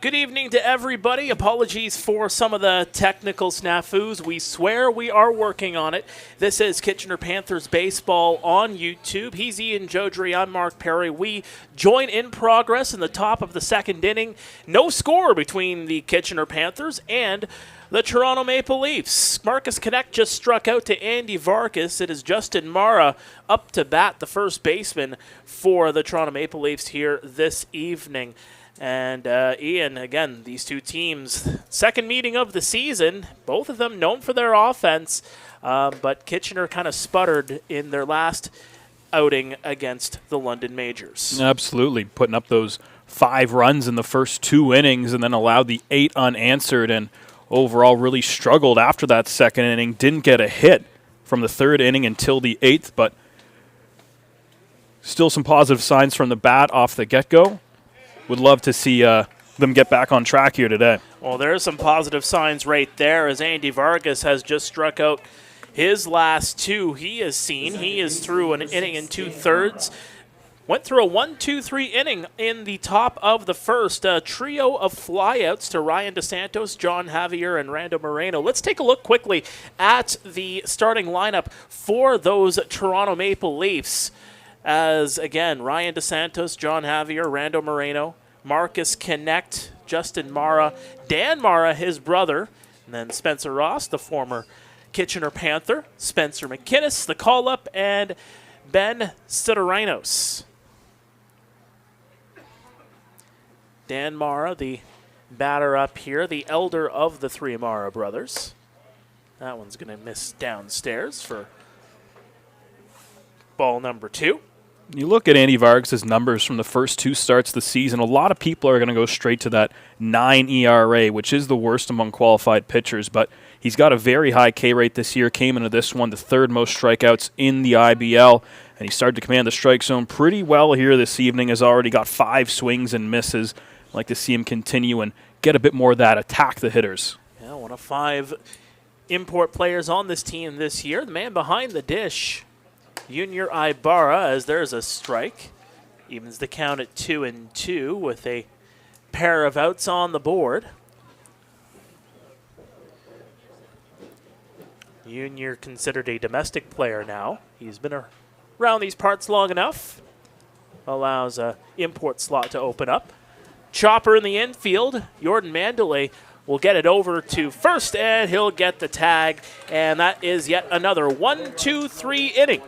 Good evening to everybody. Apologies for some of the technical snafus. We swear we are working on it. This is Kitchener Panthers baseball on YouTube. He's Ian Joudrey. I'm Mark Pare. We join in progress in the top of the second inning. No score between the Kitchener Panthers and the Toronto Maple Leafs. Marcus Connect just struck out to Andy Vargas. It is Justin Mara up to bat, the first baseman for the Toronto Maple Leafs here this evening. And Ian, again, these two teams, second meeting of the season, both of them known for their offense, but Kitchener kind of sputtered in their last outing against the London Majors. Absolutely, putting up those 5 runs in the first 2 innings and then allowed the 8 unanswered, and overall really struggled after that second inning. Didn't get a hit from the 3rd inning until the 8th, but still some positive signs from the bat off the get-go. Would love to see them get back on track here today. Well, there's some positive signs right there as Andy Vargas has just struck out his last 2 he has seen. He is through an inning and 2/3. Went through a 1-2-3 inning in the top of the first. A trio of flyouts to Ryan DeSantos, John Javier, and Rando Moreno. Let's take a look quickly at the starting lineup for those Toronto Maple Leafs. As, again, Ryan DeSantos, John Javier, Rando Moreno, Marcus Connect, Justin Mara, Dan Mara, his brother, and then Spencer Ross, the former Kitchener Panther, Spencer McInnes, the call-up, and Ben Sidorinos. Dan Mara, the batter up here, the elder of the 3 Mara brothers. That one's going to miss downstairs for ball number 2. You look at Andy Vargas' numbers from the first 2 starts of the season, a lot of people are going to go straight to that 9 ERA, which is the worst among qualified pitchers, but he's got a very high K rate this year, came into this one the 3rd most strikeouts in the IBL, and he started to command the strike zone pretty well here this evening, has already got 5 swings and misses. I'd like to see him continue and get a bit more of that, attack the hitters. Yeah, one of 5 import players on this team this year. The man behind the dish, Junior Ibarra, as there's a strike. Evens the count at 2-2 with a pair of outs on the board. Junior considered a domestic player now. He's been around these parts long enough. Allows a import slot to open up. Chopper in the infield. Jordan Mandalay will get it over to first, and he'll get the tag. And that is yet another 1-2-3 inning.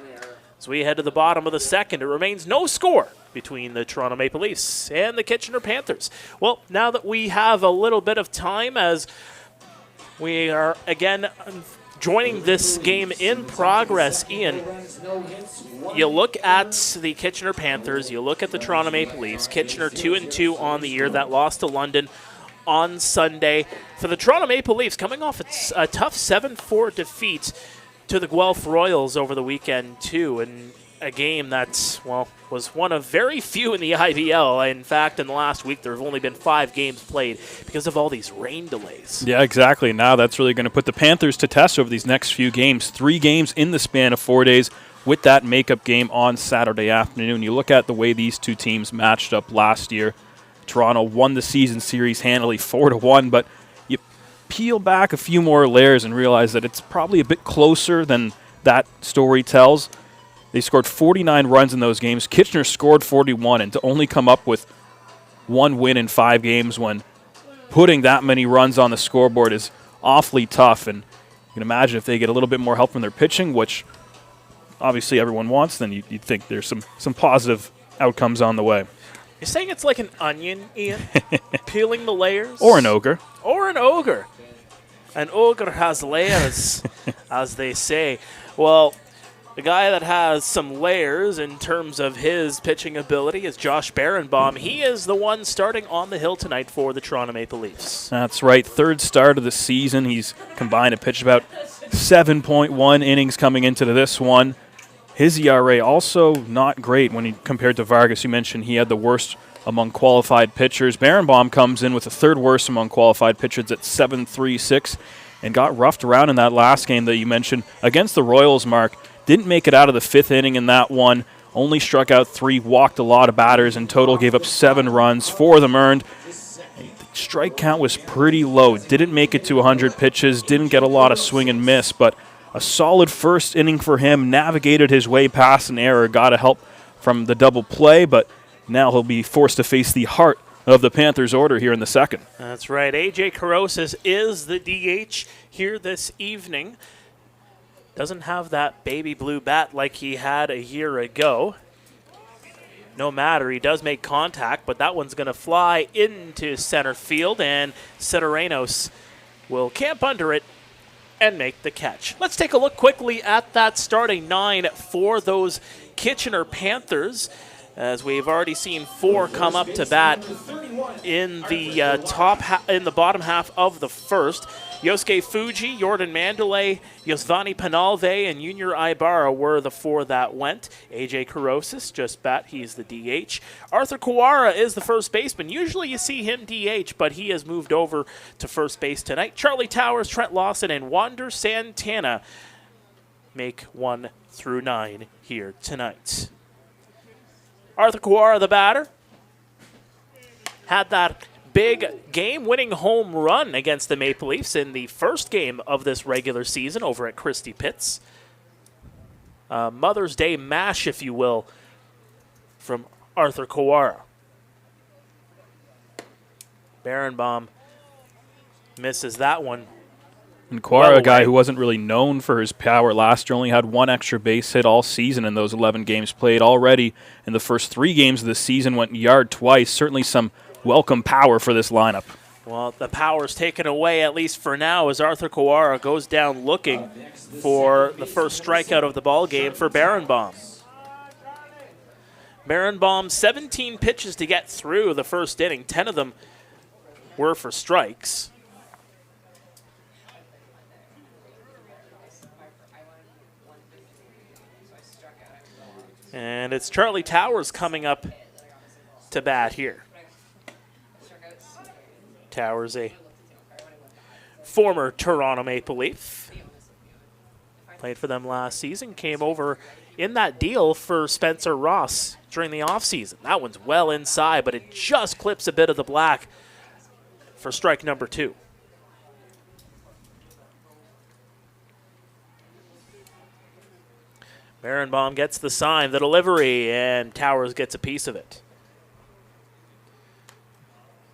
As we head to the bottom of the second, it remains no score between the Toronto Maple Leafs and the Kitchener Panthers. Well, now that we have a little bit of time as we are, again, joining this game in progress, Ian, you look at the Kitchener Panthers, you look at the Toronto Maple Leafs, Kitchener 2-2 on the year, that loss to London on Sunday. For the Toronto Maple Leafs, coming off a tough 7-4 defeat to the Guelph Royals over the weekend, too, and a game that, well, was one of very few in the IBL. In fact, in the last week, there have only been 5 games played because of all these rain delays. Yeah, exactly. Now that's really going to put the Panthers to test over these next few games. 3 games in the span of 4 days with that makeup game on Saturday afternoon. You look at the way these two teams matched up last year. Toronto won the season series handily 4-1, but you peel back a few more layers and realize that it's probably a bit closer than that story tells. They scored 49 runs in those games. Kitchener scored 41, and to only come up with 1 win in 5 games when putting that many runs on the scoreboard is awfully tough. And you can imagine if they get a little bit more help from their pitching, which obviously everyone wants, then you'd think there's some positive outcomes on the way. You're saying it's like an onion, Ian? Peeling the layers? Or an ogre. Or an ogre. An ogre has layers, as they say. Well, the guy that has some layers in terms of his pitching ability is Josh Berenbaum. He is the one starting on the hill tonight for the Toronto Maple Leafs. That's right. 3rd start of the season. He's combined to pitch about 7.1 innings coming into this one. His ERA also not great when he compared to Vargas. You mentioned he had the worst among qualified pitchers. Berenbaum comes in with the 3rd worst among qualified pitchers at 7.36 and got roughed around in that last game that you mentioned against the Royals, Mark. Didn't make it out of the 5th inning in that one. Only struck out 3, walked a lot of batters. In total, gave up 7 runs, 4 of them earned. strike count was pretty low. Didn't make it to 100 pitches, didn't get a lot of swing and miss, but a solid first inning for him. Navigated his way past an error, got a help from the double play, but now he'll be forced to face the heart of the Panthers' order here in the second. That's right. AJ Carosis is the DH here this evening. Doesn't have that baby blue bat like he had a year ago. No matter, he does make contact, but that one's going to fly into center field, and Serenos will camp under it and make the catch. Let's take a look quickly at that starting 9 for those Kitchener Panthers, as we've already seen 4 come up to bat in the in the bottom half of the first. Yosuke Fuji, Jordan Mandalay, Yosvani Penalve, and Junior Ibarra were the 4 that went. AJ Carosis, just bat, he's the DH. Arthur Kawara is the first baseman. Usually you see him DH, but he has moved over to first base tonight. Charlie Towers, Trent Lawson, and Wander Santana make 1 through 9 here tonight. Arthur Kawara, the batter, had that big game-winning home run against the Maple Leafs in the first game of this regular season over at Christie Pitts. Mother's Day mash, if you will, from Arthur Kawara. Barenbaum misses that one. And Kawara, a guy who wasn't really known for his power last year, only had 1 extra base hit all season in those 11 games played. Already in the first 3 games of the season, went yard twice. Certainly some welcome power for this lineup. Well, the power's taken away, at least for now, as Arthur Kawara goes down looking for the first strikeout of the ball game for Barenbaum. Barenbaum, 17 pitches to get through the first inning. 10 of them were for strikes. And it's Charlie Towers coming up to bat here. Towers, a former Toronto Maple Leaf. Played for them last season. Came over in that deal for Spencer Ross during the offseason. That one's well inside, but it just clips a bit of the black for strike number 2. Barenbaum gets the sign, the delivery, and Towers gets a piece of it.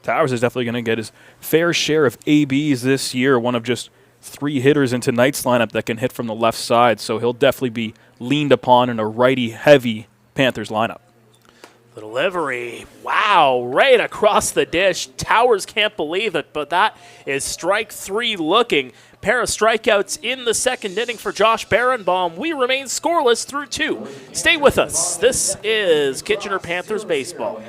Towers is definitely going to get his fair share of ABs this year, one of just 3 hitters in tonight's lineup that can hit from the left side, so he'll definitely be leaned upon in a righty-heavy Panthers lineup. The delivery, wow, right across the dish. Towers can't believe it, but that is strike 3 looking. Pair of strikeouts in the second inning for Josh Barenbaum. We remain scoreless through 2. Stay with us. This is Kitchener Panthers baseball.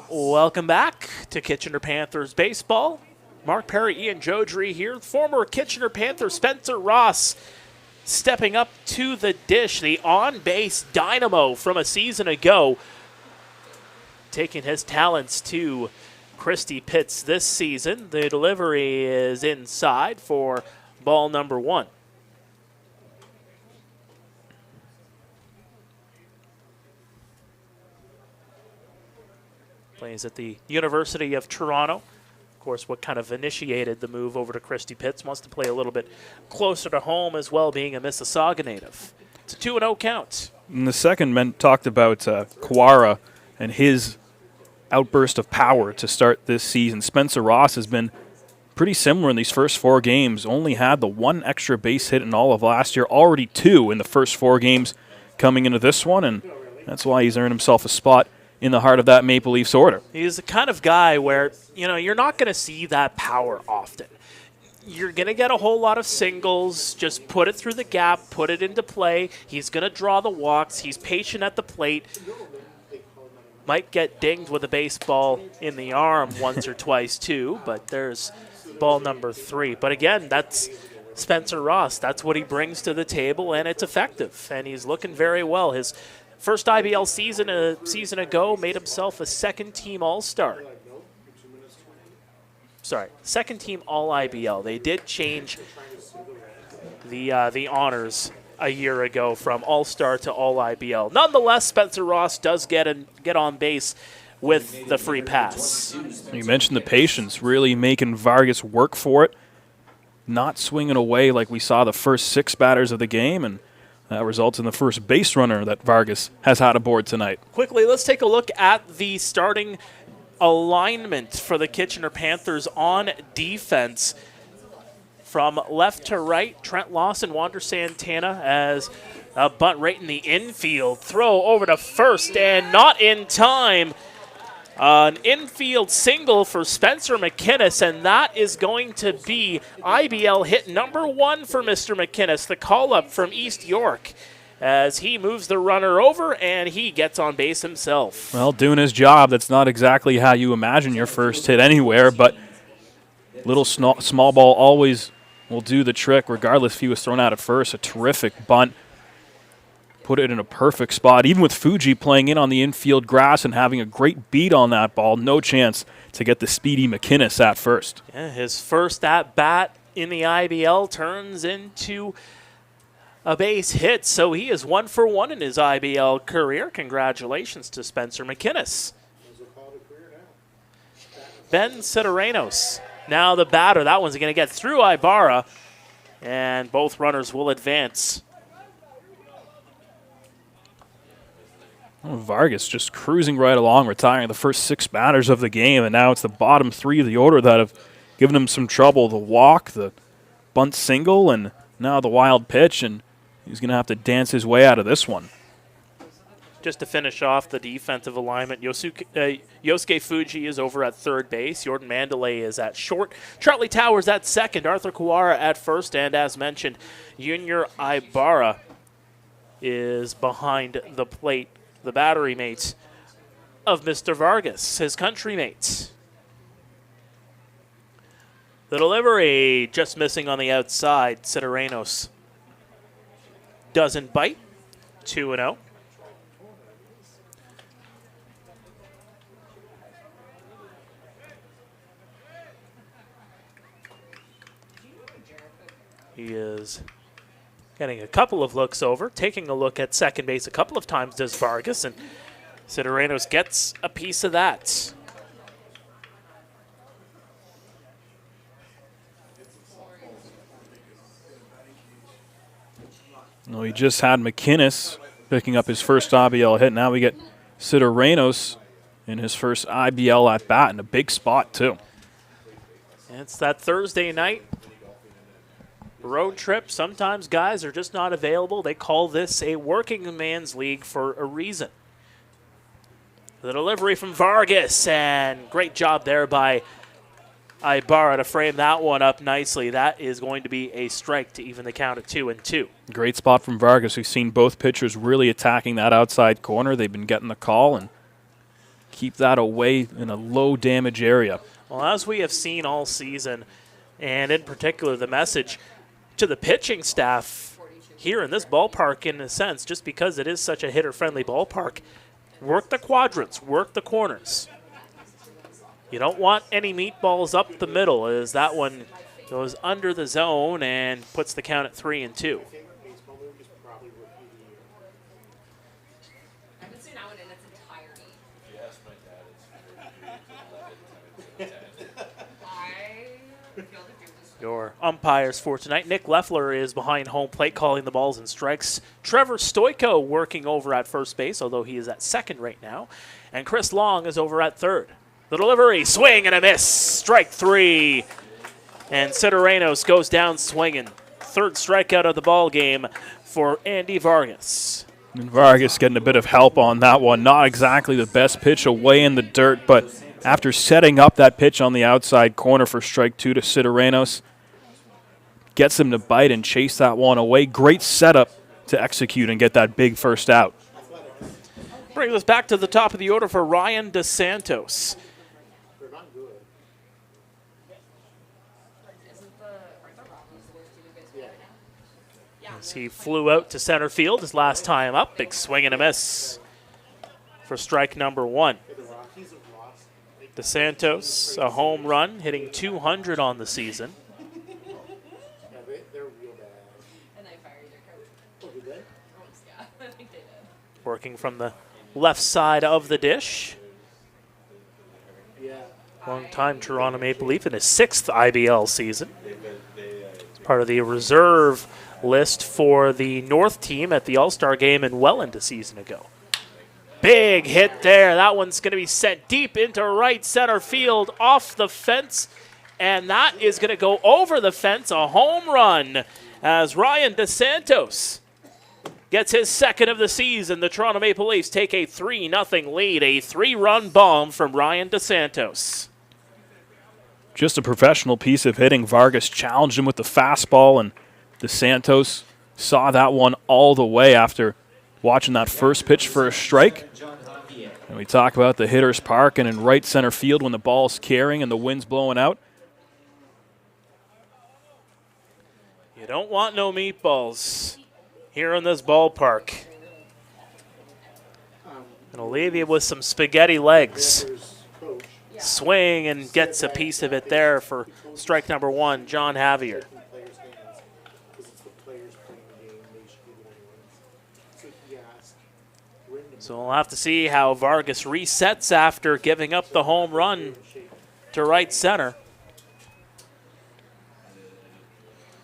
Welcome back to Kitchener Panthers baseball. Mark Pare, Ian Joudrey here. Former Kitchener Panther Spencer Ross stepping up to the dish, the on-base dynamo from a season ago, taking his talents to Christy Pitts this season. The delivery is inside for ball number 1. Plays at the University of Toronto. Of course, what kind of initiated the move over to Christy Pitts. Wants to play a little bit closer to home as well, being a Mississauga native. It's a 2-0 count. In the second, men talked about Kawara and his outburst of power to start this season. Spencer Ross has been pretty similar in these first 4 games. Only had the 1 extra base hit in all of last year. Already 2 in the first 4 games coming into this one, and that's why he's earned himself a spot in the heart of that Maple Leafs order. He's the kind of guy where, you're not going to see that power often. You're going to get a whole lot of singles, just put it through the gap, put it into play. He's going to draw the walks. He's patient at the plate. Might get dinged with a baseball in the arm once or twice too, but there's ball number 3. But again, that's Spencer Ross. That's what he brings to the table, and it's effective. And he's looking very well. His first IBL season a season ago made himself a second-team All-Star. Sorry, second-team All-IBL. They did change the honors a year ago from All-Star to All-IBL. Nonetheless, Spencer Ross does get on base with the free pass. You mentioned the patience, really making Vargas work for it, not swinging away like we saw the first 6 batters of the game, and that results in the first base runner that Vargas has had aboard tonight. Quickly, let's take a look at the starting alignment for the Kitchener Panthers on defense. From left to right, Trent Lawson, Wander Santana as a bunt right in the infield. Throw over to first and not in time. An infield single for Spencer McInnes, and that is going to be IBL hit number 1 for Mr. McInnes, the call-up from East York, as he moves the runner over and he gets on base himself. Well, doing his job. That's not exactly how you imagine your first hit anywhere, but little small ball always will do the trick, regardless if he was thrown out at first. A terrific bunt. Put it in a perfect spot. Even with Fuji playing in on the infield grass and having a great beat on that ball, no chance to get the speedy McInnes at first. Yeah, his first at-bat in the IBL turns into a base hit, so he is 1 for 1 in his IBL career. Congratulations to Spencer McInnes. Ben Sideranos, now the batter. That one's going to get through Ibarra, and both runners will advance. Vargas just cruising right along, retiring the first 6 batters of the game, and now it's the bottom 3 of the order that have given him some trouble. The walk, the bunt single, and now the wild pitch, and he's going to have to dance his way out of this one. Just to finish off the defensive alignment, Yosuke Fuji is over at third base. Jordan Mandalay is at short. Charlie Towers at second. Arthur Kawara at first. And as mentioned, Junior Ibarra is behind the plate. The battery mates of Mr. Vargas, his country mates. The delivery just missing on the outside. Sideranos doesn't bite. 2-0. He is getting a couple of looks over, taking a look at second base a couple of times does Vargas, and Sideranos gets a piece of that. Well, he just had McInnes picking up his first IBL hit. Now we get Sideranos in his first IBL at bat in a big spot too. And it's that Thursday night road trip. Sometimes guys are just not available. They call this a working man's league for a reason. The delivery from Vargas, and great job there by Ibarra to frame that one up nicely. That is going to be a strike to even the count at 2-2. Great spot from Vargas. We've seen both pitchers really attacking that outside corner. They've been getting the call, and keep that away in a low damage area. Well, as we have seen all season, and in particular the message to the pitching staff here in this ballpark, in a sense, just because it is such a hitter-friendly ballpark, work the quadrants, work the corners. You don't want any meatballs up the middle, as that one goes under the zone and puts the count at 3-2. Your umpires for tonight, Nick Leffler is behind home plate calling the balls and strikes. Trevor Stoyko working over at first base, although he is at second right now. And Chris Long is over at third. The delivery, swing and a miss, strike 3. And Sideranos goes down swinging. Third strikeout of the ball game for Andy Vargas. And Vargas getting a bit of help on that one. Not exactly the best pitch away in the dirt, but after setting up that pitch on the outside corner for strike 2 to Sideranos, gets him to bite and chase that one away. Great setup to execute and get that big first out. Brings us back to the top of the order for Ryan DeSantos. As he flew out to center field his last time up. Big swing and a miss for strike number 1. DeSantos, a home run, hitting 200 on the season. Working from the left side of the dish. Long-time Toronto Maple Leaf in his 6th IBL season. It's part of the reserve list for the North team at the All-Star game in Welland a season ago. Big hit there. That one's going to be sent deep into right center field off the fence. And that is going to go over the fence, a home run, as Ryan DeSantos gets his second of the season. The Toronto Maple Leafs take a 3-0 lead, a 3-run bomb from Ryan DeSantos. Just a professional piece of hitting. Vargas challenged him with the fastball, and DeSantos saw that one all the way after watching that first pitch for a strike. And we talk about the hitter's park and in right center field when the ball's carrying and the wind's blowing out. You don't want no meatballs here in this ballpark. Gonna leave you with some spaghetti legs. Swing and gets a piece of it there for strike number 1, John Javier. So we'll have to see how Vargas resets after giving up the home run to right center.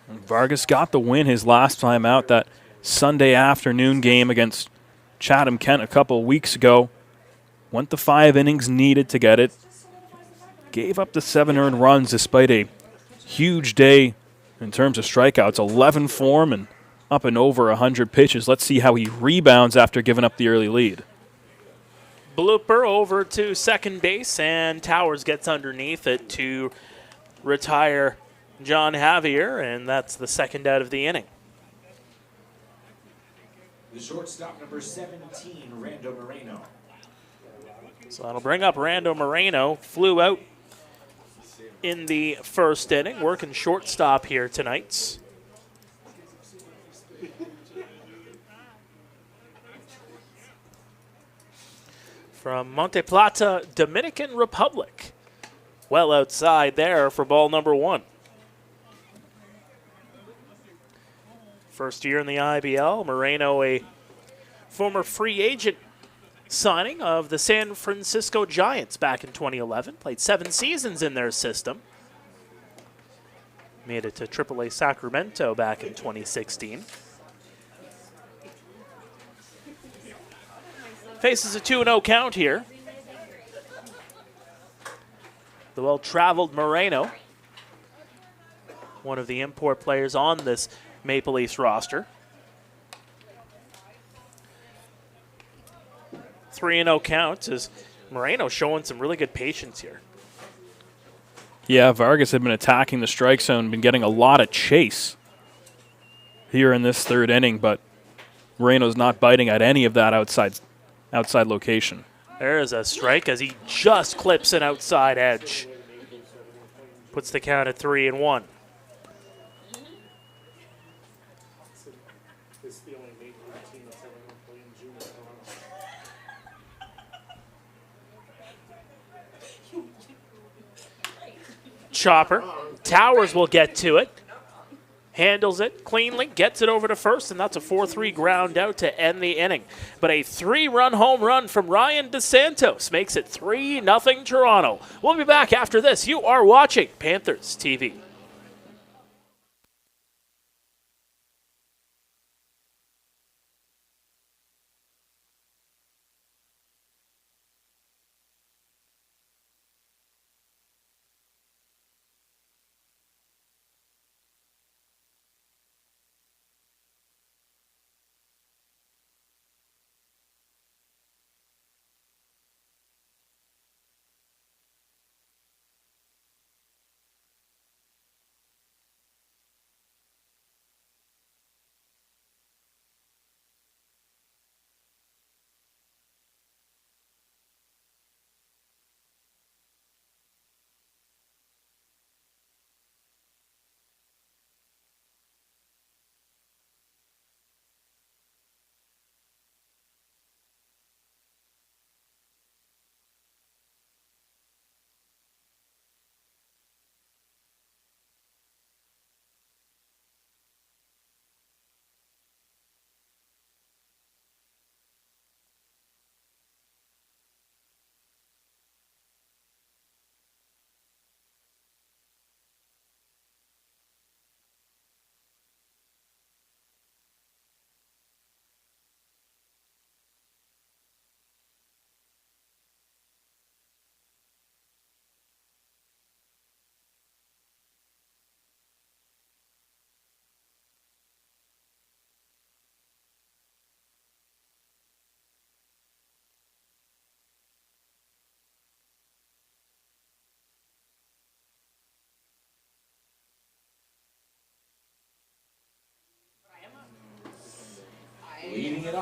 Vargas got the win his last time out, that Sunday afternoon game against Chatham-Kent a couple weeks ago. Went the 5 innings needed to get it. Gave up the 7 earned runs despite a huge day in terms of strikeouts. 11 for him and up and over 100 pitches. Let's see how he rebounds after giving up the early lead. Blooper over to second base, and Towers gets underneath it to retire John Javier, and that's the second out of the inning. The shortstop, number 17, Rando Moreno. So that'll bring up Rando Moreno. Flew out in the first inning, working shortstop here tonight. From Monte Plata, Dominican Republic. Well outside there for ball number 1. First year in the IBL, Moreno, a former free agent signing of the San Francisco Giants back in 2011. Played 7 seasons in their system. Made it to AAA Sacramento back in 2016. Faces a 2-0 count here. The well-traveled Moreno, one of the import players on this Maple Leafs roster. 3-0 count as Moreno showing some really good patience here. Yeah, Vargas had been attacking the strike zone, been getting a lot of chase here in this third inning, but Moreno's not biting at any of that outside location. There's a strike as he just clips an outside edge. Puts the count at 3-1. Chopper. Towers will get to it. Handles it cleanly, gets it over to first, and that's a 4-3 ground out to end the inning. But a 3-run home run from Ryan DeSantos makes it 3-0 Toronto. We'll be back after this. You are watching Panthers TV.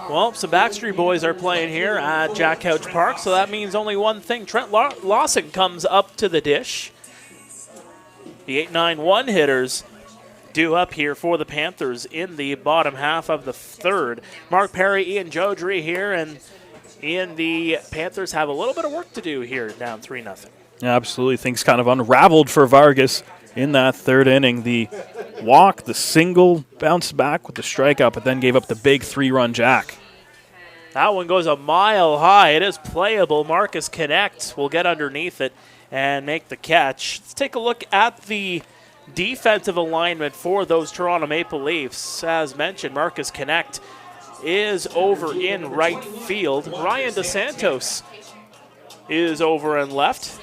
Well, some Backstreet Boys are playing here at Jack Couch Park, so that means only one thing. Trent Lawson comes up to the dish. The 8-9-1 hitters due up here for the Panthers in the bottom half of the third. Mark Pare, Ian Joudrey here, and the Panthers have a little bit of work to do here, down 3-0. Yeah, absolutely. Things kind of unraveled for Vargas in that third inning. The walk, the single, bounced back with the strikeout, but then gave up the big 3-run jack. That one goes a mile high. It is playable. Marcus Connect will get underneath it and make the catch. Let's take a look at the defensive alignment for those Toronto Maple Leafs. As mentioned, Marcus Connect is over in right field. Ryan DeSantos is over in left.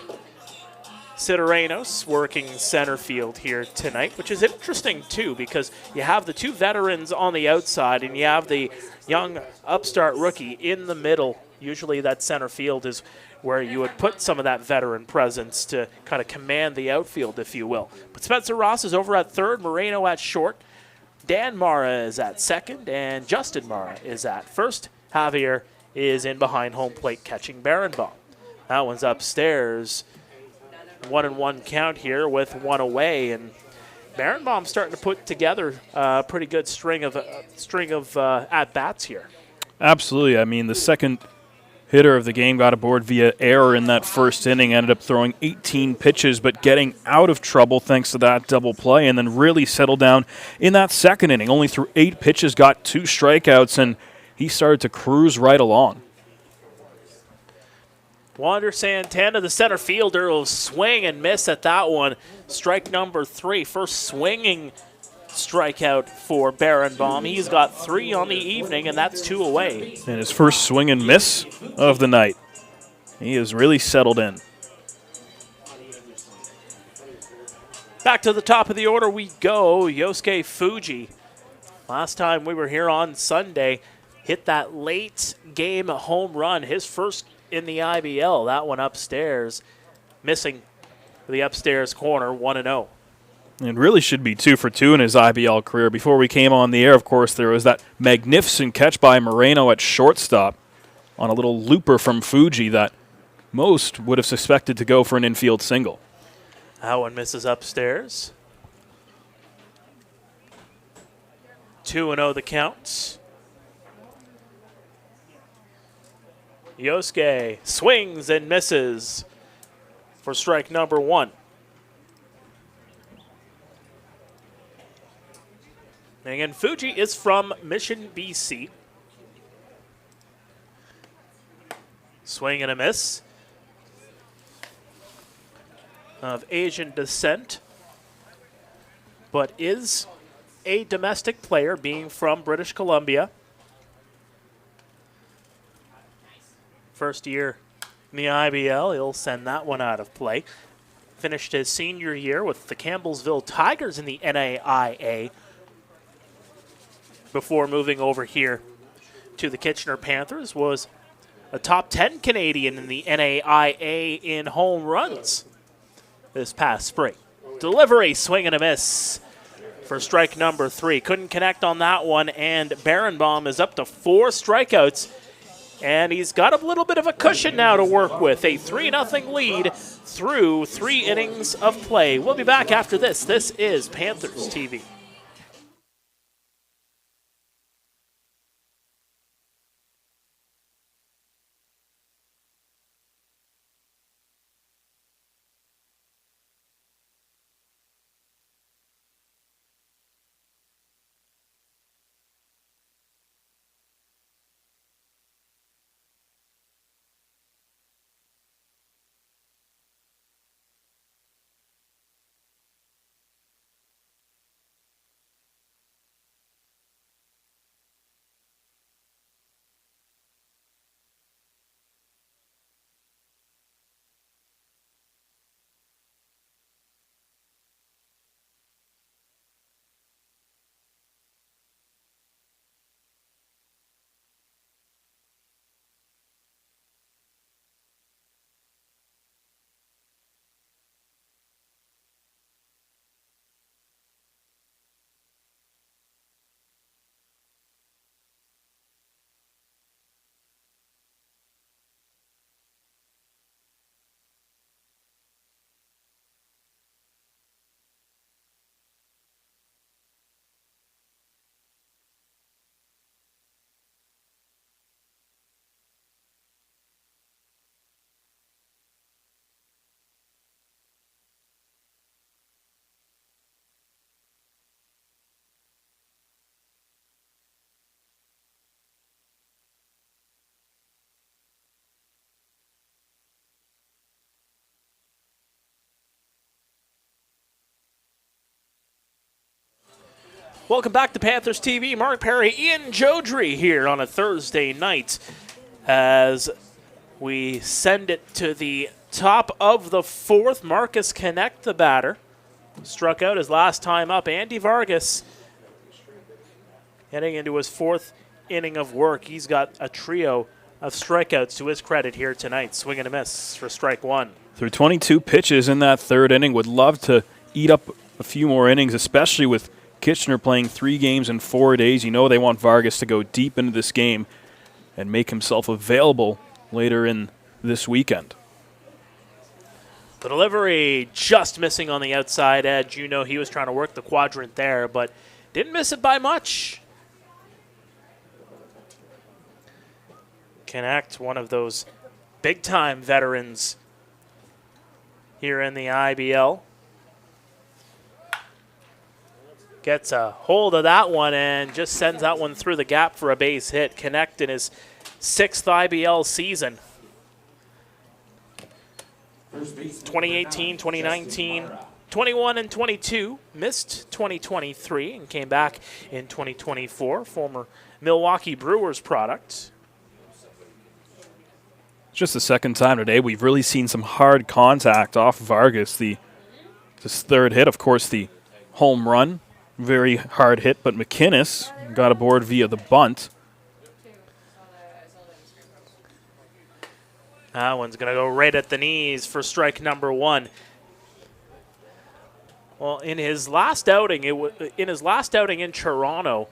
Sideranos working center field here tonight, which is interesting too because you have the two veterans on the outside and you have the young upstart rookie in the middle. Usually that center field is where you would put some of that veteran presence to kind of command the outfield, if you will. But Spencer Ross is over at third, Moreno at short, Dan Mara is at second, and Justin Mara is at first. Javier is in behind home plate catching Barenbaum. That one's upstairs. 1-1 count here with one away, and Barenbaum's starting to put together a pretty good string of at-bats here. Absolutely. I mean, the second hitter of the game got aboard via error in that first inning, ended up throwing 18 pitches, but getting out of trouble thanks to that double play, and then really settled down in that second inning. Only threw 8 pitches, got 2 strikeouts, and he started to cruise right along. Wander Santana, the center fielder, will swing and miss at that one. Strike number 3, first swinging strikeout for Barenbaum. He's got 3 on the evening, and that's 2 away. And his first swing and miss of the night. He is really settled in. Back to the top of the order we go. Yosuke Fuji. Last time we were here on Sunday, hit that late game home run, his first in the IBL. That one upstairs, missing the upstairs corner, 1-0. And really should be 2 for 2 in his IBL career. Before we came on the air, of course, there was that magnificent catch by Moreno at shortstop. on a little looper from Fuji that most would have suspected to go for an infield single. That one misses upstairs. 2-0 the count. Yosuke swings and misses for strike number 1. And again, Fuji is from Mission, BC. Swing and a miss. Of Asian descent, but is a domestic player, being from British Columbia. First year in the IBL, he'll send that one out of play. Finished his senior year with the Campbellsville Tigers in the NAIA before moving over here to the Kitchener Panthers. Was a top 10 Canadian in the NAIA in home runs this past spring. Delivery, swing and a miss for strike number 3. Couldn't connect on that one, and Barenbaum is up to 4 strikeouts, and he's got a little bit of a cushion now to work with. A 3-0 lead through 3 innings of play. We'll be back after this. This is Panthers TV. Welcome back to Panthers TV. Mark Pare, Ian Joudrey here on a Thursday night as we send it to the top of the 4th. Marcus Connect, the batter, struck out his last time up. Andy Vargas heading into his 4th inning of work. He's got a trio of strikeouts to his credit here tonight. Swing and a miss for strike 1. Through 22 pitches in that 3rd inning, would love to eat up a few more innings, especially with Kitchener playing 3 games in 4 days. You know they want Vargas to go deep into this game and make himself available later in this weekend. The delivery just missing on the outside edge. You know he was trying to work the quadrant there, but didn't miss it by much. Connect, one of those big-time veterans here in the IBL. Gets a hold of that one and just sends that one through the gap for a base hit. Connect in his 6th IBL season. 2018, 2019, 21 and 22. Missed 2023 and came back in 2024. Former Milwaukee Brewers product. Just the 2nd time today we've really seen some hard contact off Vargas. This 3rd hit, of course, the home run. Very hard hit, but McInnes got aboard via the bunt. That one's going to go right at the knees for strike number 1. Well, in his last outing, in Toronto,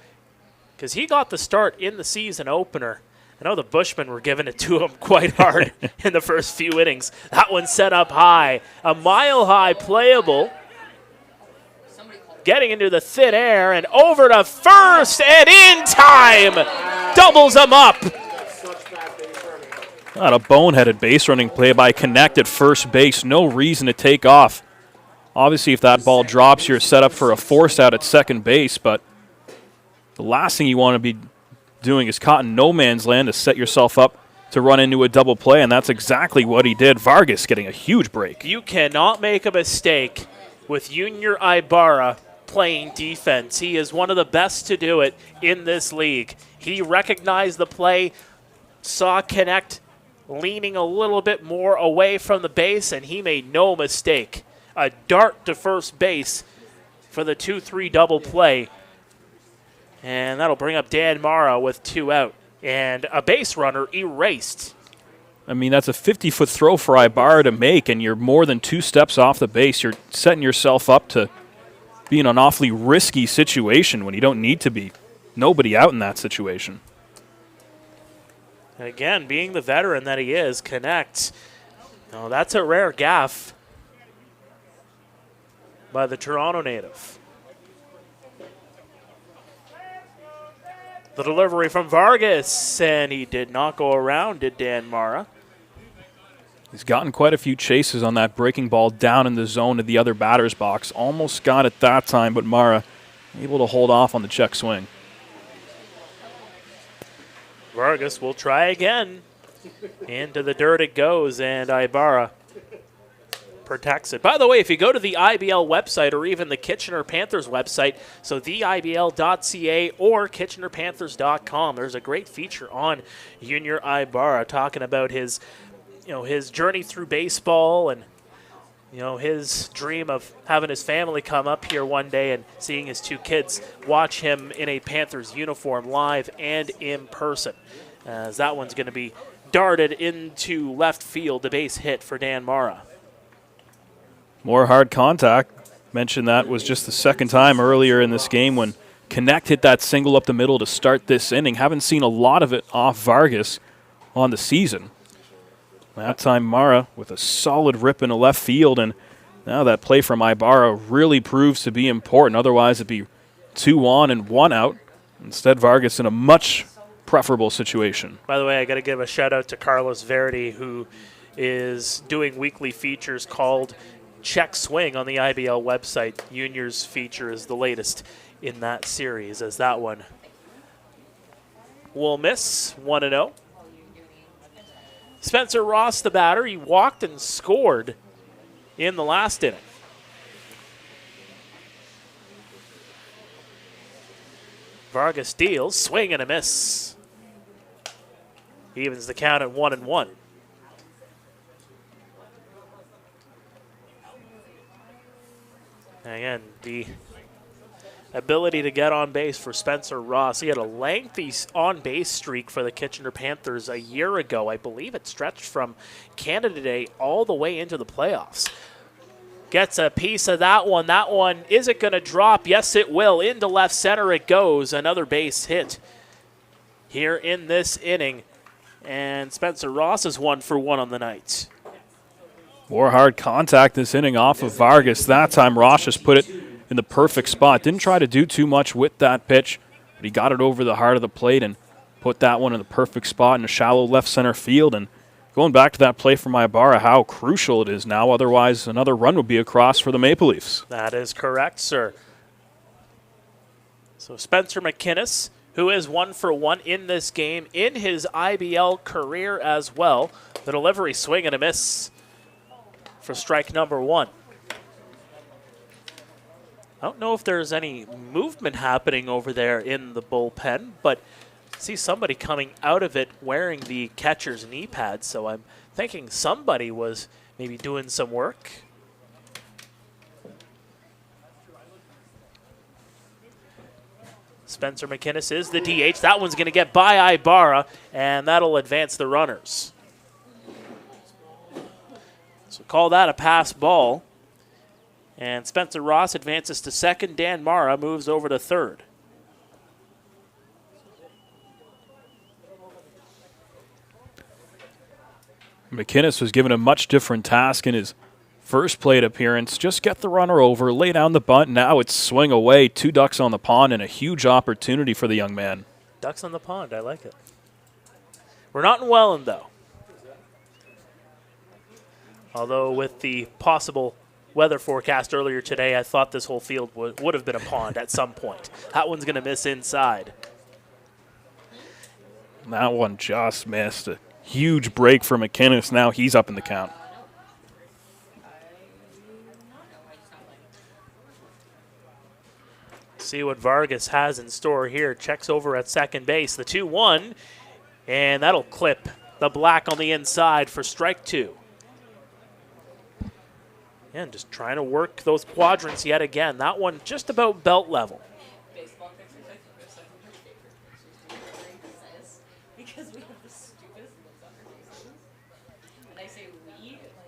because he got the start in the season opener, I know the Bushmen were giving it to him quite hard in the first few innings. That one set up high, a mile high playable. Getting into the thin air and over to first and in time. Doubles him up. Not a boneheaded base running play by Connect at first base. No reason to take off. Obviously, if that ball drops, you're set up for a force out at second base, but the last thing you want to be doing is caught in no man's land to set yourself up to run into a double play, and that's exactly what he did. Vargas getting a huge break. You cannot make a mistake with Junior Ibarra playing defense. He is one of the best to do it in this league. He recognized the play, saw Connect leaning a little bit more away from the base, and he made no mistake. A dart to first base for the 2-3 double play. And that'll bring up Dan Mara with 2 out. And a base runner erased. I mean, that's a 50-foot throw for Ibarra to make, and you're more than 2 steps off the base. You're setting yourself up to be in an awfully risky situation when you don't need to be. Nobody out in that situation. And again, being the veteran that he is, Connect. No, that's a rare gaffe by the Toronto native. The delivery from Vargas, and he did not go around, did Dan Mara. He's gotten quite a few chases on that breaking ball down in the zone of the other batter's box. Almost got it that time, but Mara able to hold off on the check swing. Vargas will try again. Into the dirt it goes, and Ibarra protects it. By the way, if you go to the IBL website or even the Kitchener Panthers website, so theibl.ca or kitchenerpanthers.com, there's a great feature on Junior Ibarra talking about his, his journey through baseball and, his dream of having his family come up here one day and seeing his 2 kids watch him in a Panthers uniform live and in person. As that one's going to be darted into left field, the base hit for Dan Mara. More hard contact. Mentioned that was just the second time earlier in this game when Connect hit that single up the middle to start this inning. Haven't seen a lot of it off Vargas on the season. That time Mara with a solid rip into left field, and now that play from Ibarra really proves to be important. Otherwise it'd be 2 on and 1 out. Instead, Vargas in a much preferable situation. By the way, I got to give a shout out to Carlos Verdi, who is doing weekly features called Check Swing on the IBL website. Junior's feature is the latest in that series, as that one will miss 1-0. Spencer Ross, the batter, he walked and scored in the last inning. Vargas deals, swing and a miss. Evens the count at 1-1. Again, the ability to get on base for Spencer Ross. He had a lengthy on-base streak for the Kitchener Panthers a year ago. I believe it stretched from Canada Day all the way into the playoffs. Gets a piece of that one. That one, is it going to drop? Yes, it will. Into left center it goes. Another base hit here in this inning. And Spencer Ross is 1 for 1 on the night. More hard contact this inning off of Vargas. That time Ross just put it in the perfect spot. Didn't try to do too much with that pitch, but he got it over the heart of the plate and put that one in the perfect spot in a shallow left center field. And going back to that play from Ibarra, how crucial it is now. Otherwise, another run would be across for the Maple Leafs. That is correct, sir. So Spencer McInnes, who is 1 for 1 in this game in his IBL career as well. The delivery, swing and a miss for strike number 1. I don't know if there's any movement happening over there in the bullpen, but I see somebody coming out of it wearing the catcher's knee pad, so I'm thinking somebody was maybe doing some work. Spencer McInnes is the DH. That one's going to get by Ibarra, and that'll advance the runners. So call that a pass ball. And Spencer Ross advances to second. Dan Mara moves over to third. McInnes was given a much different task in his first plate appearance. Just get the runner over, lay down the bunt. Now it's swing away. 2 ducks on the pond and a huge opportunity for the young man. Ducks on the pond, I like it. We're not in Welland, though. Although with the possible weather forecast earlier today, I thought this whole field would have been a pond at some point. That one's going to miss inside. That one just missed. A huge break for McInnes. Now he's up in the count. See what Vargas has in store here. Checks over at second base. The 2-1, and that'll clip the black on the inside for strike 2. And just trying to work those quadrants yet again. That one just about belt level.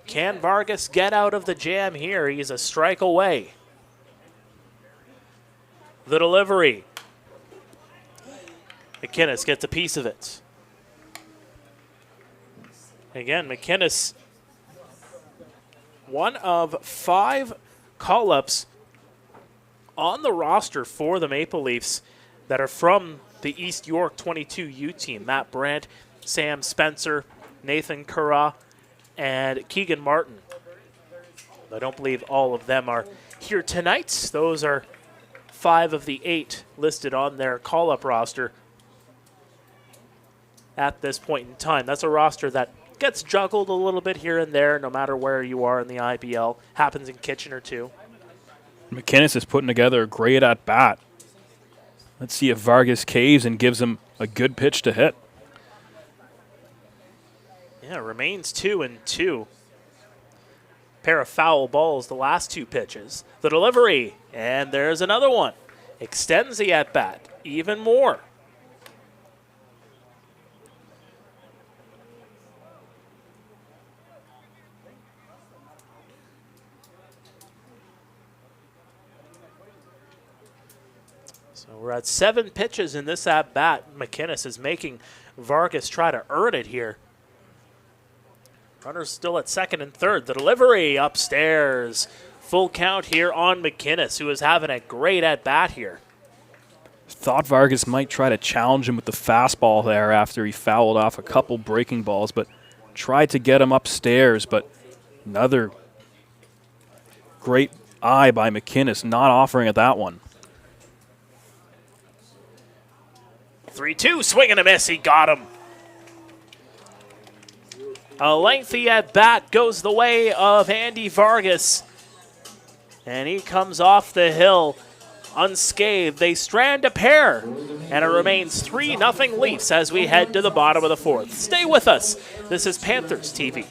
Can Vargas get out of the jam here? He's a strike away. The delivery. McInnes gets a piece of it. Again, McInnes, one of 5 call-ups on the roster for the Maple Leafs that are from the East York 22U team. Matt Brandt, Sam Spencer, Nathan Curra, and Keegan Martin. I don't believe all of them are here tonight. Those are 5 of the 8 listed on their call-up roster at this point in time. That's a roster that gets juggled a little bit here and there, no matter where you are in the IBL. Happens in Kitchener, too. McInnes is putting together a great at-bat. Let's see if Vargas caves and gives him a good pitch to hit. Yeah, remains 2-2. Pair of foul balls the last 2 pitches. The delivery, and there's another one. Extends the at-bat even more. So we're at 7 pitches in this at-bat. McInnes is making Vargas try to earn it here. Runners still at second and third. The delivery upstairs. Full count here on McInnes, who is having a great at-bat here. Thought Vargas might try to challenge him with the fastball there after he fouled off a couple breaking balls, but tried to get him upstairs. But another great eye by McInnes, not offering at that one. 3-2, swing and a miss. He got him. A lengthy at-bat goes the way of Andy Vargas. And he comes off the hill unscathed. They strand a pair. And it remains 3-0 Leafs as we head to the bottom of the 4th. Stay with us. This is Panthers TV.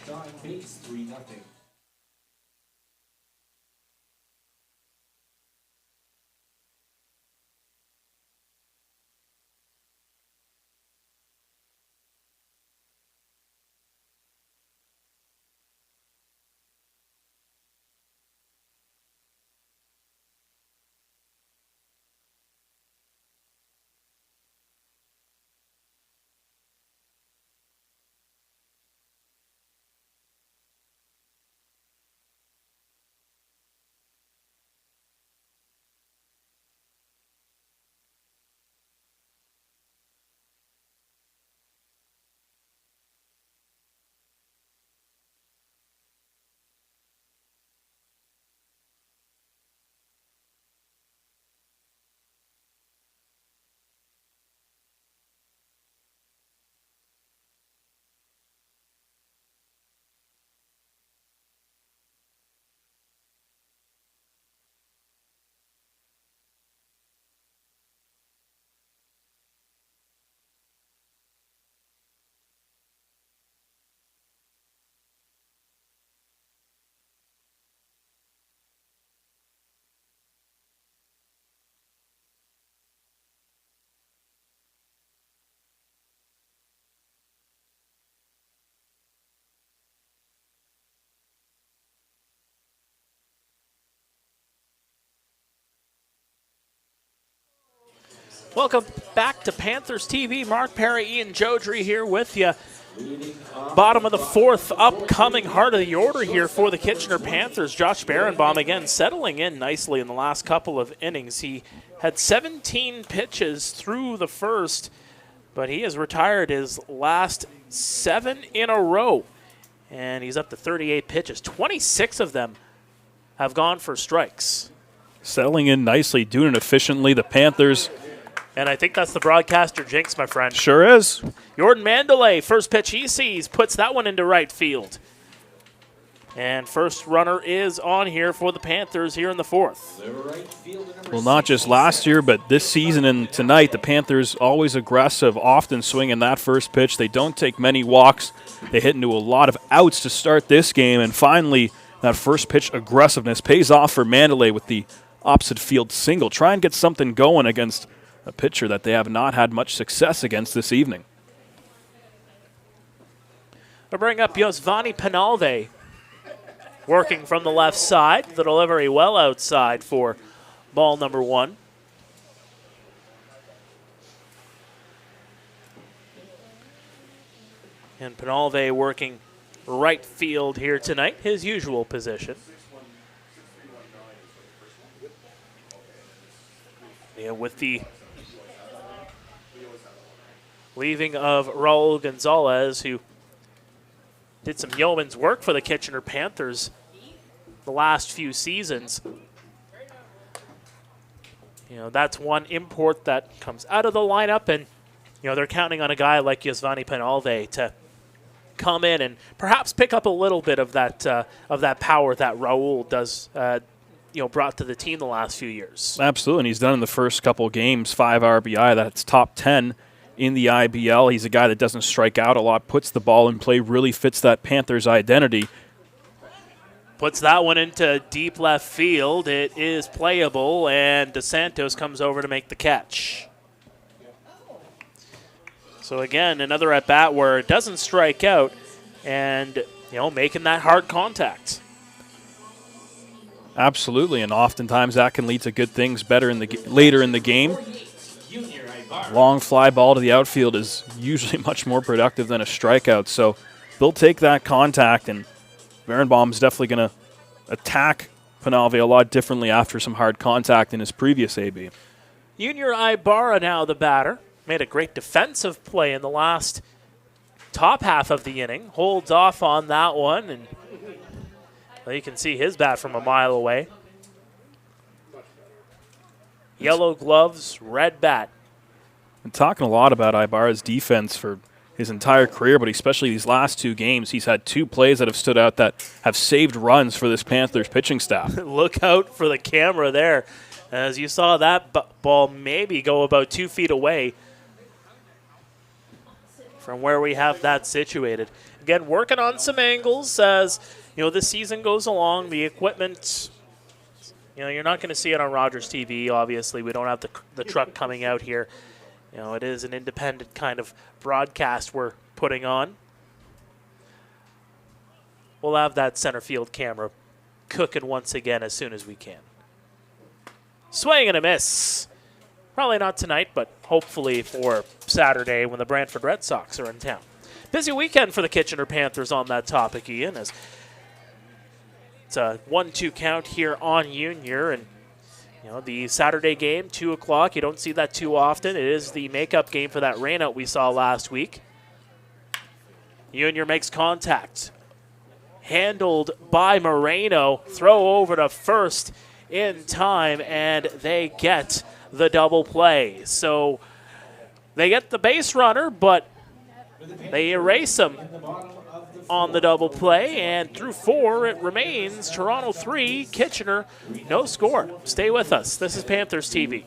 Welcome back to Panthers TV. Mark Pare, Ian Joudrey here with you. Bottom of the fourth, upcoming heart of the order here for the Kitchener Panthers. Josh Barenbaum again settling in nicely in the last couple of innings. He had 17 pitches through the first, but he has retired his last 7 in a row. And he's up to 38 pitches. 26 of them have gone for strikes. Settling in nicely, doing it efficiently. The Panthers. And I think that's the broadcaster jinx, my friend. Sure is. Jordan Mandalay, first pitch he sees, puts that one into right field. And first runner is on here for the Panthers here in the fourth. Well, not just last year, but this season and tonight, the Panthers always aggressive, often swinging that first pitch. They don't take many walks. They hit into a lot of outs to start this game, and finally, that first pitch aggressiveness pays off for Mandalay with the opposite field single. Try and get something going against a pitcher that they have not had much success against this evening. We'll bring up Yosvani Penalve, working from the left side. The delivery well outside for ball number 1. And Penalve working right field here tonight, his usual position. Yeah, with the leaving of Raul Gonzalez, who did some yeoman's work for the Kitchener Panthers the last few seasons. You know, that's one import that comes out of the lineup, and you know they're counting on a guy like Yosvani Penalve to come in and perhaps pick up a little bit of that power that Raul does. Brought to the team the last few years. Absolutely, and he's done in the first couple games, 5 RBI. That's top 10 in the IBL. He's a guy that doesn't strike out a lot, puts the ball in play, really fits that Panthers identity. Puts that one into deep left field. It is playable, and DeSantos comes over to make the catch. So again, another at-bat where it doesn't strike out and, making that hard contact. Absolutely, and oftentimes that can lead to good things later in the game. Long fly ball to the outfield is usually much more productive than a strikeout, so they'll take that contact, and Barenbaum's definitely going to attack Penalve a lot differently after some hard contact in his previous AB. Junior Ibarra now the batter. Made a great defensive play in the last top half of the inning. Holds off on that one, and you can see his bat from a mile away. Yellow gloves, red bat. And talking a lot about Ibarra's defense for his entire career, but especially these last 2 games, he's had 2 plays that have stood out that have saved runs for this Panthers pitching staff. Look out for the camera there, as you saw that ball maybe go about 2 feet away from where we have that situated. Again, working on some angles as this season goes along. The equipment, you're not going to see it on Rogers TV. Obviously, we don't have the truck coming out here. It is an independent kind of broadcast we're putting on. We'll have that center field camera cooking once again as soon as we can. Swing and a miss. Probably not tonight, but hopefully for Saturday when the Brantford Red Sox are in town. Busy weekend for the Kitchener Panthers on that topic, Ian, as it's a 1-2 count here on Junior, and the Saturday game, 2 o'clock. You don't see that too often. It is the makeup game for that rainout we saw last week. Junior makes contact. Handled by Moreno. Throw over to first in time, and they get the double play. So they get the base runner, but they erase him on the double play, and through 4 it remains Toronto 3, Kitchener no score. Stay with us. This is Panthers TV.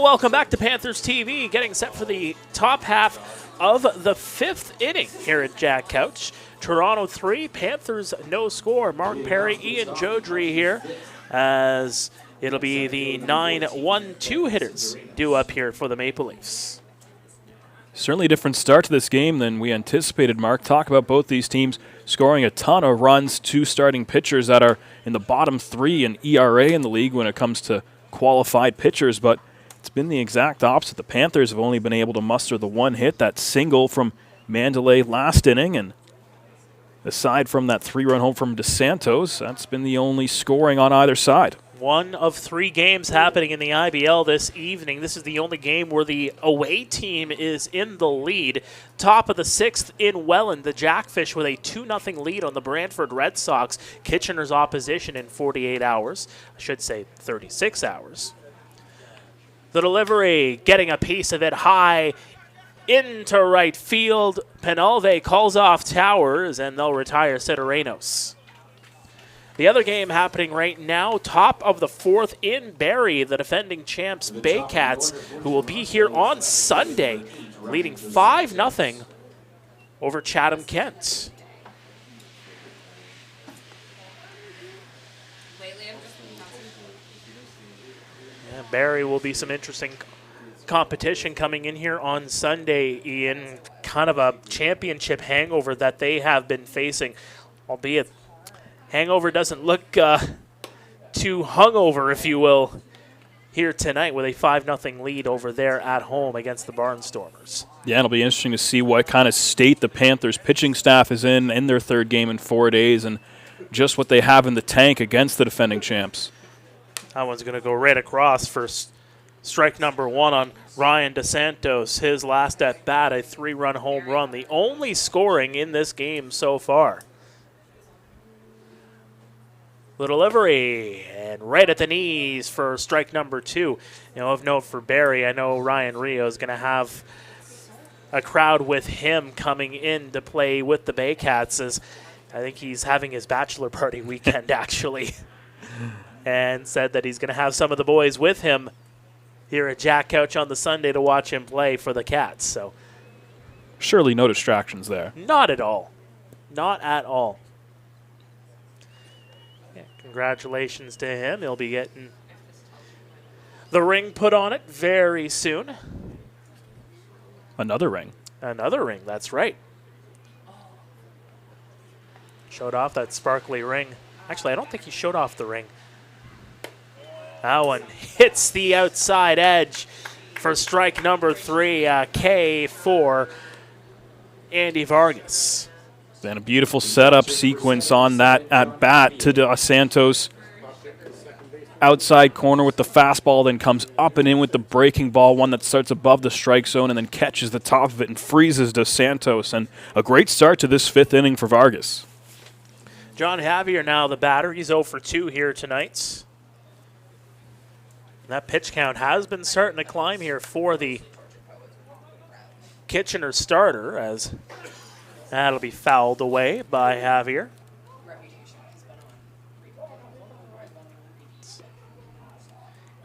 welcome back to Panthers TV, getting set for the top half of the 5th inning here at Jack Couch. Toronto 3, Panthers no score. Mark Pare, Ian Joudrey here, as it'll be the 9-1-2 hitters due up here for the Maple Leafs. Certainly a different start to this game than we anticipated, Mark. Talk about both these teams scoring a ton of runs, 2 starting pitchers that are in the bottom 3 in ERA in the league when it comes to qualified pitchers, but it's been the exact opposite. The Panthers have only been able to muster the 1 hit, that single from Mandalay last inning, and aside from that 3-run home from DeSantos, that's been the only scoring on either side. 1 of 3 games happening in the IBL this evening. This is the only game where the away team is in the lead. Top of the 6th in Welland, the Jackfish with a 2-0 lead on the Brantford Red Sox. Kitchener's opposition in 48 hours. I should say 36 hours. The delivery, getting a piece of it high into right field. Penalve calls off Towers, and they'll retire Sideranos. The other game happening right now, top of the 4th in Barrie, the defending champs Baycats, who will be here on Sunday, leading 5-0 over Chatham-Kent. Yeah, Barrie will be some interesting competition coming in here on Sunday, Ian. Kind of a championship hangover that they have been facing, albeit hangover doesn't look too hungover, if you will, here tonight with a 5-0 lead over there at home against the Barnstormers. Yeah, it'll be interesting to see what kind of state the Panthers pitching staff is in their 3rd game in 4 days and just what they have in the tank against the defending champs. That one's going to go right across for strike number 1 on Ryan DeSantos. His last at bat, a 3-run home run, the only scoring in this game so far. The delivery, and right at the knees for strike number 2. Of note for Barrie, I know Ryan Rio is going to have a crowd with him coming in to play with the Baycats, as I think he's having his bachelor party weekend, actually, and said that he's going to have some of the boys with him here at Jack Couch on the Sunday to watch him play for the Cats. So, surely no distractions there. Not at all. Not at all. Congratulations to him. He'll be getting the ring put on it very soon. Another ring. Another ring, that's right. Showed off that sparkly ring. Actually, I don't think he showed off the ring. That one hits the outside edge for strike number 3, K for Andy Vargas. And a beautiful setup sequence on that at bat to DeSantos. Outside corner with the fastball, then comes up and in with the breaking ball, one that starts above the strike zone and then catches the top of it and freezes DeSantos. And a great start to this 5th inning for Vargas. John Javier now the batter. He's 0 for 2 here tonight. And that pitch count has been starting to climb here for the Kitchener starter, as that'll be fouled away by Javier.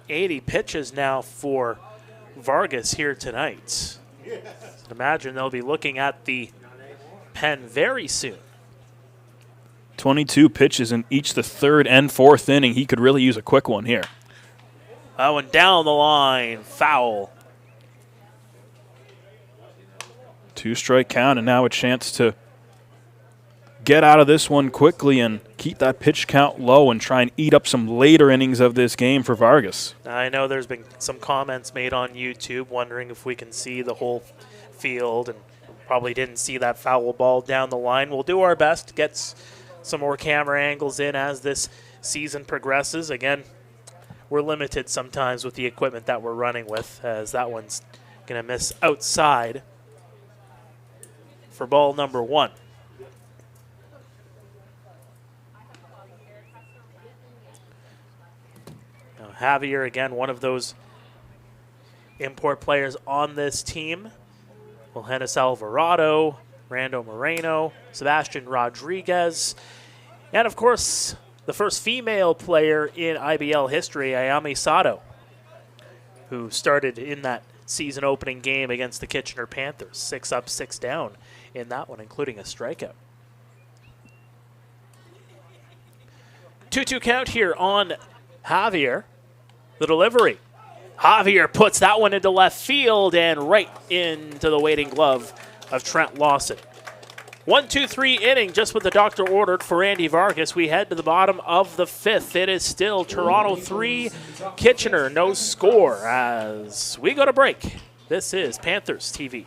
80 pitches now for Vargas here tonight. Imagine they'll be looking at the pen very soon. 22 pitches in each the 3rd and 4th inning. He could really use a quick one here. That one down the line, foul. 2-strike count, and now a chance to get out of this one quickly and keep that pitch count low and try and eat up some later innings of this game for Vargas. I know there's been some comments made on YouTube wondering if we can see the whole field, and probably didn't see that foul ball down the line. We'll do our best to get some more camera angles in as this season progresses. Again, we're limited sometimes with the equipment that we're running with, as that one's going to miss outside for ball number 1. Now Javier, again, one of those import players on this team. Wilhenis Alvarado, Rando Moreno, Sebastian Rodriguez, and of course, the first female player in IBL history, Ayami Sato, who started in that season opening game against the Kitchener Panthers. 6 up, 6 down in that one, including a strikeout. 2-2 count here on Javier. The delivery. Javier puts that one into left field and right into the waiting glove of Trent Lawson. 1-2-3 inning just what the doctor ordered for Andy Vargas. We head to the bottom of the 5th. It is still Toronto 3, Kitchener no score as we go to break. This is Panthers TV.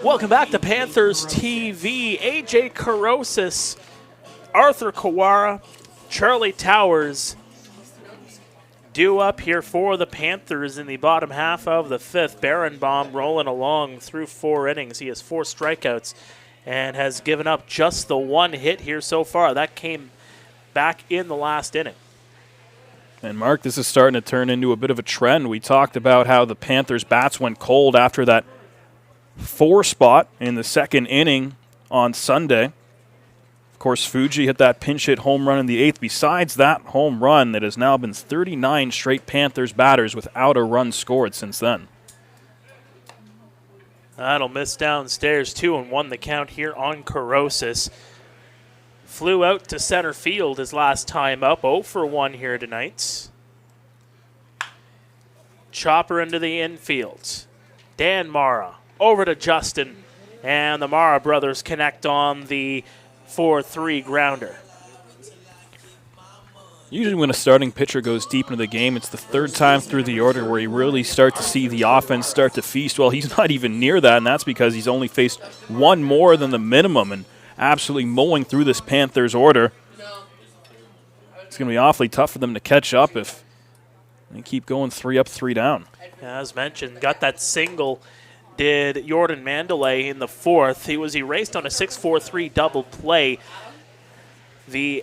Welcome back to Panthers TV. AJ Karosis, Arthur Kawara, Charlie Towers due up here for the Panthers in the bottom half of the 5th. Barenbaum rolling along through 4 innings. He has 4 strikeouts and has given up just the 1 hit here so far. That came back in the last inning. And Mark, this is starting to turn into a bit of a trend. We talked about how the Panthers' bats went cold after that 4 spot in the 2nd inning on Sunday. Of course, Fuji hit that pinch hit home run in the 8th. Besides that home run, it has now been 39 straight Panthers batters without a run scored since then. That'll miss downstairs, 2-1 the count here on Karosis. Flew out to center field his last time up, 0 for 1 here tonight. Chopper into the infield. Dan Mara over to Justin, and the Mara brothers connect on the 4-3 grounder. Usually when a starting pitcher goes deep into the game, it's the 3rd time through the order where you really start to see the offense start to feast. Well, he's not even near that, and that's because he's only faced 1 more than the minimum and absolutely mowing through this Panthers order. It's going to be awfully tough for them to catch up if they keep going 3 up, 3 down. As mentioned, got that single did Jordan Mandalay in the 4th. He was erased on a 6-4-3 double play. The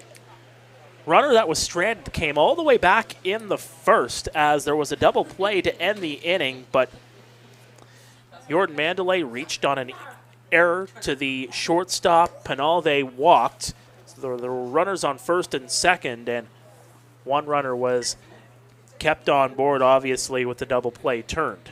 runner that was stranded came all the way back in the 1st as there was a double play to end the inning, but Jordan Mandalay reached on an error to the shortstop. Penalve walked. So there were runners on 1st and 2nd, and 1 runner was kept on board, obviously, with the double play turned.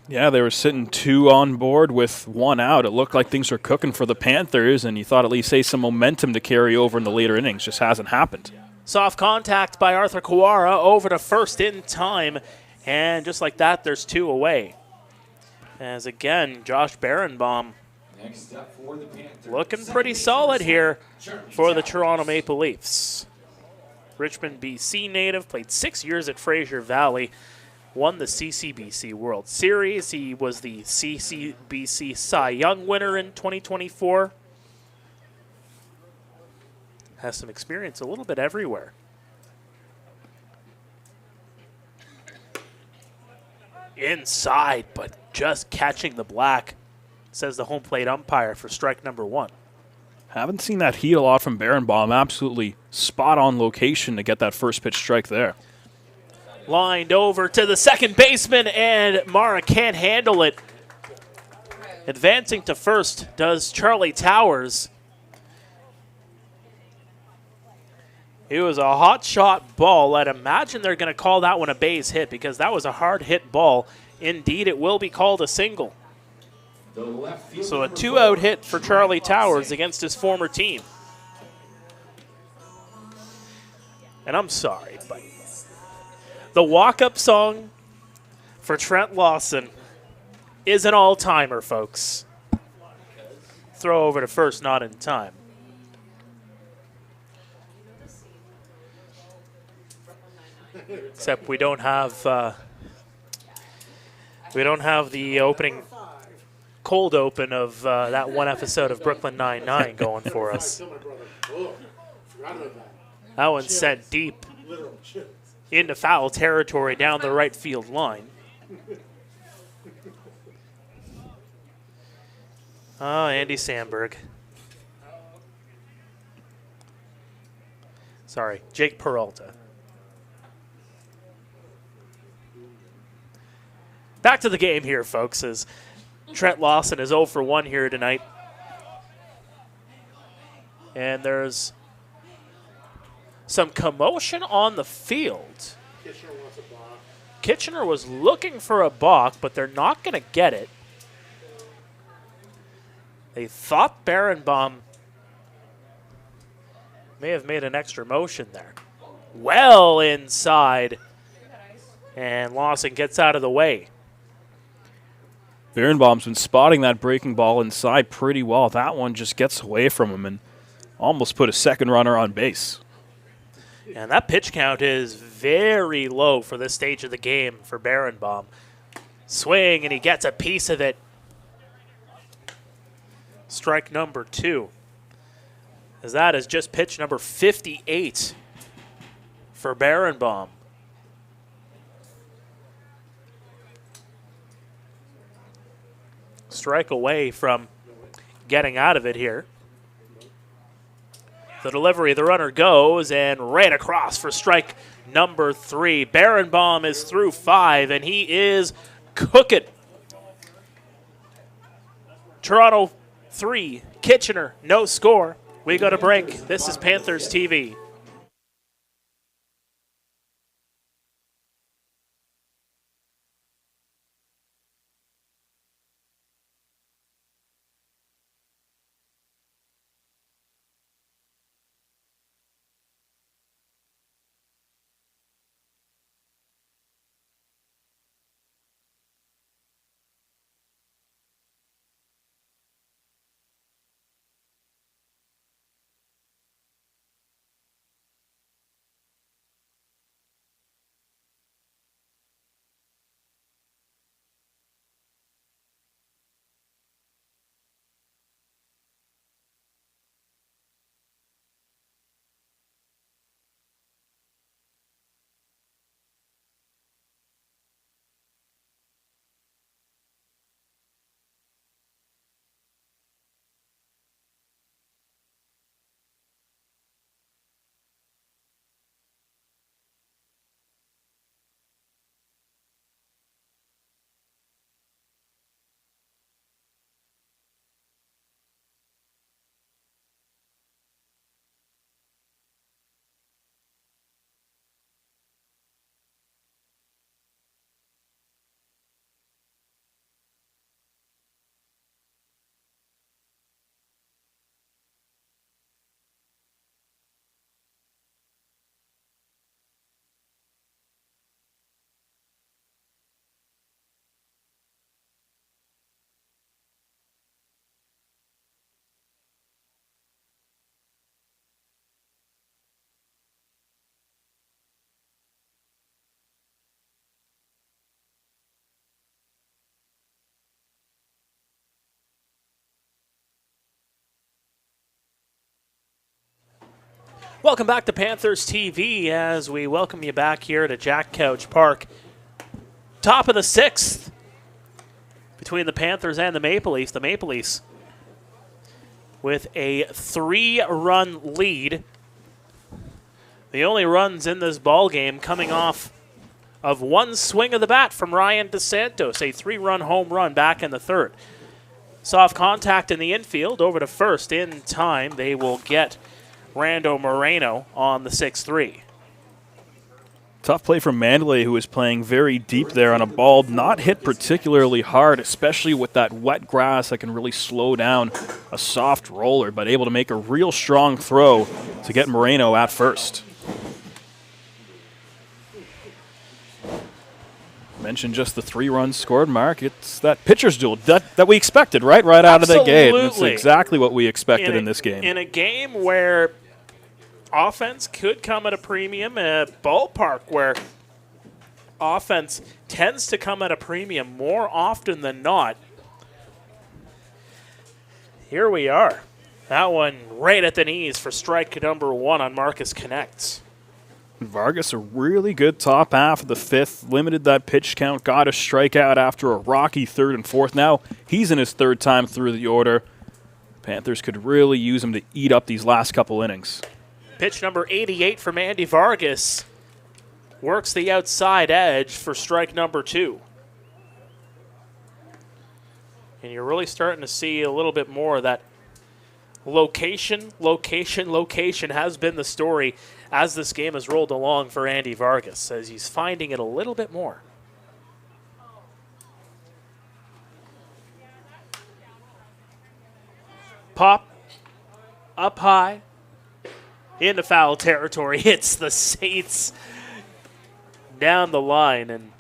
Yeah, they were sitting 2 on board with 1 out. It looked like things were cooking for the Panthers, and you thought at least some momentum to carry over in the later innings. Just hasn't happened. Soft contact by Arthur Kawara over to 1st in time, and just like that, there's 2 away. As again, Josh Barenbaum Next up for the Panthers. looking pretty solid here for the Toronto Maple Leafs. Richmond, BC native, played 6 years at Fraser Valley, won the CCBC World Series. He was the CCBC Cy Young winner in 2024. Has some experience a little bit everywhere. Inside, but just catching the black, says the home plate umpire for strike number 1. Haven't seen that heat a lot from Barenbaum. Absolutely spot on location to get that first pitch strike there. Lined over to the second baseman, and Mara can't handle it. Advancing to first does Charlie Towers. It was a hot shot ball. I'd imagine they're going to call that one a base hit because that was a hard hit ball. Indeed, it will be called a single. So a 2-out hit for Charlie Towers against his former team. And I'm sorry, but the walk-up song for Trent Lawson is an all-timer, folks. Throw over to first, not in time. Except we don't have the opening cold open of that one episode of Brooklyn Nine-Nine going for us. That one sent deep into foul territory down the right field line. Oh, Andy Sandberg. Sorry, Jake Peralta. Back to the game here, folks, as Trent Lawson is 0 for 1 here tonight. And there's some commotion on the field. Kitchener wants a block. Kitchener was looking for a balk, but they're not going to get it. They thought Barenbaum may have made an extra motion there. Well inside, and Lawson gets out of the way. Barenbaum's been spotting that breaking ball inside pretty well. That one just gets away from him and almost put a second runner on base. And that pitch count is very low for this stage of the game for Barenbaum. Swing, and he gets a piece of it. Strike number 2. As that is just pitch number 58 for Barenbaum. Strike away from getting out of it here. The delivery, the runner goes, and right across for strike number 3. Barenbaum is through 5, and he is cooking. Toronto 3, Kitchener, no score. We go to break. This is Panthers TV. Welcome back to Panthers TV as we welcome you back here to Jack Couch Park. Top of the 6th between the Panthers and the Maple Leafs. The Maple Leafs with a 3-run lead. The only runs in this ball game coming off of one swing of the bat from Ryan DeSantos, a 3-run home run back in the 3rd. Soft contact in the infield over to first in time. They will get Rando Moreno on the 6-3. Tough play from Mandalay, who was playing very deep there on a ball not hit particularly hard, especially with that wet grass that can really slow down a soft roller, but able to make a real strong throw to get Moreno at first. Mentioned just the 3 runs scored, Mark. It's that pitcher's duel that we expected, right? Right out of the gate. It's exactly what we expected in this game. In a game where offense could come at a premium, a ballpark where offense tends to come at a premium more often than not. Here we are. That one right at the knees for strike number 1 on Marcus Connects. Vargas, a really good top half of the 5th, limited that pitch count, got a strikeout after a rocky 3rd and 4th. Now he's in his 3rd time through the order. Panthers could really use him to eat up these last couple innings. Pitch number 88 from Andy Vargas. Works the outside edge for strike number 2. And you're really starting to see a little bit more of that location has been the story as this game has rolled along for Andy Vargas, as he's finding it a little bit more. Pop, up high, into foul territory, hits the seats down the line, and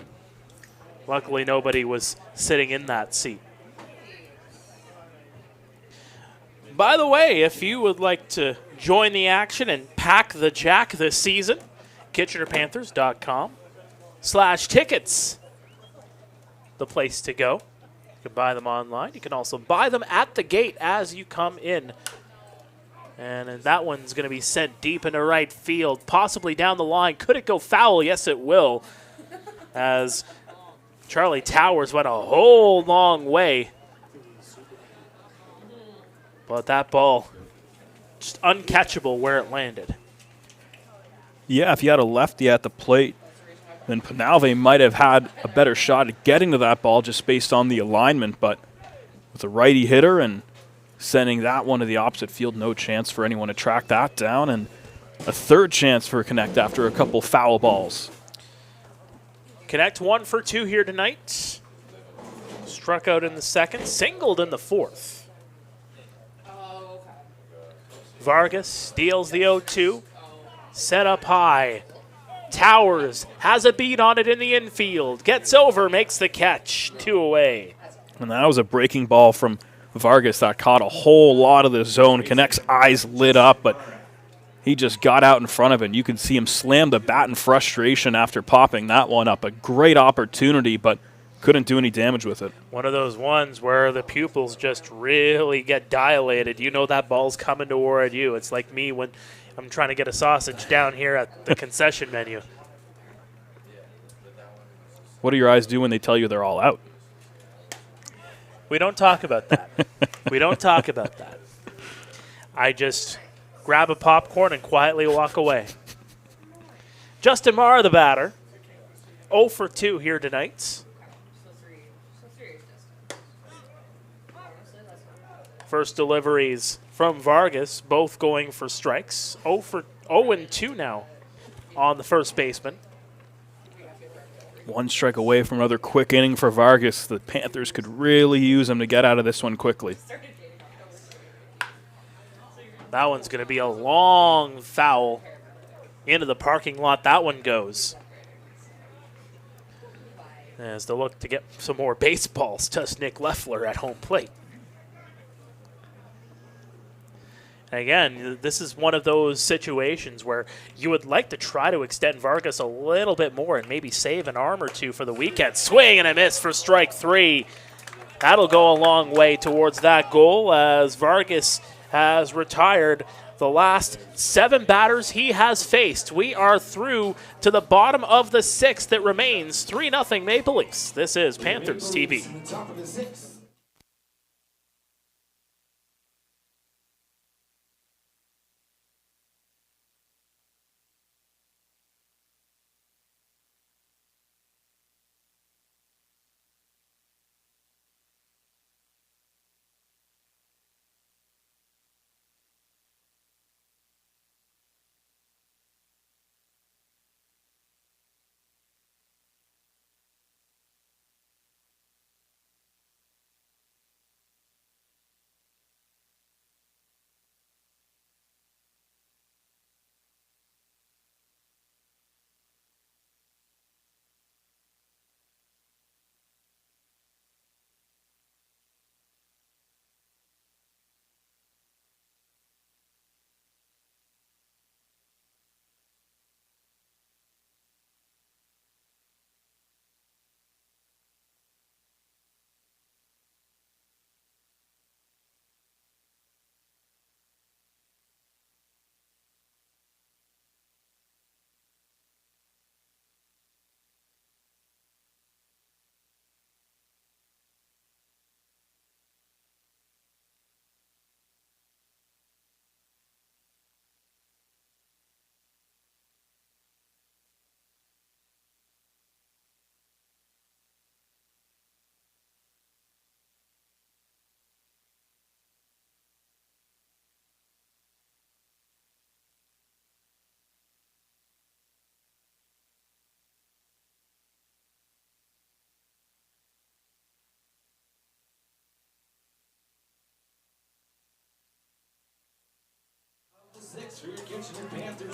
luckily nobody was sitting in that seat. By the way, if you would like to join the action and pack the Jack this season, KitchenerPanthers.com/tickets, the place to go. You can buy them online. You can also buy them at the gate as you come in. And that one's going to be sent deep into right field, possibly down the line. Could it go foul? Yes, it will, as Charlie Towers went a whole long way. But that ball, just uncatchable where it landed. Yeah, if you had a lefty at the plate, then Penalve might have had a better shot at getting to that ball just based on the alignment. But with a righty hitter and sending that one to the opposite field, no chance for anyone to track that down. And a 3rd chance for a Connect after a couple foul balls. Connect 1 for 2 here tonight. Struck out in the 2nd, singled in the 4th. Vargas steals the 0-2, set up high. Towers has a beat on it in the infield, gets over, makes the catch, 2 away. And that was a breaking ball from Vargas that caught a whole lot of the zone. Connect's eyes lit up, but he just got out in front of it. You can see him slam the bat in frustration after popping that one up. A great opportunity, but couldn't do any damage with it. One of those ones where the pupils just really get dilated. You know that ball's coming toward you. It's like me when I'm trying to get a sausage down here at the concession menu. What do your eyes do when they tell you they're all out? We don't talk about that. We don't talk about that. I just grab a popcorn and quietly walk away. Justin Marr, the batter. 0 for 2 here tonight. First deliveries from Vargas, both going for strikes. 0-2 now on the first baseman. 1 strike away from another quick inning for Vargas. The Panthers could really use him to get out of this one quickly. That one's going to be a long foul into the parking lot. That one goes. As they look to get some more baseballs, does Nick Leffler at home plate. Again, this is one of those situations where you would like to try to extend Vargas a little bit more and maybe save an arm or two for the weekend. Swing and a miss for strike 3. That'll go a long way towards that goal as Vargas has retired the last 7 batters he has faced. We are through to the bottom of the 6th. It remains 3-0 Maple Leafs. This is Panthers TV. In the top of the 6th.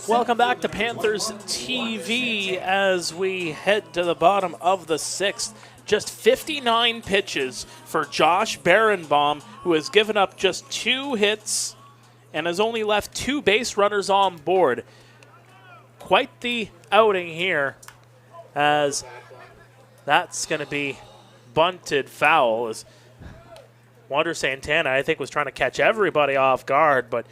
Welcome back to Panthers TV as we head to the bottom of the 6th. Just 59 pitches for Josh Berenbaum, who has given up just 2 hits and has only left 2 base runners on board. Quite the outing here, as that's going to be bunted foul. As Wander Santana, I think, was trying to catch everybody off guard, but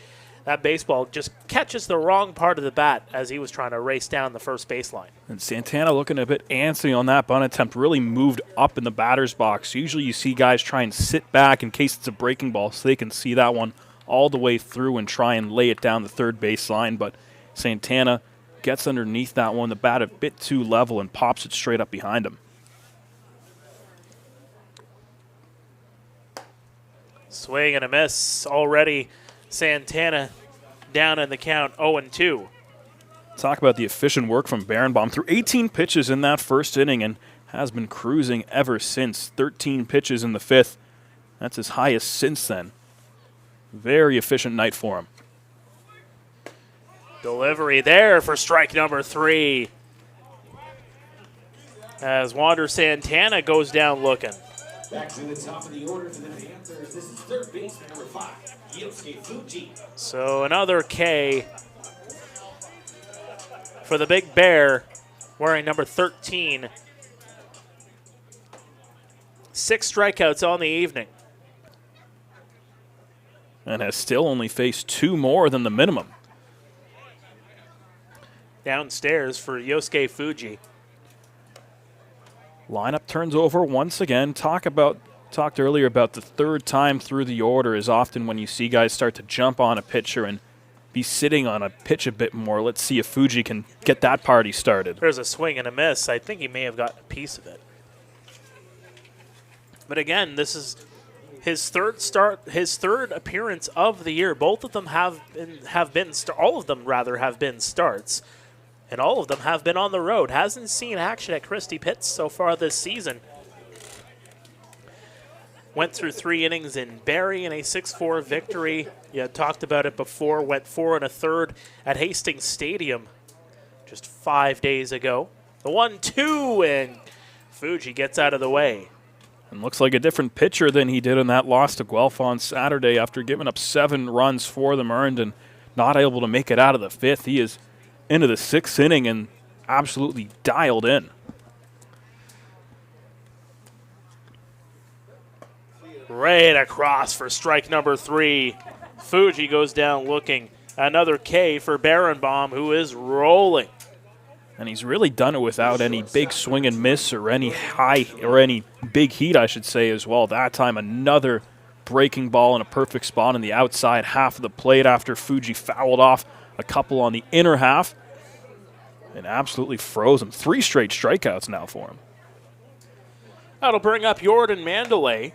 that baseball just catches the wrong part of the bat as he was trying to race down the first baseline. And Santana looking a bit antsy on that bunt attempt, really moved up in the batter's box. Usually you see guys try and sit back in case it's a breaking ball so they can see that one all the way through and try and lay it down the third baseline. But Santana gets underneath that one, the bat a bit too level, and pops it straight up behind him. Swing and a miss already. Santana down in the count, 0-2. Talk about the efficient work from Berenbaum. Threw 18 pitches in that first inning and has been cruising ever since. 13 pitches in the 5th. That's his highest since then. Very efficient night for him. Delivery there for strike number 3. As Wander Santana goes down looking. Back to the top of the order for the Panthers. This is third baseman number 5, Yosuke Fuji. So another K for the Big Bear, wearing number 13. 6 strikeouts on the evening. And has still only faced 2 more than the minimum. Downstairs for Yosuke Fuji. Lineup turns over once again. Talked earlier about the third time through the order is often when you see guys start to jump on a pitcher and be sitting on a pitch a bit more. Let's see if Fuji can get that party started. There's a swing and a miss. I think he may have gotten a piece of it. But again, this is his third appearance of the year. Both of them all of them have been starts. And all of them have been on the road. Hasn't seen action at Christie Pitts so far this season. Went through 3 innings in Barrie in a 6-4 victory. You talked about it before. Went 4 1/3 at Hastings Stadium just 5 days ago. The 1-2, and Fuji gets out of the way. And looks like a different pitcher than he did in that loss to Guelph on Saturday after giving up 7 runs for them earned and not able to make it out of the 5th. He is into the 6th inning and absolutely dialed in. Right across for strike number 3. Fuji goes down looking. Another K for Barenbaum, who is rolling. And he's really done it without any big swing and miss or any high or any big heat, I should say, as well. That time, another breaking ball in a perfect spot on the outside half of the plate after Fuji fouled off a couple on the inner half and absolutely froze him. 3 straight strikeouts now for him. That'll bring up Jordan Mandalay.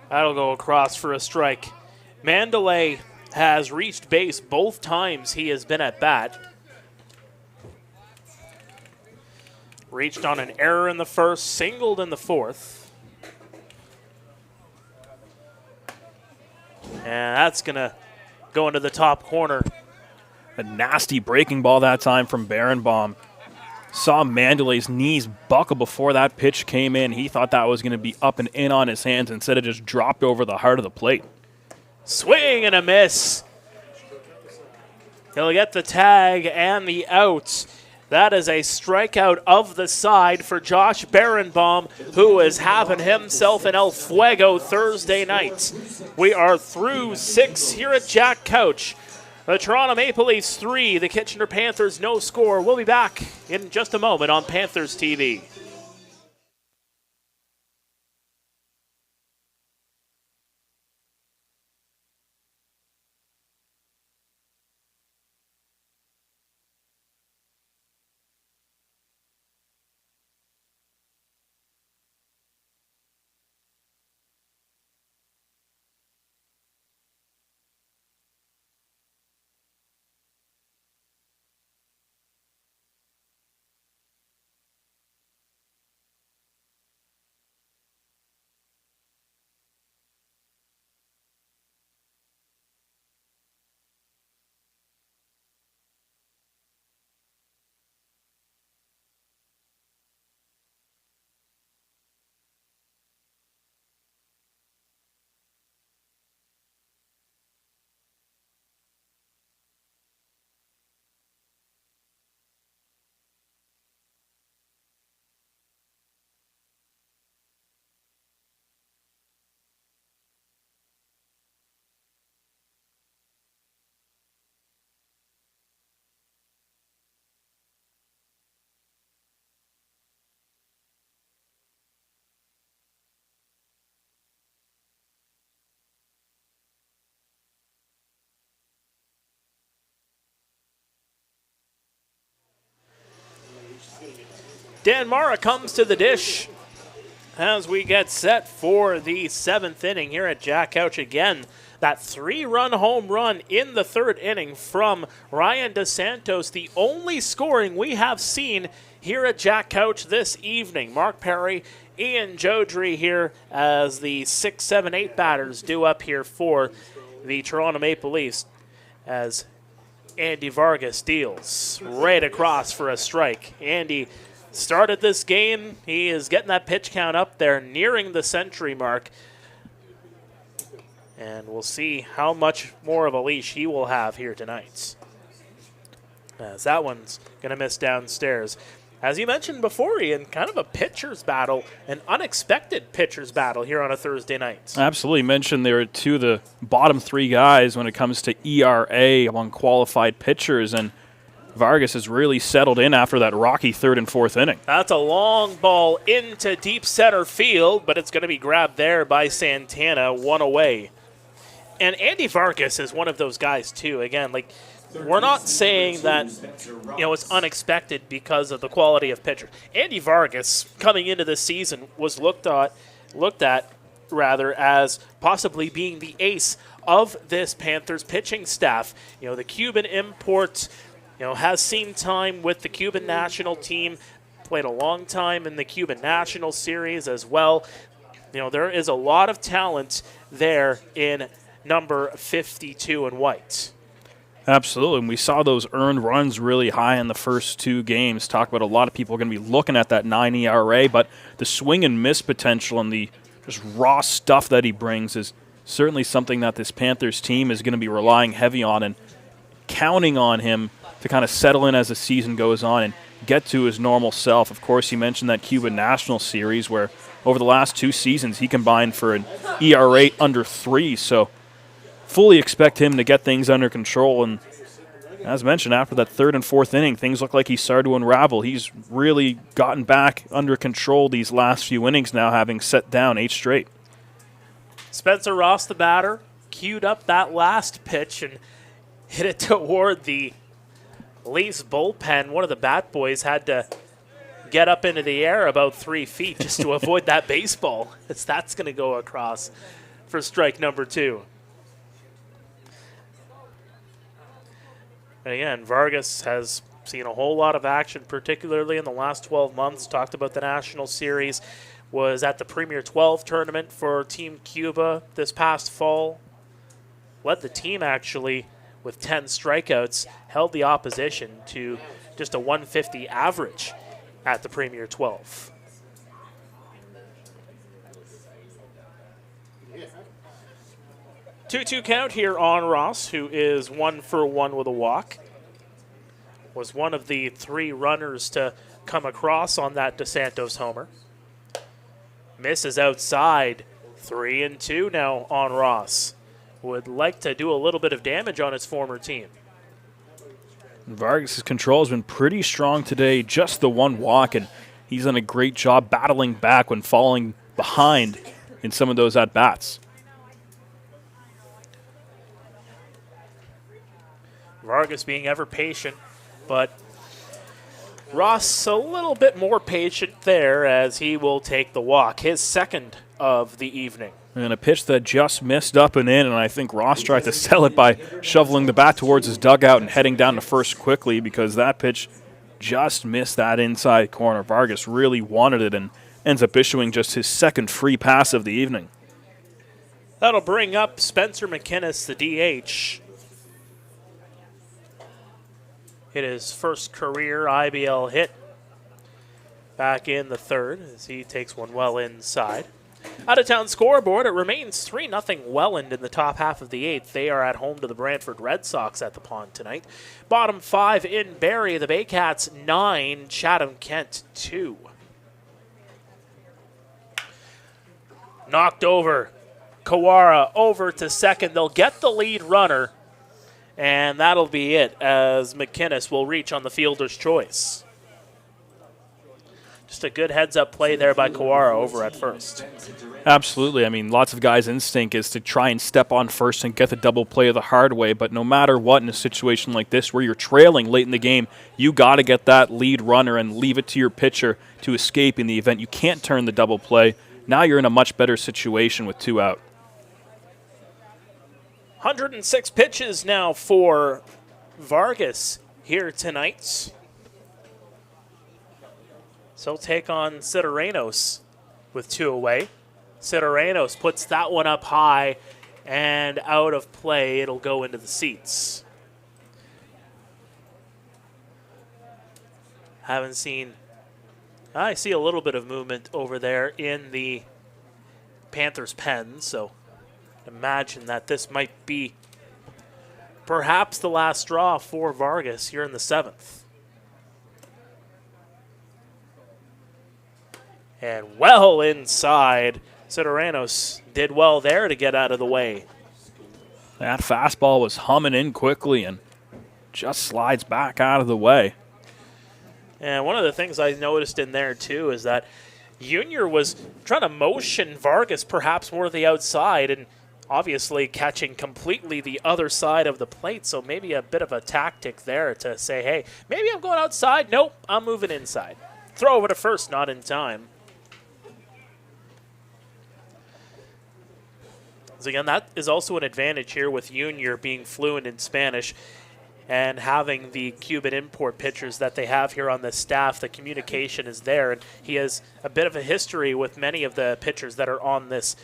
That'll go across for a strike. Mandalay has reached base both times he has been at bat. Reached on an error in the first, singled in the fourth. And that's going to go into the top corner. A nasty breaking ball that time from Barenbaum. Saw Mandalay's knees buckle before that pitch came in. He thought that was going to be up and in on his hands. Instead, it just dropped over the heart of the plate. Swing and a miss. He'll get the tag and the out. That is a strikeout of the side for Josh Barenbaum, who is having himself an El Fuego Thursday night. We are through 6 here at Jack Couch. The Toronto Maple Leafs 3, the Kitchener Panthers no score. We'll be back in just a moment on Panthers TV. Dan Mara comes to the dish as we get set for the 7th inning here at Jack Couch again. That 3-run home run in the 3rd inning from Ryan DeSantos, the only scoring we have seen here at Jack Couch this evening. Mark Pare, Ian Joudrey here as the 6, 7, 8 batters due up here for the Toronto Maple Leafs as Andy Vargas deals right across for a strike. Andy started this game. He is getting that pitch count up there, nearing the century mark. And we'll see how much more of a leash he will have here tonight, as that one's going to miss downstairs. As you mentioned before, Ian, kind of a pitcher's battle, an unexpected pitcher's battle here on a Thursday night. Absolutely. Mentioned there are 2 of the bottom 3 guys when it comes to ERA among qualified pitchers, and Vargas has really settled in after that rocky 3rd and 4th inning. That's a long ball into deep center field, but it's going to be grabbed there by Santana, 1 away. And Andy Vargas is one of those guys, too. Again, like, we're not saying that, it's unexpected because of the quality of pitcher. Andy Vargas, coming into this season, was looked at as possibly being the ace of this Panthers pitching staff. The Cuban import, has seen time with the Cuban national team, played a long time in the Cuban national series as well. There is a lot of talent there in number 52 in white. Absolutely, and we saw those earned runs really high in the first 2 games. Talk about a lot of people are going to be looking at that 9 ERA, but the swing and miss potential and the just raw stuff that he brings is certainly something that this Panthers team is going to be relying heavy on. And counting on him to kind of settle in as the season goes on and get to his normal self. Of course, he mentioned that Cuban National Series where over the last 2 seasons he combined for an ERA under 3, so fully expect him to get things under control. And as mentioned, after that 3rd and 4th inning, things look like he started to unravel. He's really gotten back under control these last few innings now, having set down 8 straight. Spencer Ross, the batter, queued up that last pitch and hit it toward the Leafs bullpen. One of the bat boys had to get up into the air about 3 feet just to avoid that baseball. That's going to go across for strike number 2. And again, Vargas has seen a whole lot of action, particularly in the last 12 months. Talked about the National Series. Was at the Premier 12 tournament for Team Cuba this past fall. Led the team, actually, with 10 strikeouts. Held the opposition to just a 150 average at the Premier 12. Two-two count here on Ross, who is 1 for 1 with a walk. Was one of the 3 runners to come across on that DeSantos homer. Misses outside. 3-2 now on Ross. Would like to do a little bit of damage on his former team. Vargas' control has been pretty strong today, just the 1 walk, and he's done a great job battling back when falling behind in some of those at-bats. Vargas being ever patient, but Ross a little bit more patient there as he will take the walk, his 2nd of the evening. And a pitch that just missed up and in, and I think Ross tried to sell it by shoveling the bat towards his dugout and heading down to first quickly because that pitch just missed that inside corner. Vargas really wanted it and ends up issuing just his 2nd free pass of the evening. That'll bring up Spencer McInnes, the DH. Hit his first career IBL hit back in the 3rd as he takes one well inside. Out-of-town scoreboard, it remains 3-0 Welland in the top half of the 8th. They are at home to the Brantford Red Sox at the Pond tonight. Bottom 5 in Barrie, the Baycats 9, Chatham-Kent 2. Knocked over. Kawara over to second. They'll get the lead runner. And that'll be it as McInnes will reach on the fielder's choice. Just a good heads-up play there by Kawara over at first. Absolutely. I mean, lots of guys' instinct is to try and step on first and get the double play the hard way, but no matter what in a situation like this where you're trailing late in the game, you got to get that lead runner and leave it to your pitcher to escape in the event you can't turn the double play. Now you're in a much better situation with 2 out. 106 pitches now for Vargas here tonight. So he'll take on Sideranos with 2 away. Sideranos puts that one up high and out of play. It'll go into the seats. Haven't seen... I see a little bit of movement over there in the Panthers' pen, so imagine that this might be perhaps the last straw for Vargas here in the 7th. And well inside. Sideranos did well there to get out of the way. That fastball was humming in quickly and just slides back out of the way. And one of the things I noticed in there, too, is that Junior was trying to motion Vargas perhaps more to the outside and obviously catching completely the other side of the plate. So maybe a bit of a tactic there to say, hey, maybe I'm going outside. Nope, I'm moving inside. Throw over to first, not in time. So again, that is also an advantage here with Junior being fluent in Spanish and having the Cuban import pitchers that they have here on the staff. The communication is there, and he has a bit of a history with many of the pitchers that are on this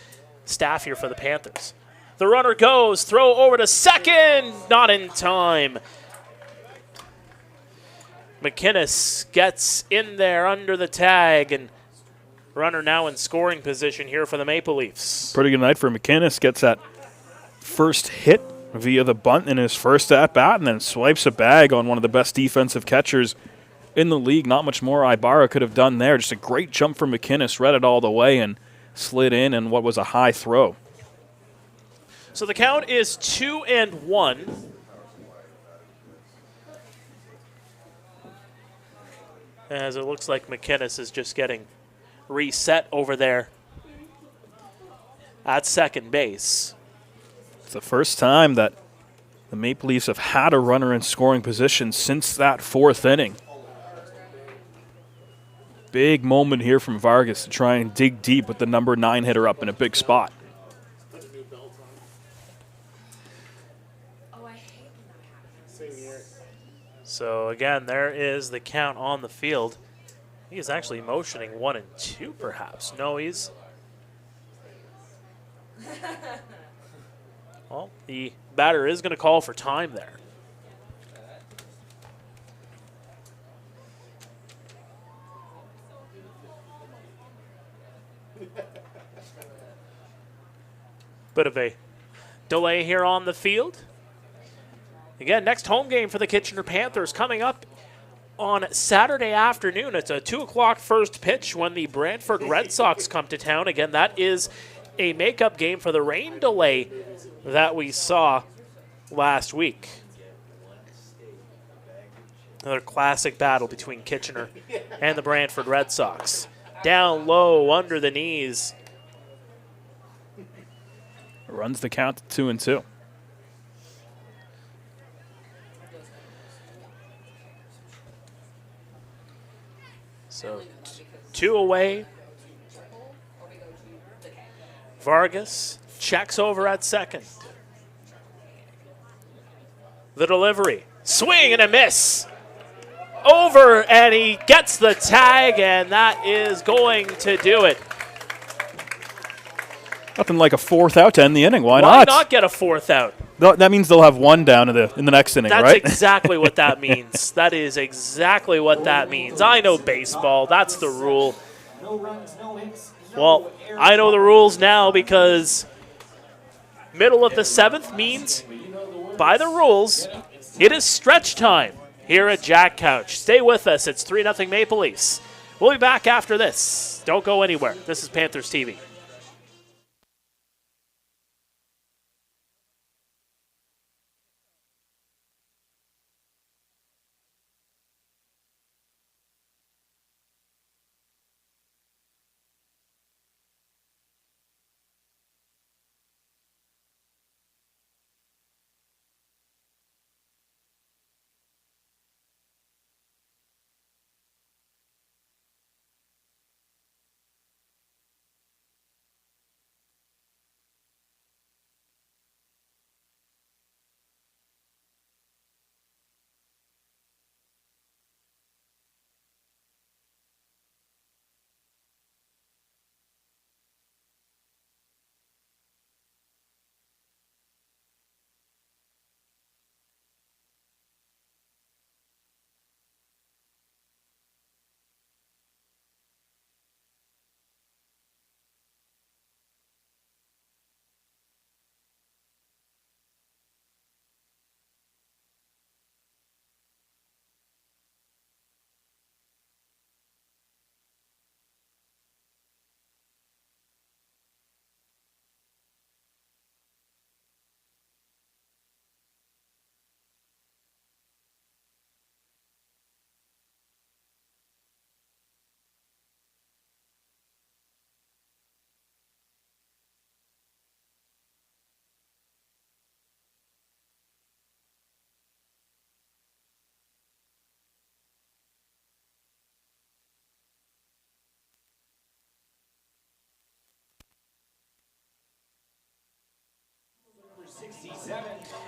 staff here for the Panthers. The runner goes, throw over to second, not in time. McInnes gets in there under the tag, and runner now in scoring position here for the Maple Leafs. Pretty good night for McInnes. Gets that first hit via the bunt in his first at-bat and then swipes a bag on one of the best defensive catchers in the league. Not much more Ibarra could have done there. Just a great jump from McInnes, read it all the way and slid in what was a high throw. So the count is 2-1. As it looks like McInnes is just getting reset over there at second base. It's the first time that the Maple Leafs have had a runner in scoring position since that fourth inning. Big moment here from Vargas to try and dig deep with the number 9 hitter up in a big spot. So again, there is the count on the field. He is actually motioning 1 and 2 perhaps. No, he's... Well, the batter is going to call for time there. Bit of a delay here on the field. Again, next home game for the Kitchener Panthers coming up on Saturday afternoon. It's a 2 o'clock first pitch when the Brantford Red Sox come to town. Again, that is a makeup game for the rain delay that we saw last week. Another classic battle between Kitchener and the Brantford Red Sox. Down low, under the knees. Runs the count to 2-2. So 2 away. Vargas checks over at second. The delivery. Swing and a miss. Over, and he gets the tag, and that is going to do it. Nothing like a fourth out to end the inning. Why Why not get a fourth out? That means they'll have one down in the next inning, That's right? exactly what that means. That is exactly what that means. I know baseball. That's the rule. No runs, no hits. Well, I know the rules now because middle of the 7th means, by the rules, it is stretch time here at Jack Couch. Stay with us. It's 3-0 Maple Leafs. We'll be back after this. Don't go anywhere. This is Panthers TV.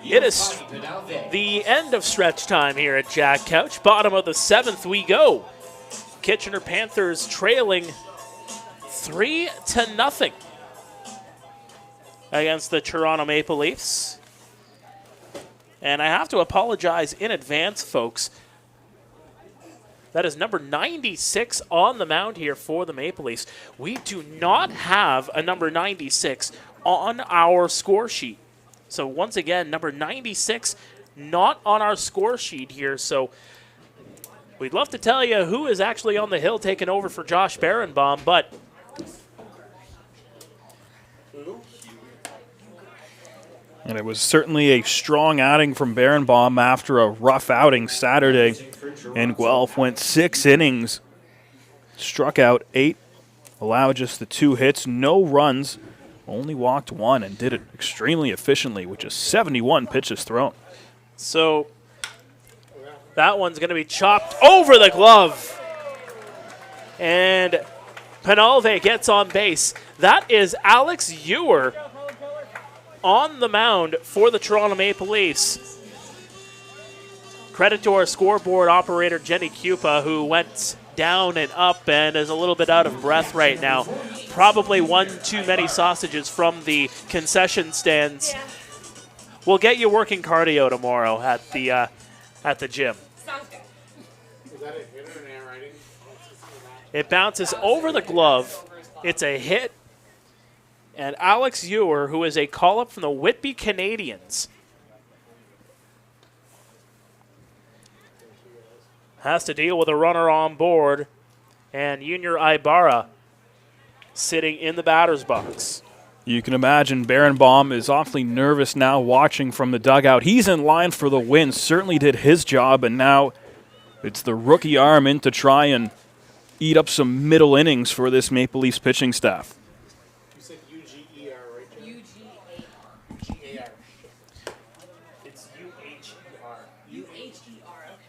It is the end of stretch time here at Jack Couch. Bottom of the 7th we go. Kitchener Panthers trailing 3-0 against the Toronto Maple Leafs. And I have to apologize in advance, folks. That is number 96 on the mound here for the Maple Leafs. We do not have a number 96 on our score sheet. So once again, number 96, not on our score sheet here. So we'd love to tell you who is actually on the hill taking over for Josh Barenbaum, but and it was certainly a strong outing from Barenbaum after a rough outing Saturday. And Guelph went 6 innings, struck out 8, allowed just the 2 hits, no runs, only walked 1, and did it extremely efficiently with just 71 pitches thrown. so that one's going to be chopped over the glove. And Penalve gets on base. That is Alex Ewer on the mound for the Toronto Maple Leafs. Credit to our scoreboard operator, Jenny Cupa, who went down and up and is a little bit out of breath right now. Probably one too many sausages from the concession stands. We'll get you working cardio tomorrow at the gym. Sounds good. Is that a hit or an air writing? It bounces over the glove. It's a hit. And Alex Ewer, who is a call-up from the Whitby Canadians, has to deal with a runner on board, and Junior Ibarra sitting in the batter's box. You can imagine Barenbaum is awfully nervous now watching from the dugout. He's in line for the win, certainly did his job, and now it's the rookie arm in to try and eat up some middle innings for this Maple Leafs pitching staff. You said UGER, right? UGA. GAR. It's UHER. UHER, okay.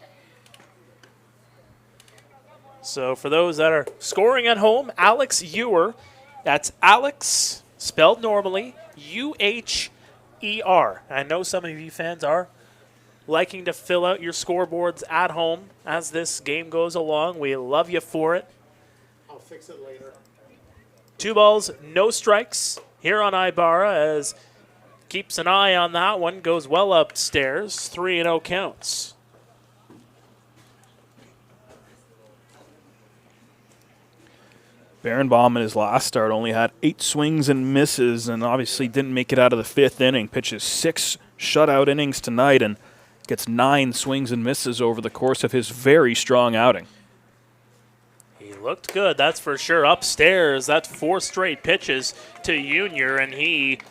So for those that are scoring at home, Alex Ewer, that's Alex spelled normally, UHER. I know some of you fans are liking to fill out your scoreboards at home as this game goes along. We love you for it. I'll fix it later. 2 balls, no strikes here on Ibarra as keeps an eye on that one, goes well upstairs, 3-0 counts. Barenbaum in his last start only had 8 swings and misses and obviously didn't make it out of the 5th inning. Pitches 6 shutout innings tonight and gets 9 swings and misses over the course of his very strong outing. He looked good, that's for sure. Upstairs, that's 4 straight pitches to Junior, and he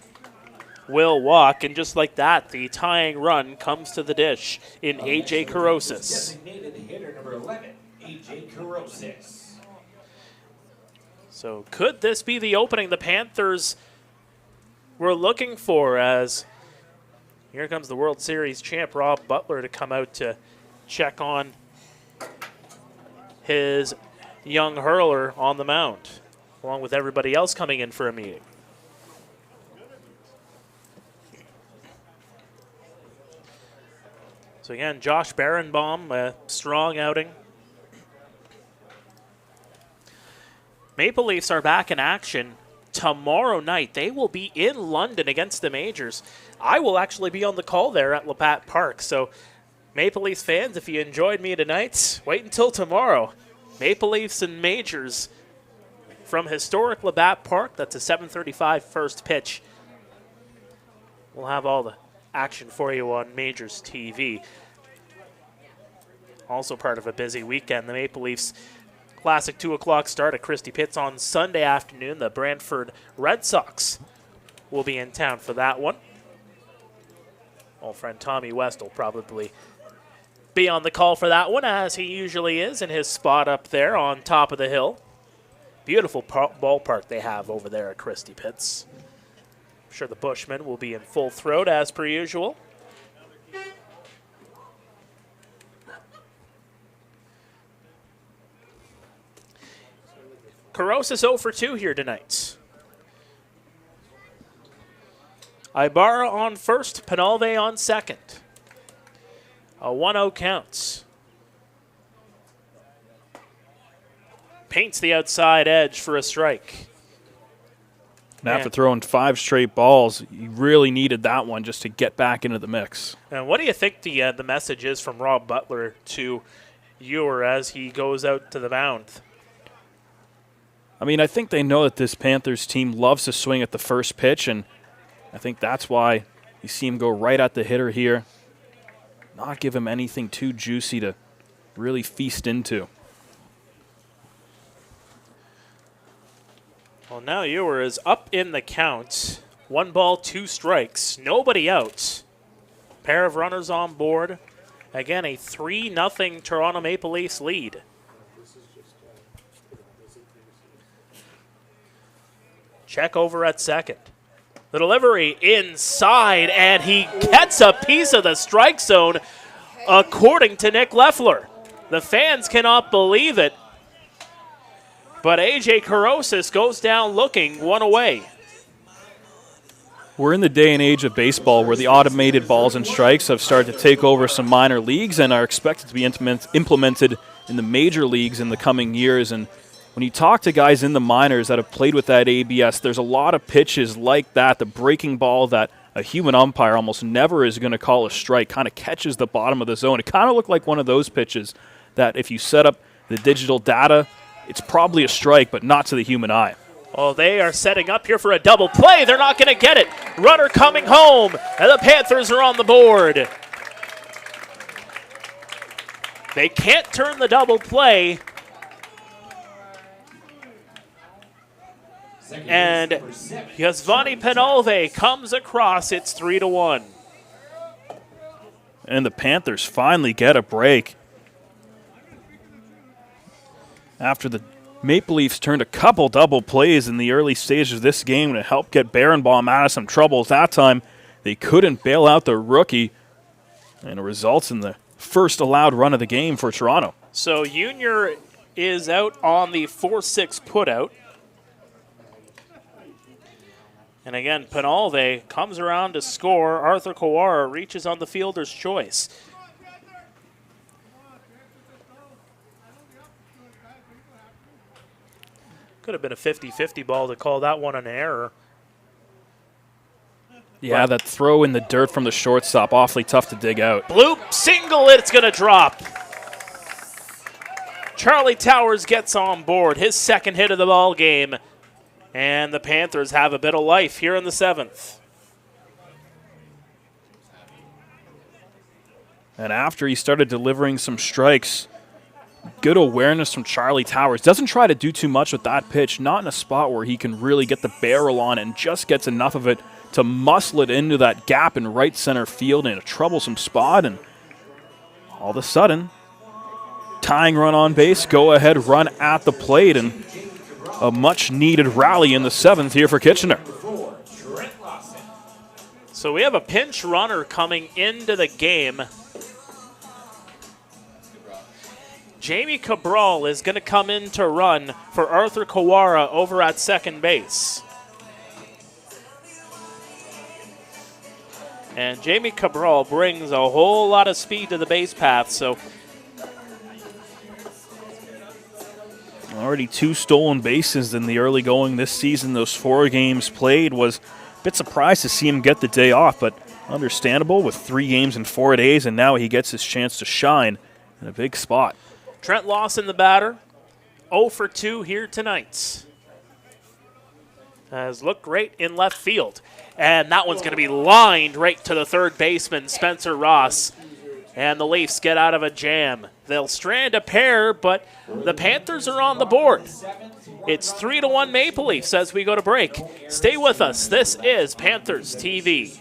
will walk. And just like that, the tying run comes to the dish in A.J. Carosis. Designated hitter number 11, A.J. Carosis. So could this be the opening the Panthers were looking for, as here comes the World Series champ Rob Butler to come out to check on his young hurler on the mound, along with everybody else coming in for a meeting. So again, Josh Barenbaum, a strong outing. Maple Leafs are back in action tomorrow night. They will be in London against the Majors. I will actually be on the call there at Labatt Park. So Maple Leafs fans, if you enjoyed me tonight, wait until tomorrow. Maple Leafs and Majors from historic Labatt Park. That's a 7:35 first pitch. We'll have all the action for you on Majors TV. Also part of a busy weekend, the Maple Leafs classic 2 o'clock start at Christie Pitts on Sunday afternoon. The Brantford Red Sox will be in town for that one. Old friend Tommy West will probably be on the call for that one, as he usually is in his spot up there on top of the hill. Beautiful ballpark they have over there at Christie Pitts. I'm sure the Bushmen will be in full throat as per usual. Carosis 0 for 2 here tonight. Ibarra on first, Penalve on second. A 1-0 counts. Paints the outside edge for a strike. And after throwing 5 straight balls, he really needed that one just to get back into the mix. And what do you think the message is from Rob Butler to Ewer as he goes out to the mound? I mean, I think they know that this Panthers team loves to swing at the first pitch, and I think that's why You see him go right at the hitter here. Not give him anything too juicy to really feast into. Well, now Ewer is up in the count. 1 ball, 2 strikes. Nobody out. Pair of runners on board. Again, a 3-0 Toronto Maple Leafs lead. Check over at second. The delivery inside, and he gets a piece of the strike zone, according to Nick Leffler. The fans cannot believe it, but A.J. Korosis goes down looking one away. We're in the day and age of baseball where the automated balls and strikes have started to take over some minor leagues and are expected to be implemented in the major leagues in the coming years. And when you talk to guys in the minors that have played with that ABS, there's a lot of pitches like that, the breaking ball that a human umpire almost never is going to call a strike, kind of catches the bottom of the zone. It kind of looked like one of those pitches that if you set up the digital data, it's probably a strike, but not to the human eye. Oh, they are setting up here for a double play. They're not going to get it. Runner coming home, and the Panthers are on the board. They can't turn the double play. And Yasvani Penalve comes across. It's 3-1. And the Panthers finally get a break. After the Maple Leafs turned a couple double plays in the early stages of this game to help get Barenbaum out of some troubles. That time, they couldn't bail out the rookie, and it results in the first allowed run of the game for Toronto. So Junior is out on the 4-6 putout. And again, Penalve comes around to score. Arthur Kawara reaches on the fielder's choice. Could have been a 50-50 ball to call that one an error. Yeah, that throw in the dirt from the shortstop, awfully tough to dig out. Bloop, single, it's going to drop. Charlie Towers gets on board, his second hit of the ball game. And the Panthers have a bit of life here in the 7th. And after he started delivering some strikes, good awareness from Charlie Towers. Doesn't try to do too much with that pitch, not in a spot where he can really get the barrel on and just gets enough of it to muscle it into that gap in right center field in a troublesome spot. And all of a sudden, tying run on base, go ahead run at the plate, and a much-needed rally in the 7th here for Kitchener. So we have a pinch runner coming into the game. Jamie Cabral is going to come in to run for Arthur Kawara over at second base. And Jamie Cabral brings a whole lot of speed to the base path, so already 2 stolen bases in the early going this season. Those 4 games played. Was a bit surprised to see him get the day off, but understandable with 3 games in 4 days, and now he gets his chance to shine in a big spot. Trent Lawson, the batter, 0 for 2 here tonight. Has looked great in left field. And that one's going to be lined right to the third baseman, Spencer Ross. And the Leafs get out of a jam. They'll strand a pair, but the Panthers are on the board. It's 3-1 Maple Leafs as we go to break. Stay with us. This is Panthers TV.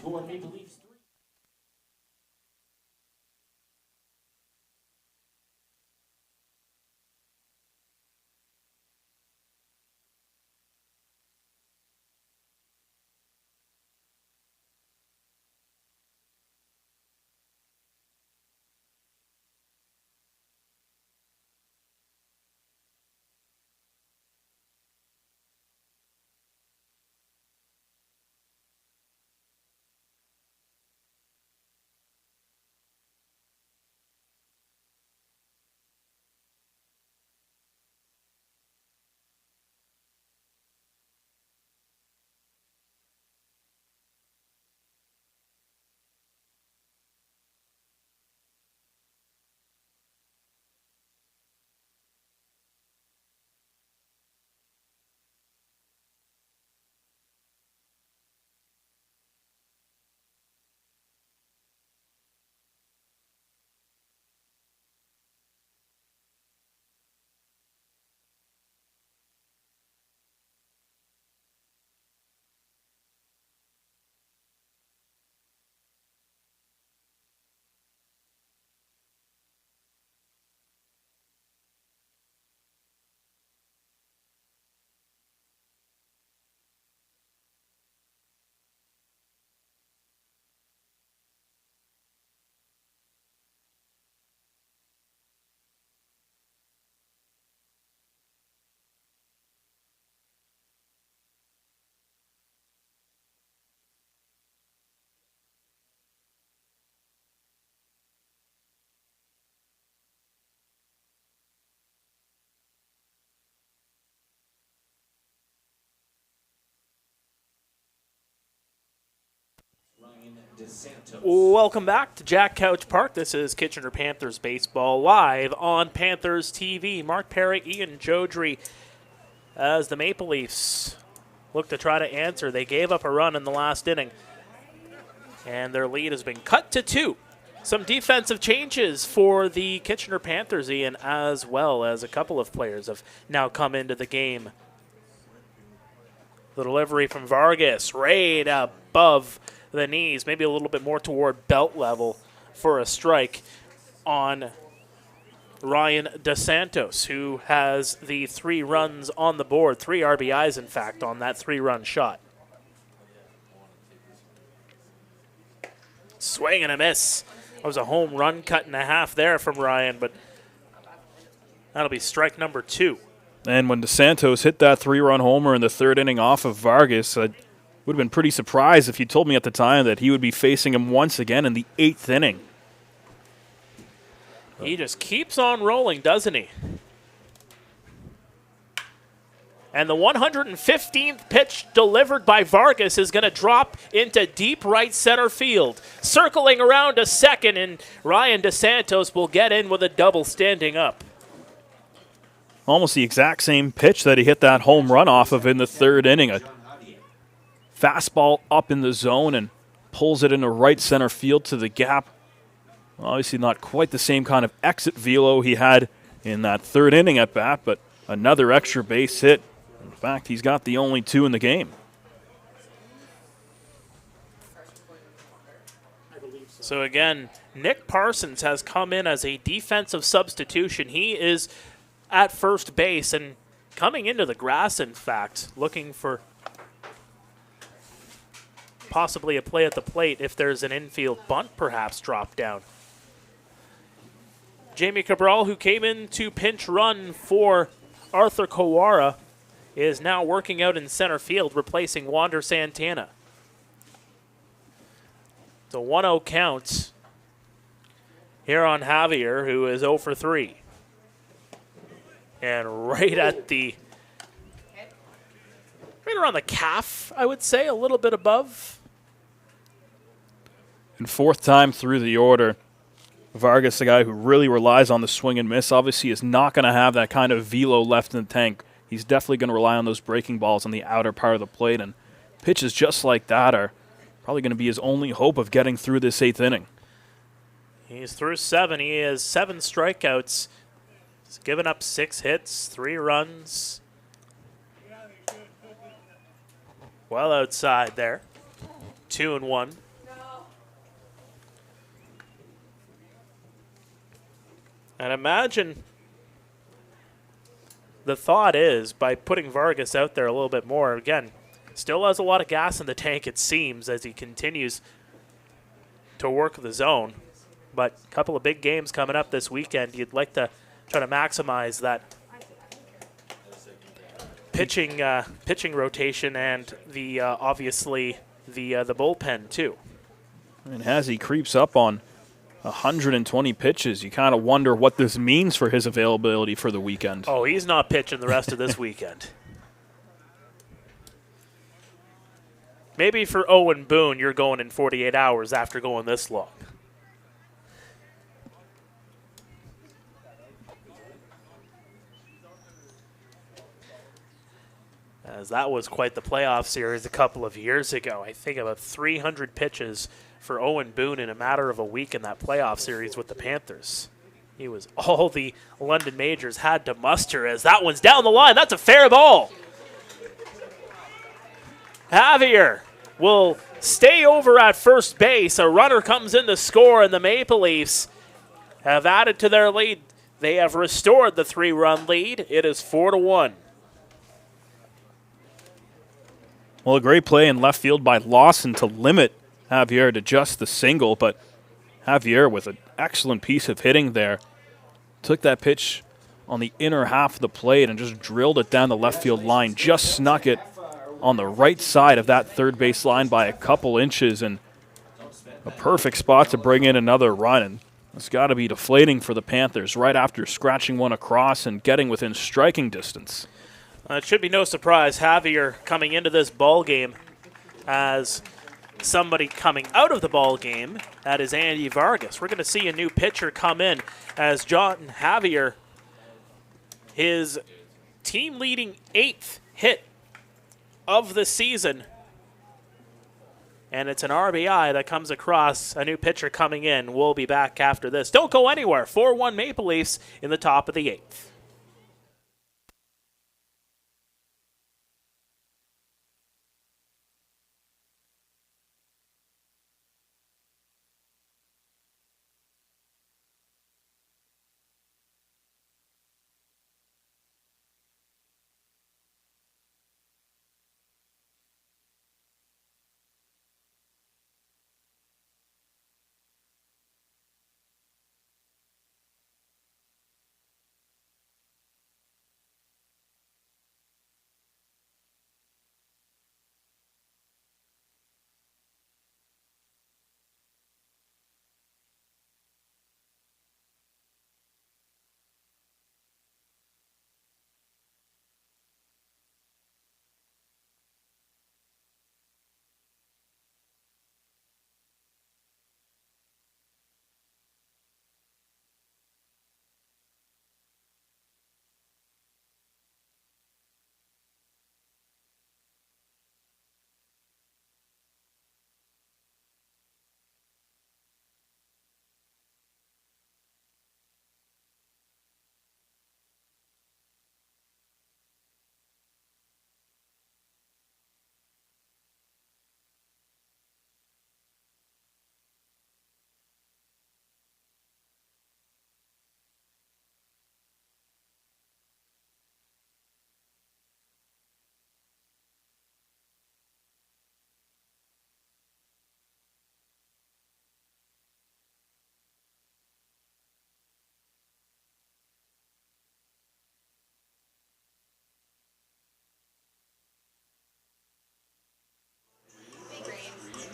DeSantos. Welcome back to Jack Couch Park. This is Kitchener Panthers baseball live on Panthers TV. Mark Pare, Ian Joudrey, as the Maple Leafs look to try to answer. They gave up a run in the last inning, and their lead has been cut to 2. Some defensive changes for the Kitchener Panthers, Ian, as well as a couple of players have now come into the game. The delivery from Vargas, right above the knees, maybe a little bit more toward belt level for a strike on Ryan DeSantos, who has the 3 runs on the board, 3 RBIs, in fact, on that 3-run shot. Swing and a miss. That was a home run cut in half there from Ryan, but that'll be strike number 2. And when DeSantos hit that 3-run homer in the 3rd inning off of Vargas, I would have been pretty surprised if you told me at the time that he would be facing him once again in the 8th inning. He just keeps on rolling, doesn't he? And the 115th pitch delivered by Vargas is going to drop into deep right center field. Circling around to second, and Ryan DeSantos will get in with a double standing up. Almost the exact same pitch that he hit that home run off of in the 3rd inning. A fastball up in the zone and pulls it into right center field to the gap. Obviously not quite the same kind of exit velo he had in that 3rd inning at bat, but another extra base hit. In fact, he's got the only 2 in the game. So again, Nick Parsons has come in as a defensive substitution. He is at first base and coming into the grass, in fact, looking for possibly a play at the plate if there's an infield bunt perhaps drop down. Jamie Cabral, who came in to pinch run for Arthur Kawara, is now working out in center field, replacing Wander Santana. It's a 1-0 count here on Javier, who is 0 for 3. And right around the calf, I would say, a little bit above. And 4th time through the order, Vargas, the guy who really relies on the swing and miss, obviously is not going to have that kind of velo left in the tank. He's definitely going to rely on those breaking balls on the outer part of the plate, and pitches just like that are probably going to be his only hope of getting through this 8th inning. He's through 7. He has 7 strikeouts. He's given up 6 hits, 3 runs. Well outside there. 2-1. And imagine the thought is, by putting Vargas out there a little bit more, again, still has a lot of gas in the tank, it seems, as he continues to work the zone. But a couple of big games coming up this weekend. You'd like to try to maximize that pitching rotation and the obviously the bullpen too. And as he creeps up on 120 pitches, you kind of wonder what this means for his availability for the weekend. Oh, he's not pitching the rest of this weekend. Maybe for Owen Boone, you're going in 48 hours after going this long. As that was quite the playoff series a couple of years ago. I think about 300 pitches for Owen Boone in a matter of a week in that playoff series with the Panthers. He was all the London Majors had to muster, as that one's down the line. That's a fair ball. Javier will stay over at first base. A runner comes in to score, and the Maple Leafs have added to their lead. They have restored the 3-run lead. It is 4-1. Well, a great play in left field by Lawson to limit Javier to just the single, but Javier with an excellent piece of hitting there. Took that pitch on the inner half of the plate and just drilled it down the left field line. Just snuck it on the right side of that third base line by a couple inches, and a perfect spot to bring in another run. And it's got to be deflating for the Panthers right after scratching one across and getting within striking distance. It should be no surprise, Javier coming into this ball game as somebody coming out of the ball game. That is Andy Vargas. We're going to see a new pitcher come in as John Javier, his team-leading 8th hit of the season. And it's an RBI that comes across. A new pitcher coming in. We'll be back after this. Don't go anywhere. 4-1 Maple Leafs in the top of the 8th.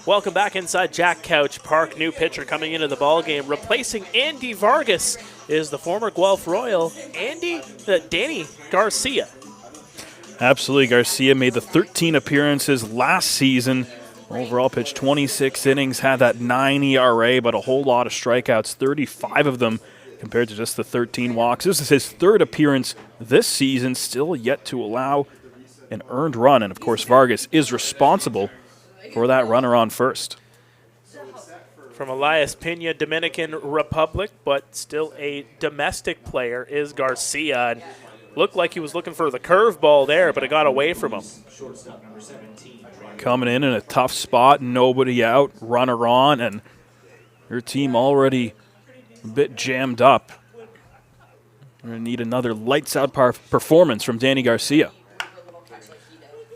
Welcome back inside Jack Couch Park. New pitcher coming into the ballgame. Replacing Andy Vargas is the former Guelph Royal, Danny Garcia. Absolutely. Garcia made the 13 appearances last season. Overall pitched 26 innings, had that 9 ERA, but a whole lot of strikeouts, 35 of them compared to just the 13 walks. This is his 3rd appearance this season, still yet to allow an earned run. And, of course, Vargas is responsible for that runner on first. From Elias Pena, Dominican Republic, but still a domestic player, is Garcia. And looked like he was looking for the curveball there, but it got away from him. Coming in a tough spot, nobody out, runner on, and your team already a bit jammed up. We're going to need another lights-out performance from Danny Garcia.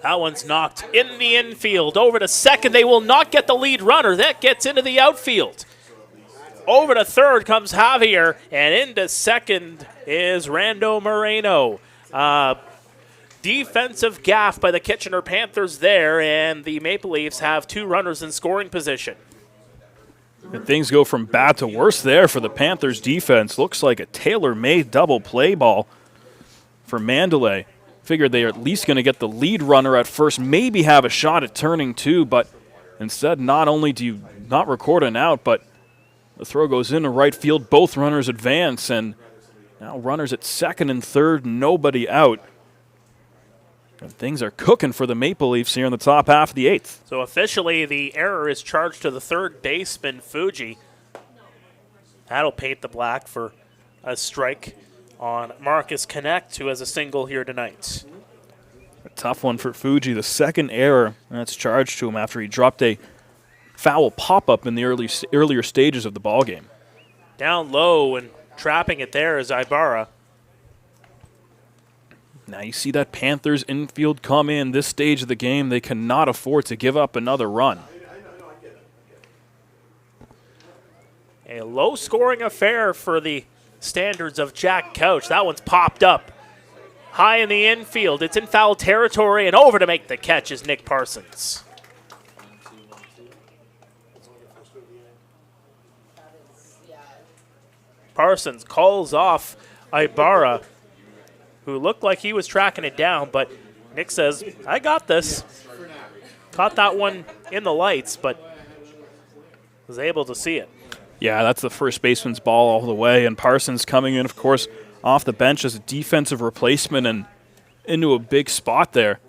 That one's knocked in the infield. Over to second. They will not get the lead runner. That gets into the outfield. Over to third comes Javier, and into second is Rando Moreno. Defensive gaff by the Kitchener Panthers there, and the Maple Leafs have 2 runners in scoring position. And things go from bad to worse there for the Panthers defense. Looks like a tailor-made double play ball for Mandalay. Figured they are at least going to get the lead runner at first, maybe have a shot at turning 2, but instead not only do you not record an out, but the throw goes into right field. Both runners advance, and now runners at second and third, nobody out. And things are cooking for the Maple Leafs here in the top half of the 8th. So officially the error is charged to the third baseman, Fuji. That'll paint the black for a strike on Marcus Connect, who has a single here tonight. A tough one for Fuji. The second error that's charged to him after he dropped a foul pop-up in the earlier stages of the ballgame. Down low and trapping it there is Ibarra. Now you see that Panthers infield come in this stage of the game. They cannot afford to give up another run. A low-scoring affair for the standards of Jack Couch. That one's popped up high in the infield. It's in foul territory, and over to make the catch is Nick Parsons. Parsons calls off Ibarra, who looked like he was tracking it down, but Nick says, I got this. Caught that one in the lights, but was able to see it. Yeah, that's the first baseman's ball all the way, and Parsons coming in, of course, off the bench as a defensive replacement and into a big spot there.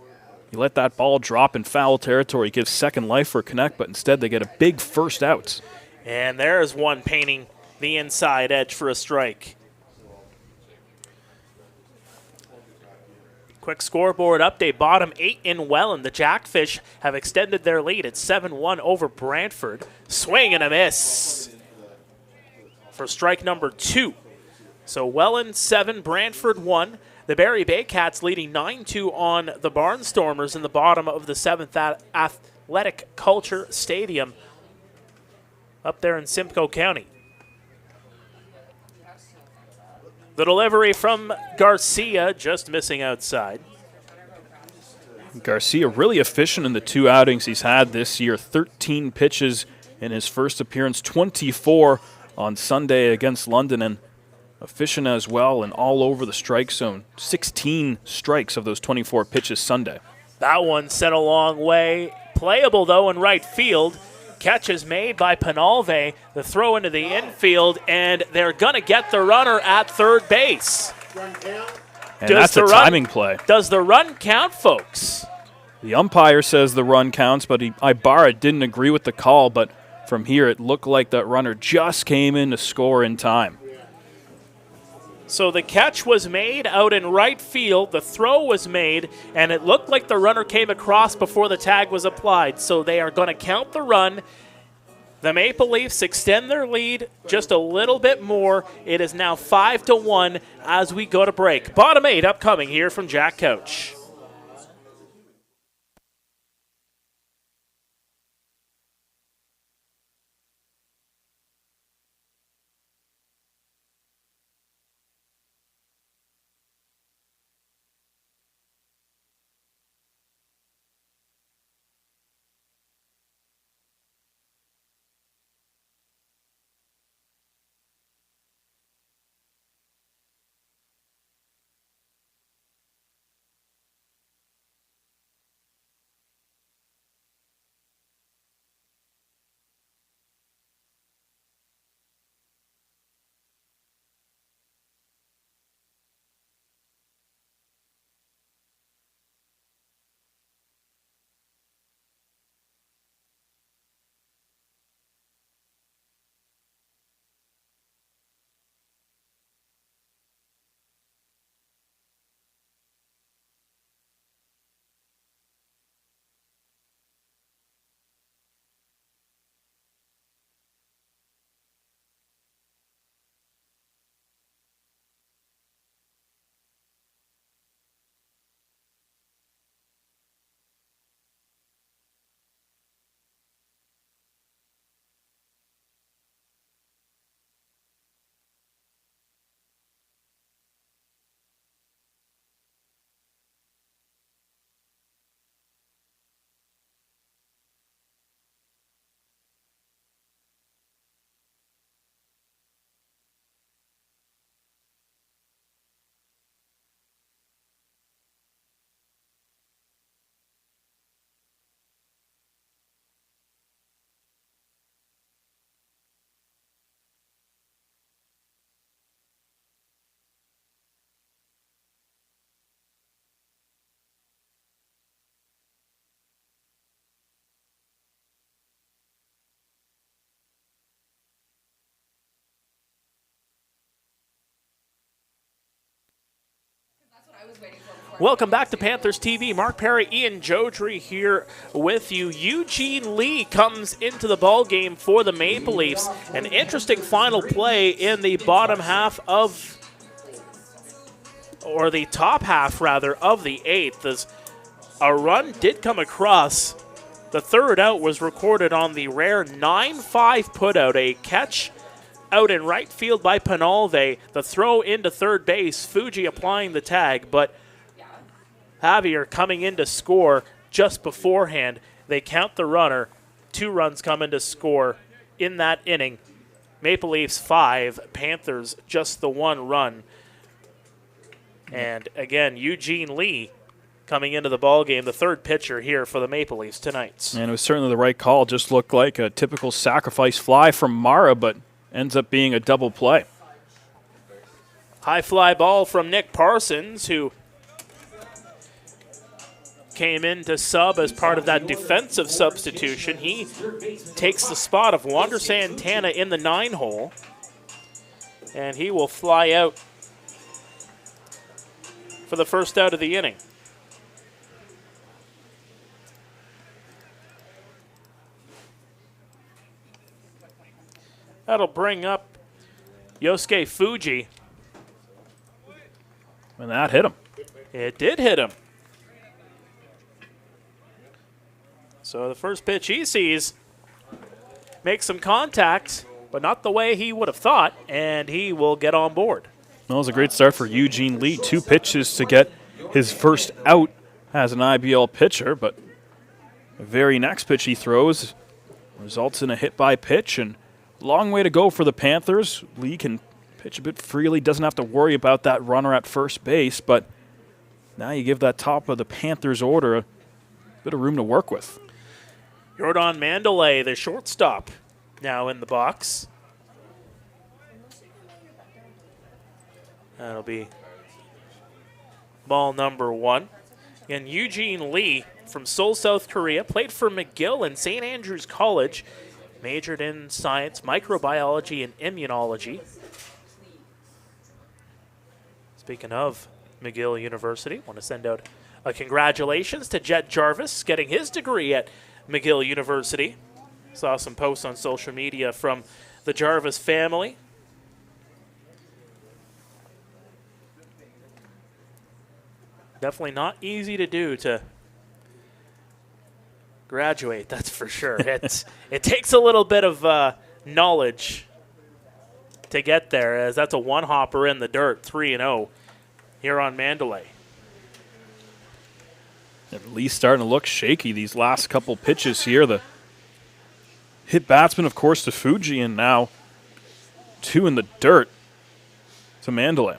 You let that ball drop in foul territory, gives second life for a connect, but instead they get a big first out. And there's one painting the inside edge for a strike. Quick scoreboard update. Bottom 8 in Welland. The Jackfish have extended their lead at 7-1 over Brantford. Swing and a miss for strike number 2. So Welland 7, Brantford 1. The Barry Baycats leading 9-2 on the Barnstormers in the bottom of the 7th Athletic Culture Stadium up there in Simcoe County. The delivery from Garcia, just missing outside. Garcia really efficient in the 2 outings he's had this year. 13 pitches in his first appearance, 24 on Sunday against London, and efficient as well and all over the strike zone. 16 strikes of those 24 pitches Sunday. That one sent a long way. Playable, though, in right field. Catch is made by Penalve. The throw into the infield, and they're going to get the runner at third base. And that's a timing play. Does the run count, folks? The umpire says the run counts, but Ibarra didn't agree with the call, but from here it looked like that runner just came in to score in time. So the catch was made out in right field, the throw was made, and it looked like the runner came across before the tag was applied. So they are going to count the run. The Maple Leafs extend their lead just a little bit more. It is now 5-1 as we go to break. Bottom 8 upcoming here from Jack Couch. Welcome back to Panthers TV. Mark Pare, Ian Joudrey here with you. Eugene Lee comes into the ball game for the Maple Leafs. An interesting final play in the bottom half of, or the top half rather, of the 8th. As a run did come across. The third out was recorded on the rare 9-5 putout, a catch out in right field by Penalve. The throw into third base, Fuji applying the tag, but Javier coming in to score just beforehand. They count the runner. 2 runs come in to score in that inning. Maple Leafs 5, Panthers just the 1 run. And again, Eugene Lee coming into the ball game, the third pitcher here for the Maple Leafs tonight. And it was certainly the right call. Just looked like a typical sacrifice fly from Pare, but ends up being a double play. High fly ball from Nick Parsons, who came in to sub as part of that defensive substitution. He takes the spot of Wander Santana in the 9-hole, and he will fly out for the first out of the inning. That'll bring up Yosuke Fuji. And that hit him. It did hit him. So the first pitch he sees makes some contact, but not the way he would have thought, and he will get on board. Well, it was a great start for Eugene Lee. 2 pitches to get his first out as an IBL pitcher, but the very next pitch he throws results in a hit by pitch, and long way to go for the Panthers. Lee can pitch a bit freely, doesn't have to worry about that runner at first base, but now you give that top of the Panthers order a bit of room to work with. Jordan Mandalay, the shortstop, now in the box. That'll be ball number 1. And Eugene Lee from Seoul, South Korea, played for McGill and St. Andrews College, majored in science, microbiology, and immunology. Speaking of McGill University, want to send out a congratulations to Jet Jarvis getting his degree at McGill University. Saw some posts on social media from the Jarvis family. Definitely not easy to do to graduate, that's for sure. It takes a little bit of knowledge to get there, as that's a one-hopper in the dirt, 3-0 here on Mandalay. At least starting to look shaky these last couple pitches here. The hit batsman, of course, to Fuji, and now 2 in the dirt to Mandalay.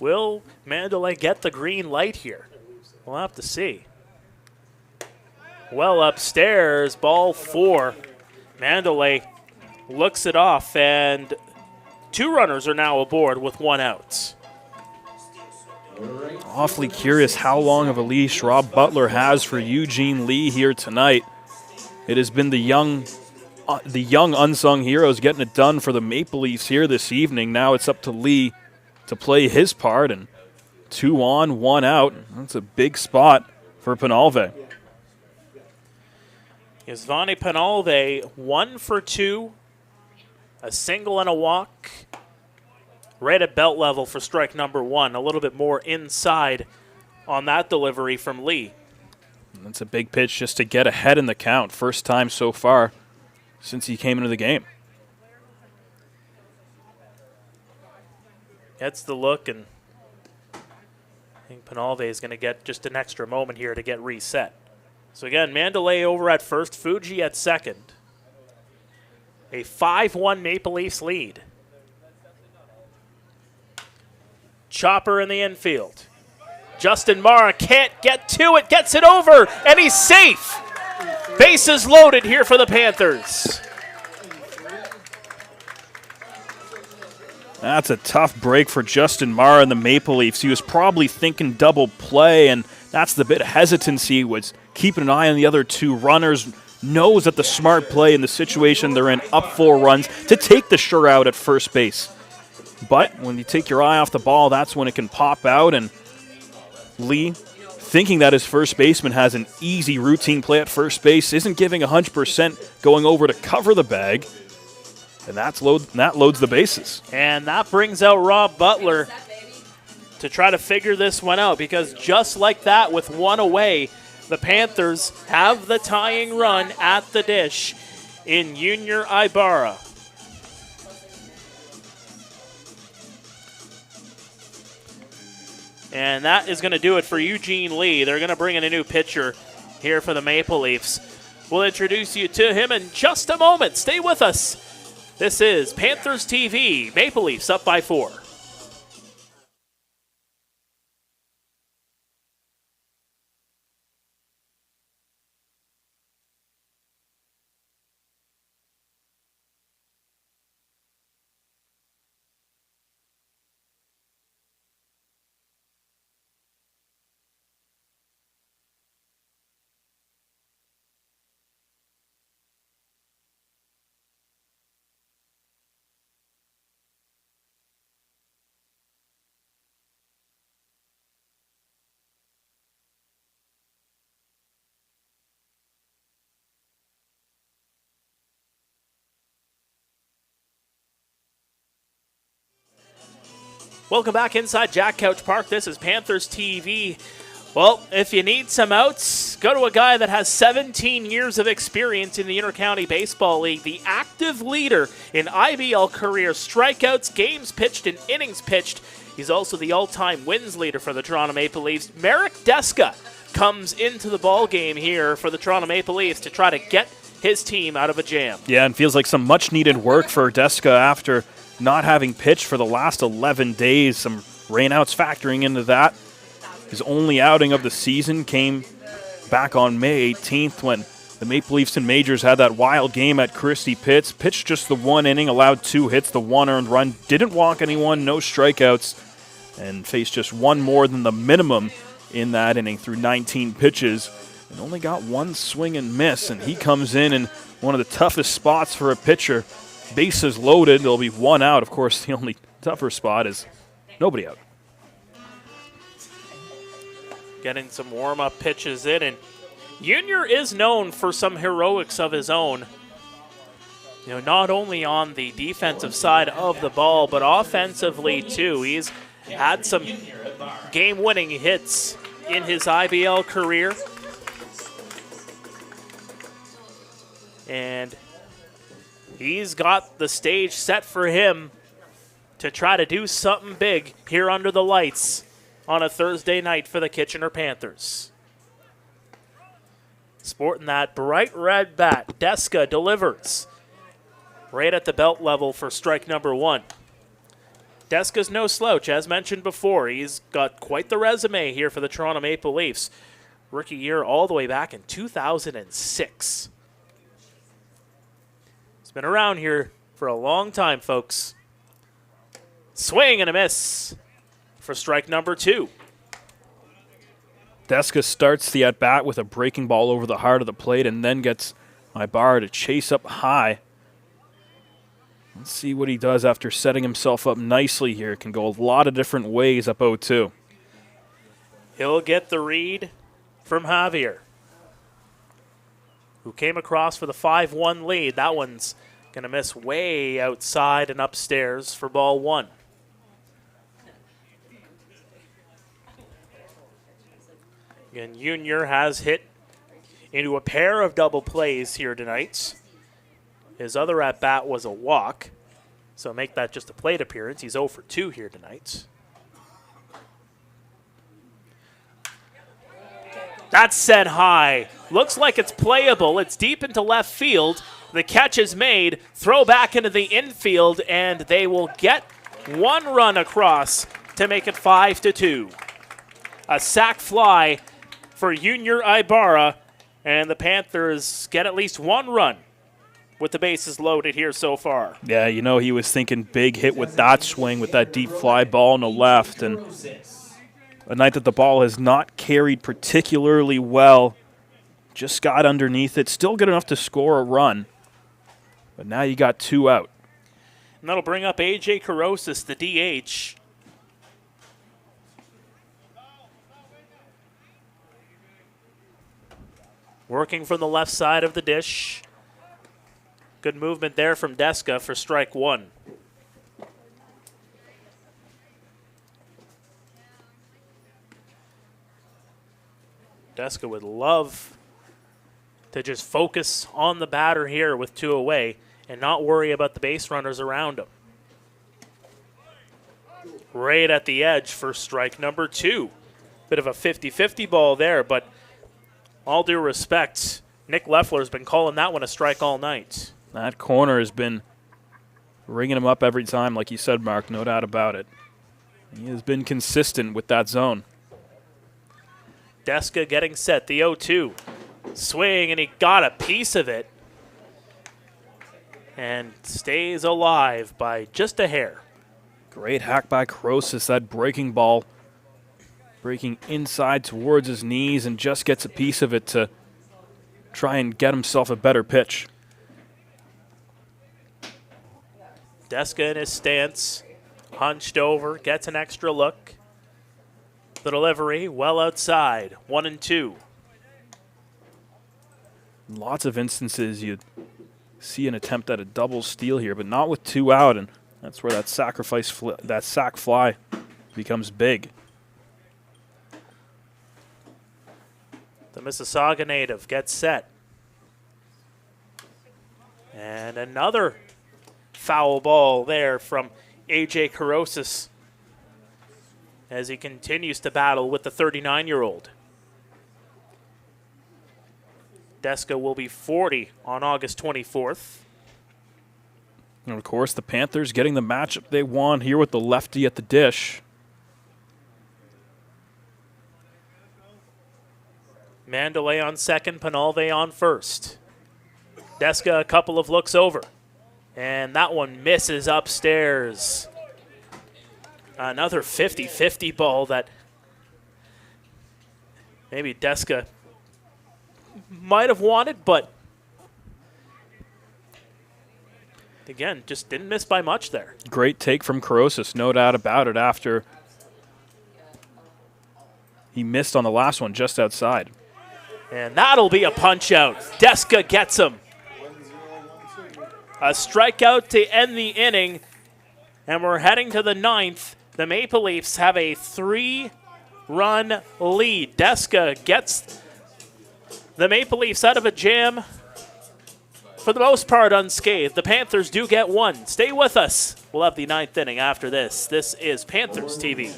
Will Mandalay get the green light here? We'll have to see. Well upstairs, ball 4. Mandalay looks it off, and 2 runners are now aboard with 1 out. Awfully curious how long of a leash Rob Butler has for Eugene Lee here tonight. It has been the young unsung heroes getting it done for the Maple Leafs here this evening. Now it's up to Lee to play his part, and 2 on, 1 out. That's a big spot for Penalve. Yasvani Penalve, 1 for 2, a single and a walk. Right at belt level for strike number 1. A little bit more inside on that delivery from Lee. That's a big pitch just to get ahead in the count. First time so far since he came into the game. Gets the look, and I think Penalve is going to get just an extra moment here to get reset. So again, Mandalay over at first, Fuji at second. A 5-1 Maple Leafs lead. Chopper in the infield. Justin Mara can't get to it, gets it over, and he's safe. Bases loaded here for the Panthers. That's a tough break for Justin Mara and the Maple Leafs. He was probably thinking double play, and that's the bit of hesitancy, was keeping an eye on the other 2 runners. Knows that the smart play in the situation they're in, up 4 runs, to take the sure out at first base. But when you take your eye off the ball, that's when it can pop out, and Lee, thinking that his first baseman has an easy routine play at first base, isn't giving 100%, going over to cover the bag, and that loads the bases. And that brings out Rob Butler to try to figure this one out, because just like that, with 1 away, the Panthers have the tying run at the dish in Junior Ibarra. And that is going to do it for Eugene Lee. They're going to bring in a new pitcher here for the Maple Leafs. We'll introduce you to him in just a moment. Stay with us. This is Panthers TV. Maple Leafs up by 4. Welcome back inside Jack Couch Park. This is Panthers TV. Well, if you need some outs, go to a guy that has 17 years of experience in the Intercounty Baseball League, the active leader in IBL career strikeouts, games pitched, and innings pitched. He's also the all-time wins leader for the Toronto Maple Leafs. Marek Deska comes into the ball game here for the Toronto Maple Leafs to try to get his team out of a jam. Yeah, and feels like some much-needed work for Deska after not having pitched for the last 11 days. Some rainouts factoring into that. His only outing of the season came back on May 18th when the Maple Leafs and Majors had that wild game at Christie Pitts. Pitched just the one inning, allowed 2 hits, the 1 earned run, didn't walk anyone, no strikeouts, and faced just 1 more than the minimum in that inning through 19 pitches, and only got 1 swing and miss. And he comes in one of the toughest spots for a pitcher. Bases loaded, there'll be 1 out. Of course, the only tougher spot is nobody out. Getting some warm-up pitches in, and Junior is known for some heroics of his own. You know, not only on the defensive side of the ball, but offensively too. He's had some game-winning hits in his IBL career. And he's got the stage set for him to try to do something big here under the lights on a Thursday night for the Kitchener Panthers. Sporting that bright red bat, Deska delivers right at the belt level for strike number 1. Deska's no slouch, as mentioned before. He's got quite the resume here for the Toronto Maple Leafs. Rookie year all the way back in 2006. He's been around here for a long time, folks. Swing and a miss for strike number 2. Deska starts the at-bat with a breaking ball over the heart of the plate and then gets Pare to chase up high. Let's see what he does after setting himself up nicely here. Can go a lot of different ways up 0-2. He'll get the read from Javier, who came across for the 5-1 lead. That one's going to miss way outside and upstairs for ball 1. Again, Junior has hit into a pair of double plays here tonight. His other at-bat was a walk, so make that just a plate appearance. He's 0 for 2 here tonight. That's set high. Looks like it's playable. It's deep into left field. The catch is made. Throw back into the infield, and they will get 1 run across to make it 5-2. A sac fly for Junior Ibarra, and the Panthers get at least 1 run with the bases loaded here so far. Yeah, you know, he was thinking big hit with that swing with that deep fly ball in the left, and a night that the ball has not carried particularly well. Just got underneath it. Still good enough to score a run, but now you got 2 out. And that'll bring up A.J. Carosis, the DH. Working from the left side of the dish. Good movement there from Deska for strike 1. Deska would love to just focus on the batter here with 2 away and not worry about the base runners around him. Right at the edge for strike number 2. Bit of a 50-50 ball there, but all due respect, Nick Leffler's been calling that one a strike all night. That corner has been ringing him up every time, like you said, Mark, no doubt about it. He has been consistent with that zone. Deska getting set, the 0-2. Swing, and he got a piece of it. And stays alive by just a hair. Great hack by Carosis, that breaking ball. Breaking inside towards his knees and just gets a piece of it to try and get himself a better pitch. Deska in his stance, hunched over, gets an extra look. The delivery well outside, 1-2. Lots of instances you see an attempt at a double steal here, but not with 2 out, and that's where that sac fly becomes big. The Mississauga native gets set. And another foul ball there from AJ Carosis as he continues to battle with the 39-year-old. Deska will be 40 on August 24th. And of course, the Panthers getting the matchup they want here with the lefty at the dish. Mandalay on second, Penalve on first. Deska a couple of looks over. And that one misses upstairs. Another 50-50 ball that maybe Deska might have wanted, but again, just didn't miss by much there. Great take from Carosis, no doubt about it, after he missed on the last one just outside. And that'll be a punch out. Deska gets him. A strikeout to end the inning, and we're heading to the ninth. The Maple Leafs have a 3-run lead. Deska gets the Maple Leafs out of a jam, for the most part unscathed. The Panthers do get one. Stay with us. We'll have the ninth inning after this. This is Panthers TV.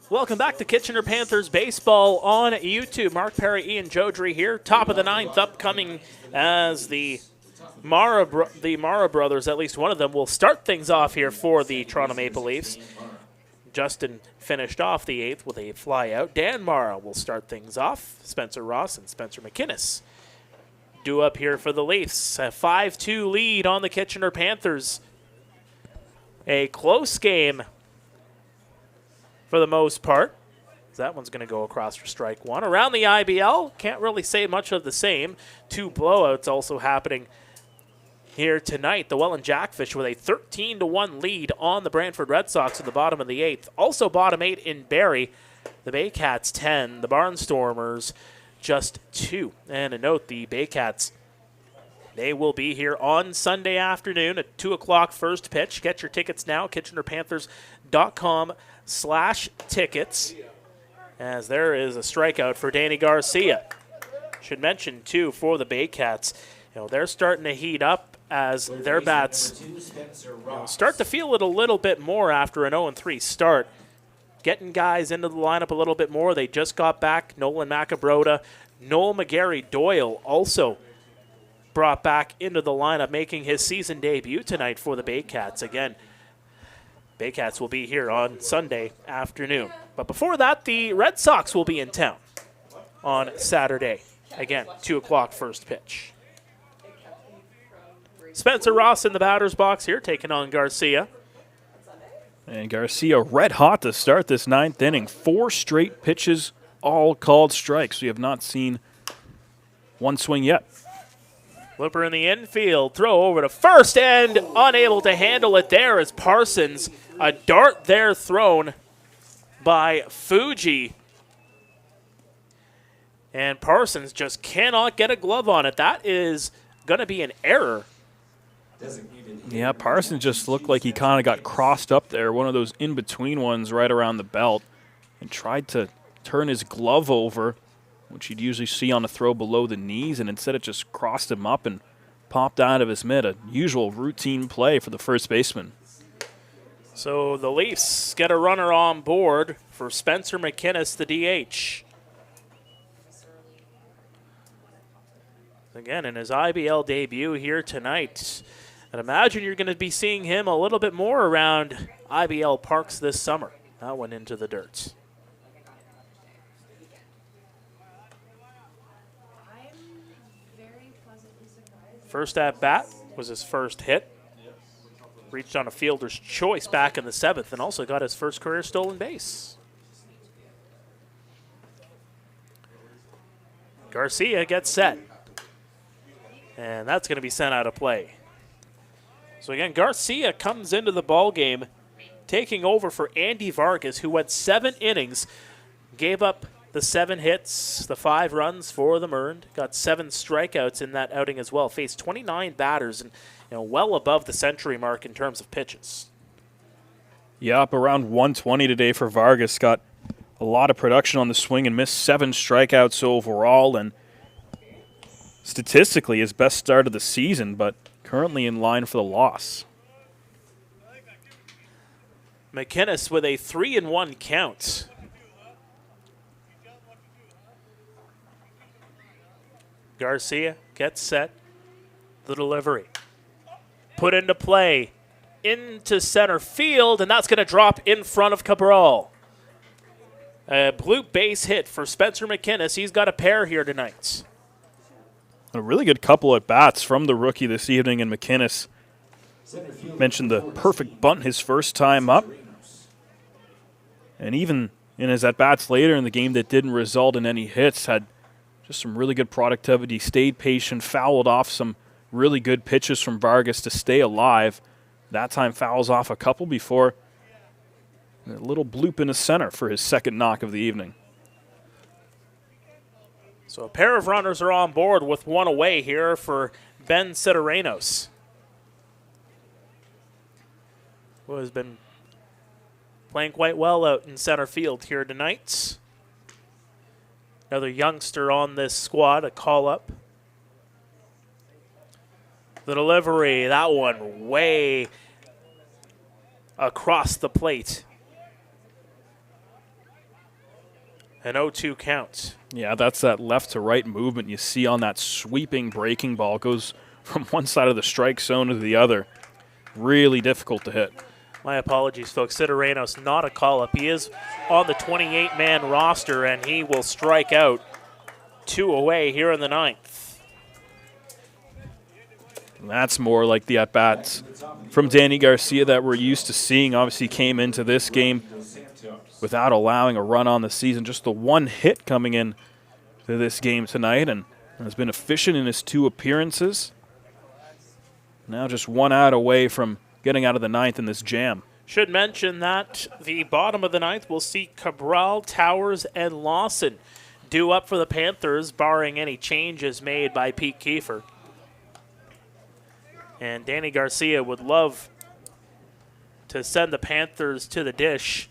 Welcome back to Kitchener Panthers baseball on YouTube. Mark Pare, Ian Joudrey here. Top of the ninth upcoming as the Mara brothers, at least one of them, will start things off here for the Toronto Maple Leafs. Justin finished off the eighth with a fly out. Dan Mara will start things off. Spencer Ross and Spencer McInnes due up here for the Leafs. A 5-2 lead on the Kitchener Panthers. A close game for the most part. That one's going to go across for strike one. Around the IBL, can't really say much of the same. Two blowouts also happening here tonight. The Welland Jackfish with a 13-1 lead on the Brantford Red Sox in the bottom of the eighth. Also bottom eight in Barrie. The Baycats 10, the Barnstormers just 2. And a note, the Baycats, they will be here on Sunday afternoon at 2 o'clock first pitch. Get your tickets now, kitchenerpanthers.com/tickets. As there is a strikeout for Danny Garcia. Should mention, too, for the Baycats, they're starting to heat up as their bats start to feel it a little bit more after an 0-3 start. Getting guys into the lineup a little bit more. They just got back Nolan Macabrota. Noel McGarry-Doyle also brought back into the lineup, making his season debut tonight for the Baycats. Again, Baycats will be here on Sunday afternoon. But before that, the Red Sox will be in town on Saturday. Again, 2 o'clock first pitch. Spencer Ross in the batter's box here, taking on Garcia. And Garcia red hot to start this ninth inning. 4 straight pitches, all called strikes. We have not seen one swing yet. Flipper in the infield, throw over to first, and unable to handle it there as Parsons. A dart there thrown by Fuji. And Parsons just cannot get a glove on it. That is going to be an error. Yeah, Parsons just looked like he kind of got crossed up there, one of those in-between ones right around the belt, and tried to turn his glove over, which you'd usually see on a throw below the knees, and instead it just crossed him up and popped out of his mitt. A usual routine play for the first baseman. So the Leafs get a runner on board for Spencer McInnes, the DH. Again, in his IBL debut here tonight. And imagine you're going to be seeing him a little bit more around IBL parks this summer. That went into the dirt. First at bat was his first hit. Reached on a fielder's choice back in the 7th and also got his first career stolen base. Garcia gets set. And that's going to be sent out of play. So again, Garcia comes into the ballgame taking over for Andy Vargas, who went 7 innings, gave up the 7 hits, the 5 runs for them earned, got 7 strikeouts in that outing as well, faced 29 batters and well above the century mark in terms of pitches. Yeah, up around 120 today for Vargas. Got a lot of production on the swing and missed 7 strikeouts overall, and statistically his best start of the season, but currently in line for the loss. McInnes with a 3-1 count. Garcia gets set. The delivery. Put into play. Into center field, and that's going to drop in front of Cabral. A blue base hit for Spencer McInnes. He's got a pair here tonight. A really good couple at bats from the rookie this evening, and McInnes mentioned the perfect bunt his first time up. And even in his at-bats later in the game that didn't result in any hits, had just some really good productivity, stayed patient, fouled off some really good pitches from Vargas to stay alive. That time fouls off a couple before a little bloop in the center for his second knock of the evening. So a pair of runners are on board with one away here for Ben Sideranos, who has been playing quite well out in center field here tonight. Another youngster on this squad, a call-up. The delivery, that one way across the plate. An 0-2 count. Yeah, that's that left to right movement you see on that sweeping breaking ball. Goes from one side of the strike zone to the other. Really difficult to hit. My apologies, folks. Sideranos, not a call-up. He is on the 28-man roster, and he will strike out 2 away here in the 9th. And that's more like the at-bats from Danny Garcia that we're used to seeing. Obviously came into this game without allowing a run on the season. Just the 1 hit coming in to this game tonight, and has been efficient in his 2 appearances. Now just 1 out away from getting out of the 9th in this jam. Should mention that the bottom of the 9th will see Cabral, Towers, and Lawson due up for the Panthers, barring any changes made by Pete Kiefer. And Danny Garcia would love to send the Panthers to the dish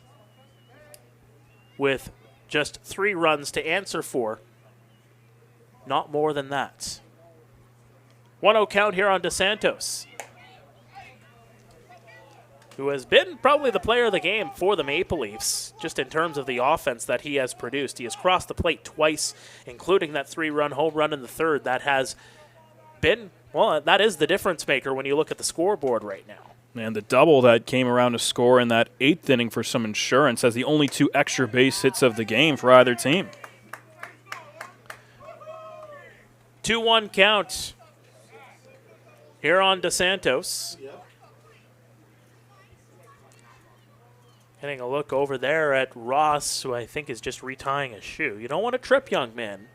with just 3 runs to answer for. Not more than that. 1-0 count here on DeSantos, who has been probably the player of the game for the Maple Leafs, just in terms of the offense that he has produced. He has crossed the plate twice, including that 3-run home run in the 3rd. That has been, well, that is the difference maker when you look at the scoreboard right now. And the double that came around to score in that 8th inning for some insurance as the only 2 extra base hits of the game for either team. 2-1 count here on DeSantos. Getting a look over there at Ross, who I think is just retying a shoe. You don't want to trip, young man.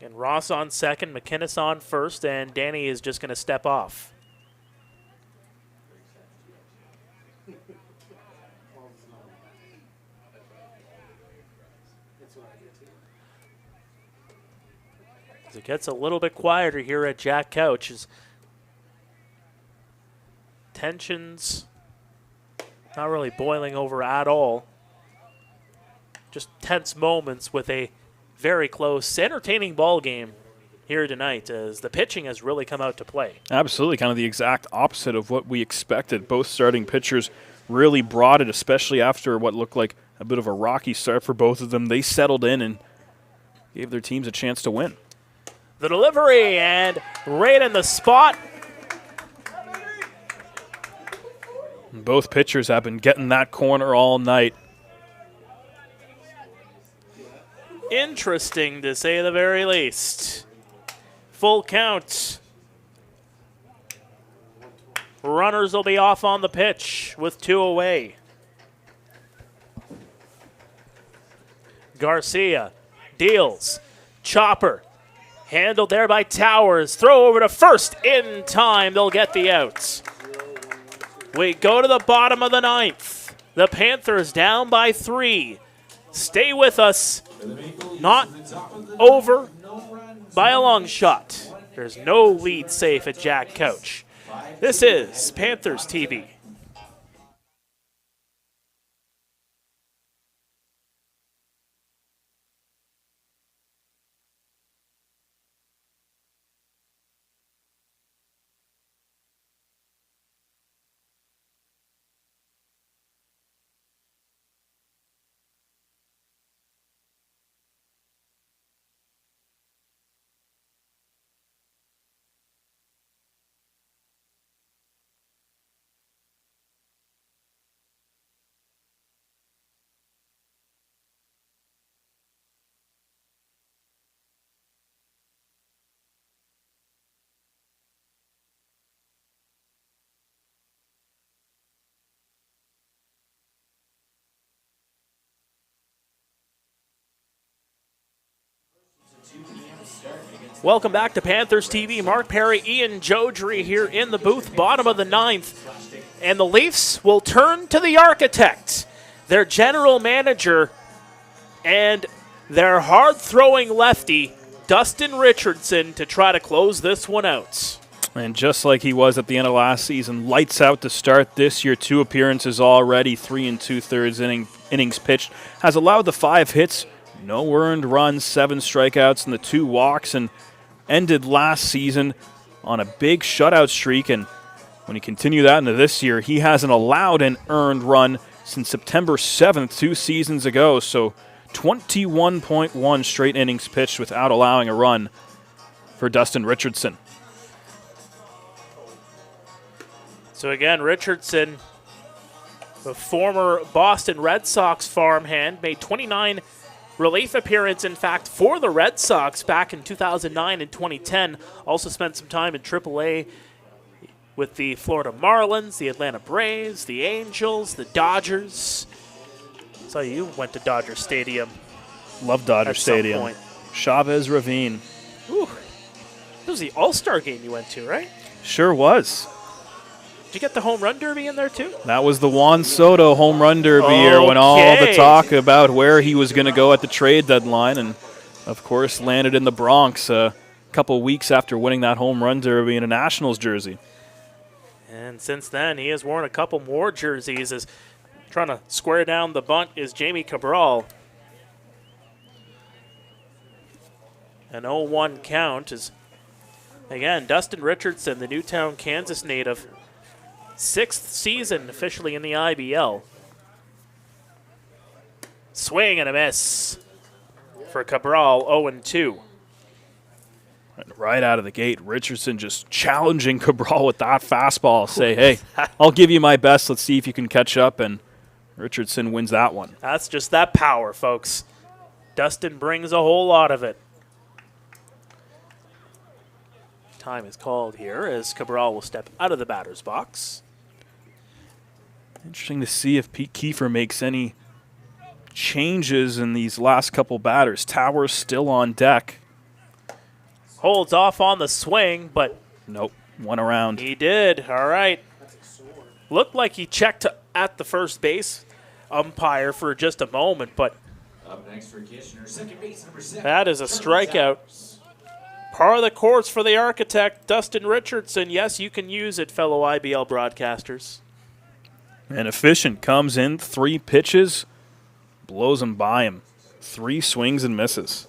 And Ross on second, McInnes on first, and Danny is just going to step off. As it gets a little bit quieter here at Jack Couch, as tensions not really boiling over at all. Just tense moments with a very close, entertaining ball game here tonight as the pitching has really come out to play. Absolutely, kind of the exact opposite of what we expected. Both starting pitchers really brought it, especially after what looked like a bit of a rocky start for both of them. They settled in and gave their teams a chance to win. The delivery, and right in the spot. Both pitchers have been getting that corner all night. Interesting, to say the very least. Full count. Runners will be off on the pitch with 2 away. Garcia deals. Chopper. Handled there by Towers. Throw over to first in time. They'll get the out. We go to the bottom of the 9th. The Panthers down by 3. Stay with us. Not over by a long shot. There's no lead safe at Jack Couch. This is Panthers TV. Welcome back to Panthers TV. Mark Pare, Ian Joudrey here in the booth, bottom of the 9th. And the Leafs will turn to the architect, their general manager, and their hard-throwing lefty, Dustin Richardson, to try to close this one out. And just like he was at the end of last season, lights out to start this year. 2 appearances already, 3 2/3 innings pitched. Has allowed the 5 hits, no earned runs, 7 strikeouts, and the 2 walks, and ended last season on a big shutout streak. And when you continue that into this year, he hasn't allowed an earned run since September 7th, 2 seasons ago. So 21.1 straight innings pitched without allowing a run for Dustin Richardson. So again, Richardson, the former Boston Red Sox farmhand, made 29 relief appearance, in fact, for the Red Sox back in 2009 and 2010. Also spent some time in AAA with the Florida Marlins, the Atlanta Braves, the Angels, the Dodgers. So you went to Dodger Stadium. Love Dodger Stadium. Point. Chavez Ravine. Ooh. That was the All-Star game you went to, right? Sure was. Did you get the home run derby in there too? That was the Juan Soto home run derby year when all the talk about where he was going to go at the trade deadline, and of course landed in the Bronx a couple weeks after winning that home run derby in a Nationals jersey. And since then, he has worn a couple more jerseys. As trying to square down the bunt is Jamie Cabral. An 0-1 count is, again, Dustin Richardson, the Newtown, Kansas native. 6th season officially in the IBL. Swing and a miss for Cabral, 0-2. And right out of the gate, Richardson just challenging Cabral with that fastball. Say, hey, I'll give you my best. Let's see if you can catch up. And Richardson wins that one. That's just that power, folks. Dustin brings a whole lot of it. Time is called here as Cabral will step out of the batter's box. Interesting to see if Pete Kiefer makes any changes in these last couple batters. Towers still on deck. Holds off on the swing, but Nope, one around. he did. All right. Looked like he checked at the first base umpire for just a moment, but Up next for Kitchener, second base number 7. that is a strikeout. Par of the course for the architect, Dustin Richardson. Yes, you can use it, fellow IBL broadcasters. And Efficient comes in, 3 pitches, blows him by him. 3 swings and misses.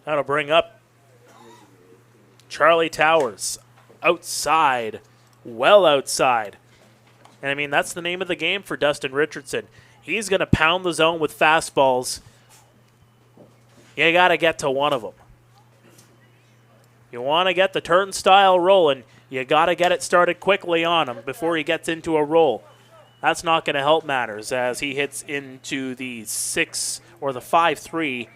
That'll bring up Charlie Towers. Outside. Well outside. And I mean, that's the name of the game for Dustin Richardson. He's going to pound the zone with fastballs. You got to get to one of them. You want to get the turnstile rolling, you got to get it started quickly on him before he gets into a roll. That's not going to help matters as he hits into the 6 or the 5-3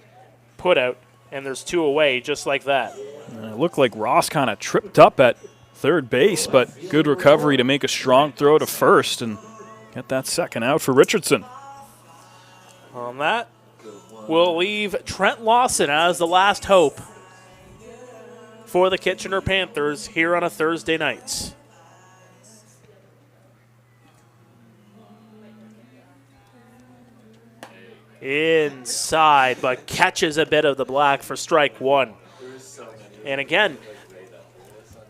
putout, and there's 2 away just like that. And it looked like Ross kind of tripped up at third base, but good recovery to make a strong throw to first and get that second out for Richardson. On that, we'll leave Trent Lawson as the last hope for the Kitchener Panthers here on a Thursday night. Inside, but catches a bit of the black for strike 1. And again,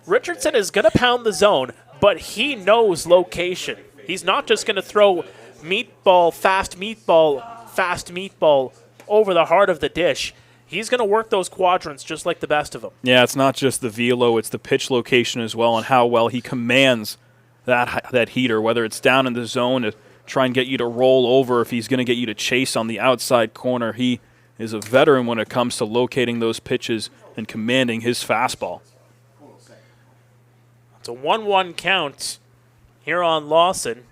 Richardson is going to pound the zone, but he knows location. He's not just going to throw fast meatball over the heart of the dish. He's going to work those quadrants just like the best of them. Yeah, it's not just the velo, it's the pitch location as well and how well he commands that heater, whether it's down in the zone to try and get you to roll over, if he's going to get you to chase on the outside corner. He is a veteran when it comes to locating those pitches and commanding his fastball. It's a 1-1 count here on Lawson.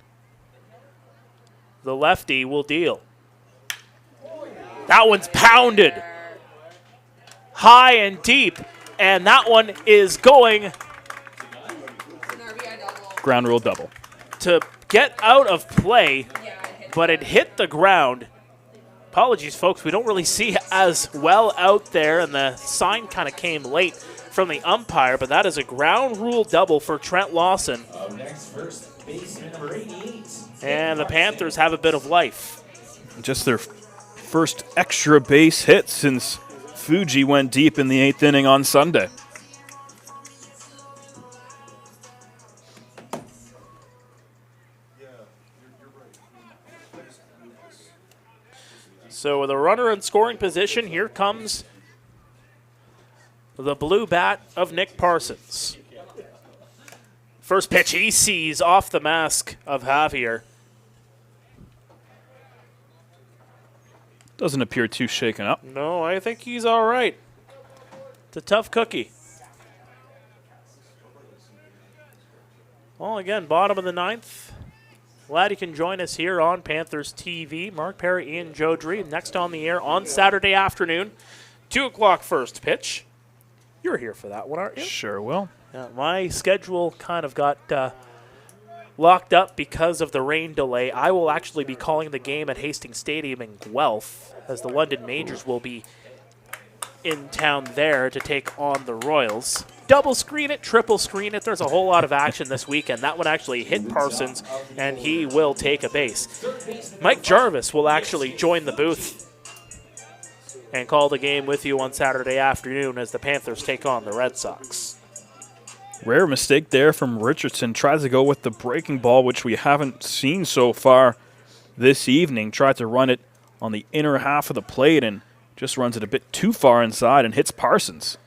The lefty will deal. That one's pounded high and deep, and that one is going Ground rule double. to get out of play, but it hit the ground. Apologies, folks, we don't really see as well out there, and the sign kind of came late from the umpire, but that is a ground rule double for Trent Lawson. Up next, first baseman number 88. And the Panthers have a bit of life. Just their first extra base hit since Fuji went deep in the 8th inning on Sunday. So with a runner in scoring position, here comes the blue bat of Nick Parsons. First pitch he sees off the mask of Javier. Doesn't appear too shaken up. No, I think he's all right. It's a tough cookie. Well, again, bottom of the 9th. Glad you can join us here on Panthers TV. Mark Pare, Ian Joudrey, next on the air on Saturday afternoon. 2 o'clock first pitch. You're here for that one, aren't you? Sure will. Yeah, my schedule kind of got locked up because of the rain delay. I will actually be calling the game at Hastings Stadium in Guelph, as the London Majors will be in town there to take on the Royals. Double screen it, triple screen it. There's a whole lot of action this weekend. That one actually hit Parsons, and he will take a base. Mike Jarvis will actually join the booth and call the game with you on Saturday afternoon as the Panthers take on the Red Sox. Rare mistake there from Richardson. Tries to go with the breaking ball, which we haven't seen so far this evening. Tried to run it on the inner half of the plate and just runs it a bit too far inside and hits Parsons.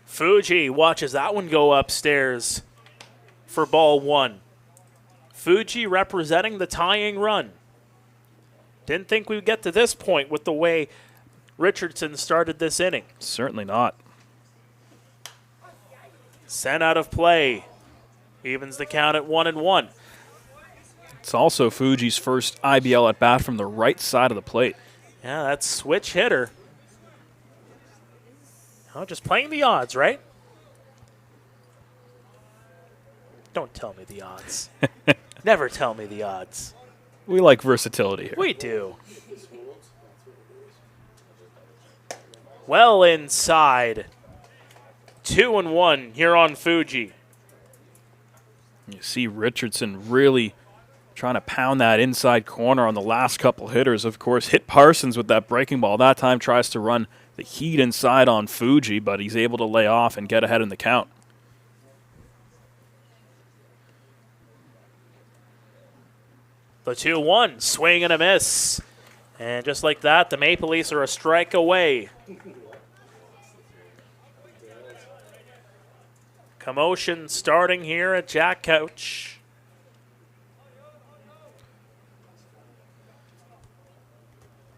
Fuji watches that one go upstairs for ball 1. Fuji representing the tying run. Didn't think we'd get to this point with the way Richardson started this inning. Certainly not. Sent out of play. Evens the count at 1-1. It's also Fuji's first IBL at bat from the right side of the plate. Yeah, that's switch hitter. Oh, just playing the odds, right? Don't tell me the odds. Never tell me the odds. We like versatility here. We do. Well inside. 2-1 here on Fuji. You see Richardson really trying to pound that inside corner on the last couple hitters. Of course, hit Parsons with that breaking ball. That time tries to run the heat inside on Fuji, but he's able to lay off and get ahead in the count. The 2-1, swing and a miss. And just like that, the Maple Leafs are a strike away. Commotion starting here at Jack Couch.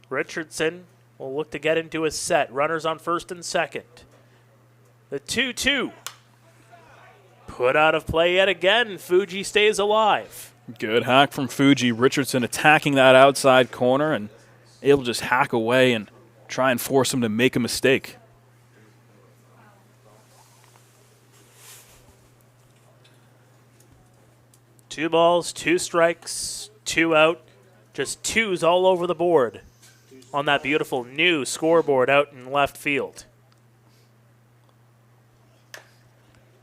Richardson will look to get into his set. Runners on first and second. The 2-2. Put out of play yet again. Fuji stays alive. Good hack from Fuji. Richardson attacking that outside corner and able to just hack away and try and force him to make a mistake. Two balls, two strikes, two out. Just twos all over the board on that beautiful new scoreboard out in left field.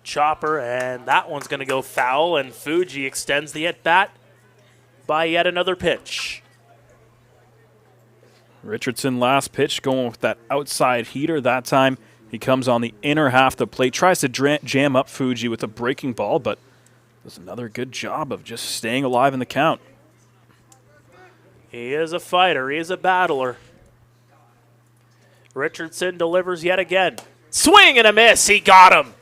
Chopper, and that one's going to go foul, and Fuji extends the at-bat by yet another pitch. Richardson last pitch going with that outside heater. That time he comes on the inner half of the plate, tries to jam up Fuji with a breaking ball, but does another good job of just staying alive in the count. He is a fighter. He is a battler. Richardson delivers yet again. Swing and a miss. He got him.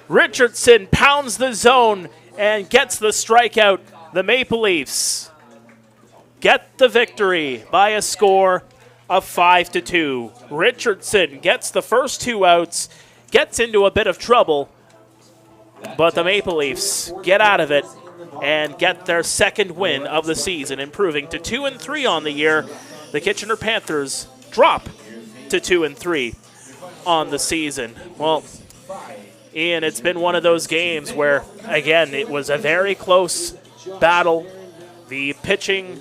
Richardson pounds the zone and gets the strikeout. The Maple Leafs get the victory by a score of 5-2. Richardson gets the first two outs, gets into a bit of trouble, but the Maple Leafs get out of it and get their second win of the season, improving to 2-3 on the year. The Kitchener Panthers drop to 2-3 on the season. Well, Ian, it's been one of those games where, again, it was a very close battle. The pitching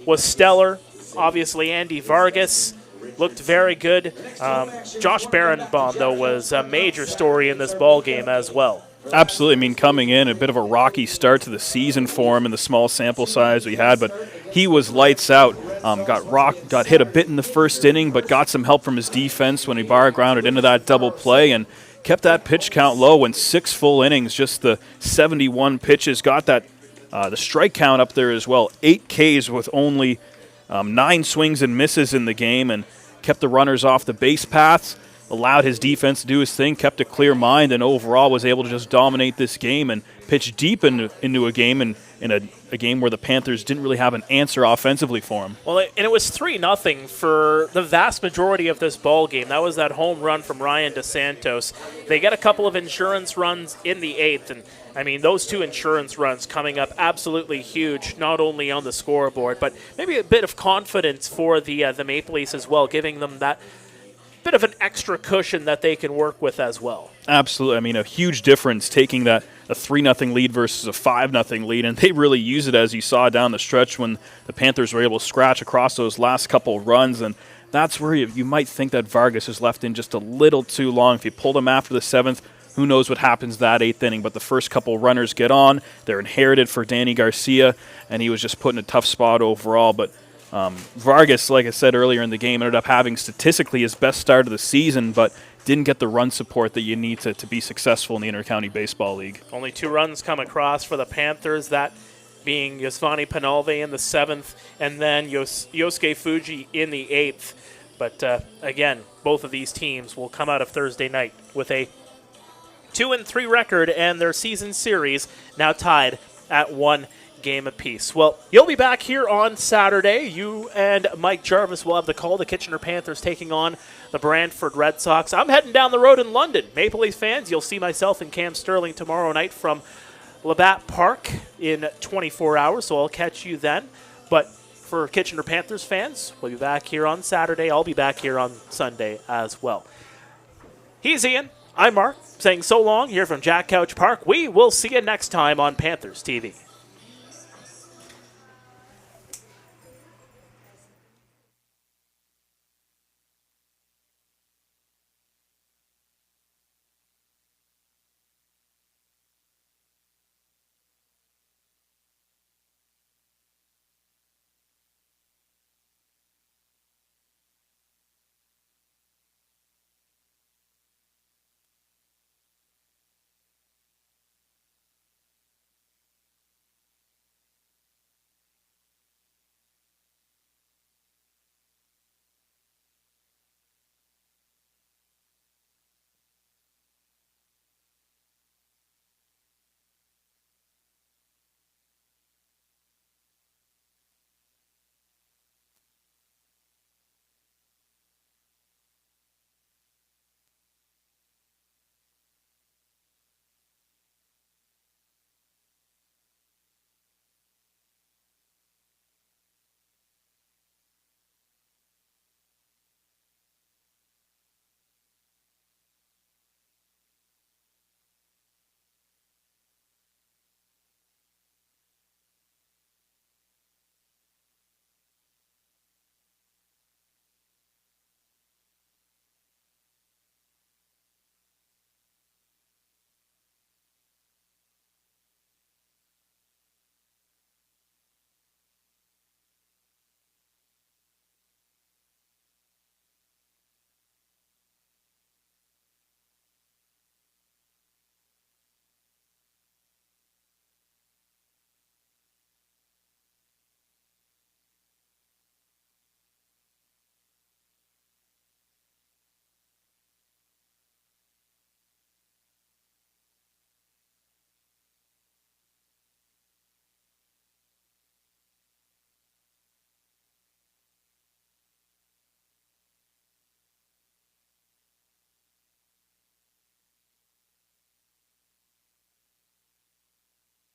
was stellar. Obviously, Andy Vargas looked very good. Josh Barenbaum, though, was a major story in this ball game as well. Absolutely. I mean, coming in, a bit of a rocky start to the season for him in the small sample size we had, but he was lights out. Got hit a bit in the first inning, but got some help from his defense when he bar grounded into that double play and kept that pitch count low in 6 full innings, just the 71 pitches. Got that the strike count up there as well. 8 Ks with only 9 swings and misses in the game, and kept the runners off the base paths. Allowed his defense to do his thing, kept a clear mind, and overall was able to just dominate this game and pitch deep into a game, and in a game where the Panthers didn't really have an answer offensively for him. Well, and it was 3-0 for the vast majority of this ball game. That was that home run from Ryan DeSantos. They get a couple of insurance runs in the 8th, and I mean, those 2 insurance runs coming up absolutely huge, not only on the scoreboard, but maybe a bit of confidence for the Maple Leafs as well, giving them that bit of an extra cushion that they can work with as well. Absolutely. I mean, a huge difference taking a 3-0 lead versus a 5-0 lead, and they really use it, as you saw down the stretch when the Panthers were able to scratch across those last couple runs, and that's where you might think that Vargas is left in just a little too long. If you pulled him after the 7th, who knows what happens that 8th inning, but the first couple runners get on. They're inherited for Danny Garcia, and he was just put in a tough spot overall, but Vargas, like I said earlier in the game, ended up having statistically his best start of the season, but didn't get the run support that you need to be successful in the Intercounty Baseball League. Only 2 runs come across for the Panthers, that being Yosvani Penalve in the 7th, and then Yosuke Fuji in the 8th. But again, both of these teams will come out of Thursday night with a 2-3 record, and their season series now tied at 1 game apiece. Well, you'll be back here on Saturday. You and Mike Jarvis will have the call. The Kitchener Panthers taking on the Brantford Red Sox. I'm heading down the road in London. Maple Leafs fans, you'll see myself and Cam Sterling tomorrow night from Labatt Park in 24 hours, so I'll catch you then. But for Kitchener Panthers fans, we'll be back here on Saturday. I'll be back here on Sunday as well. He's Ian. I'm Mark, saying so long here from Jack Couch Park. We will see you next time on Panthers TV.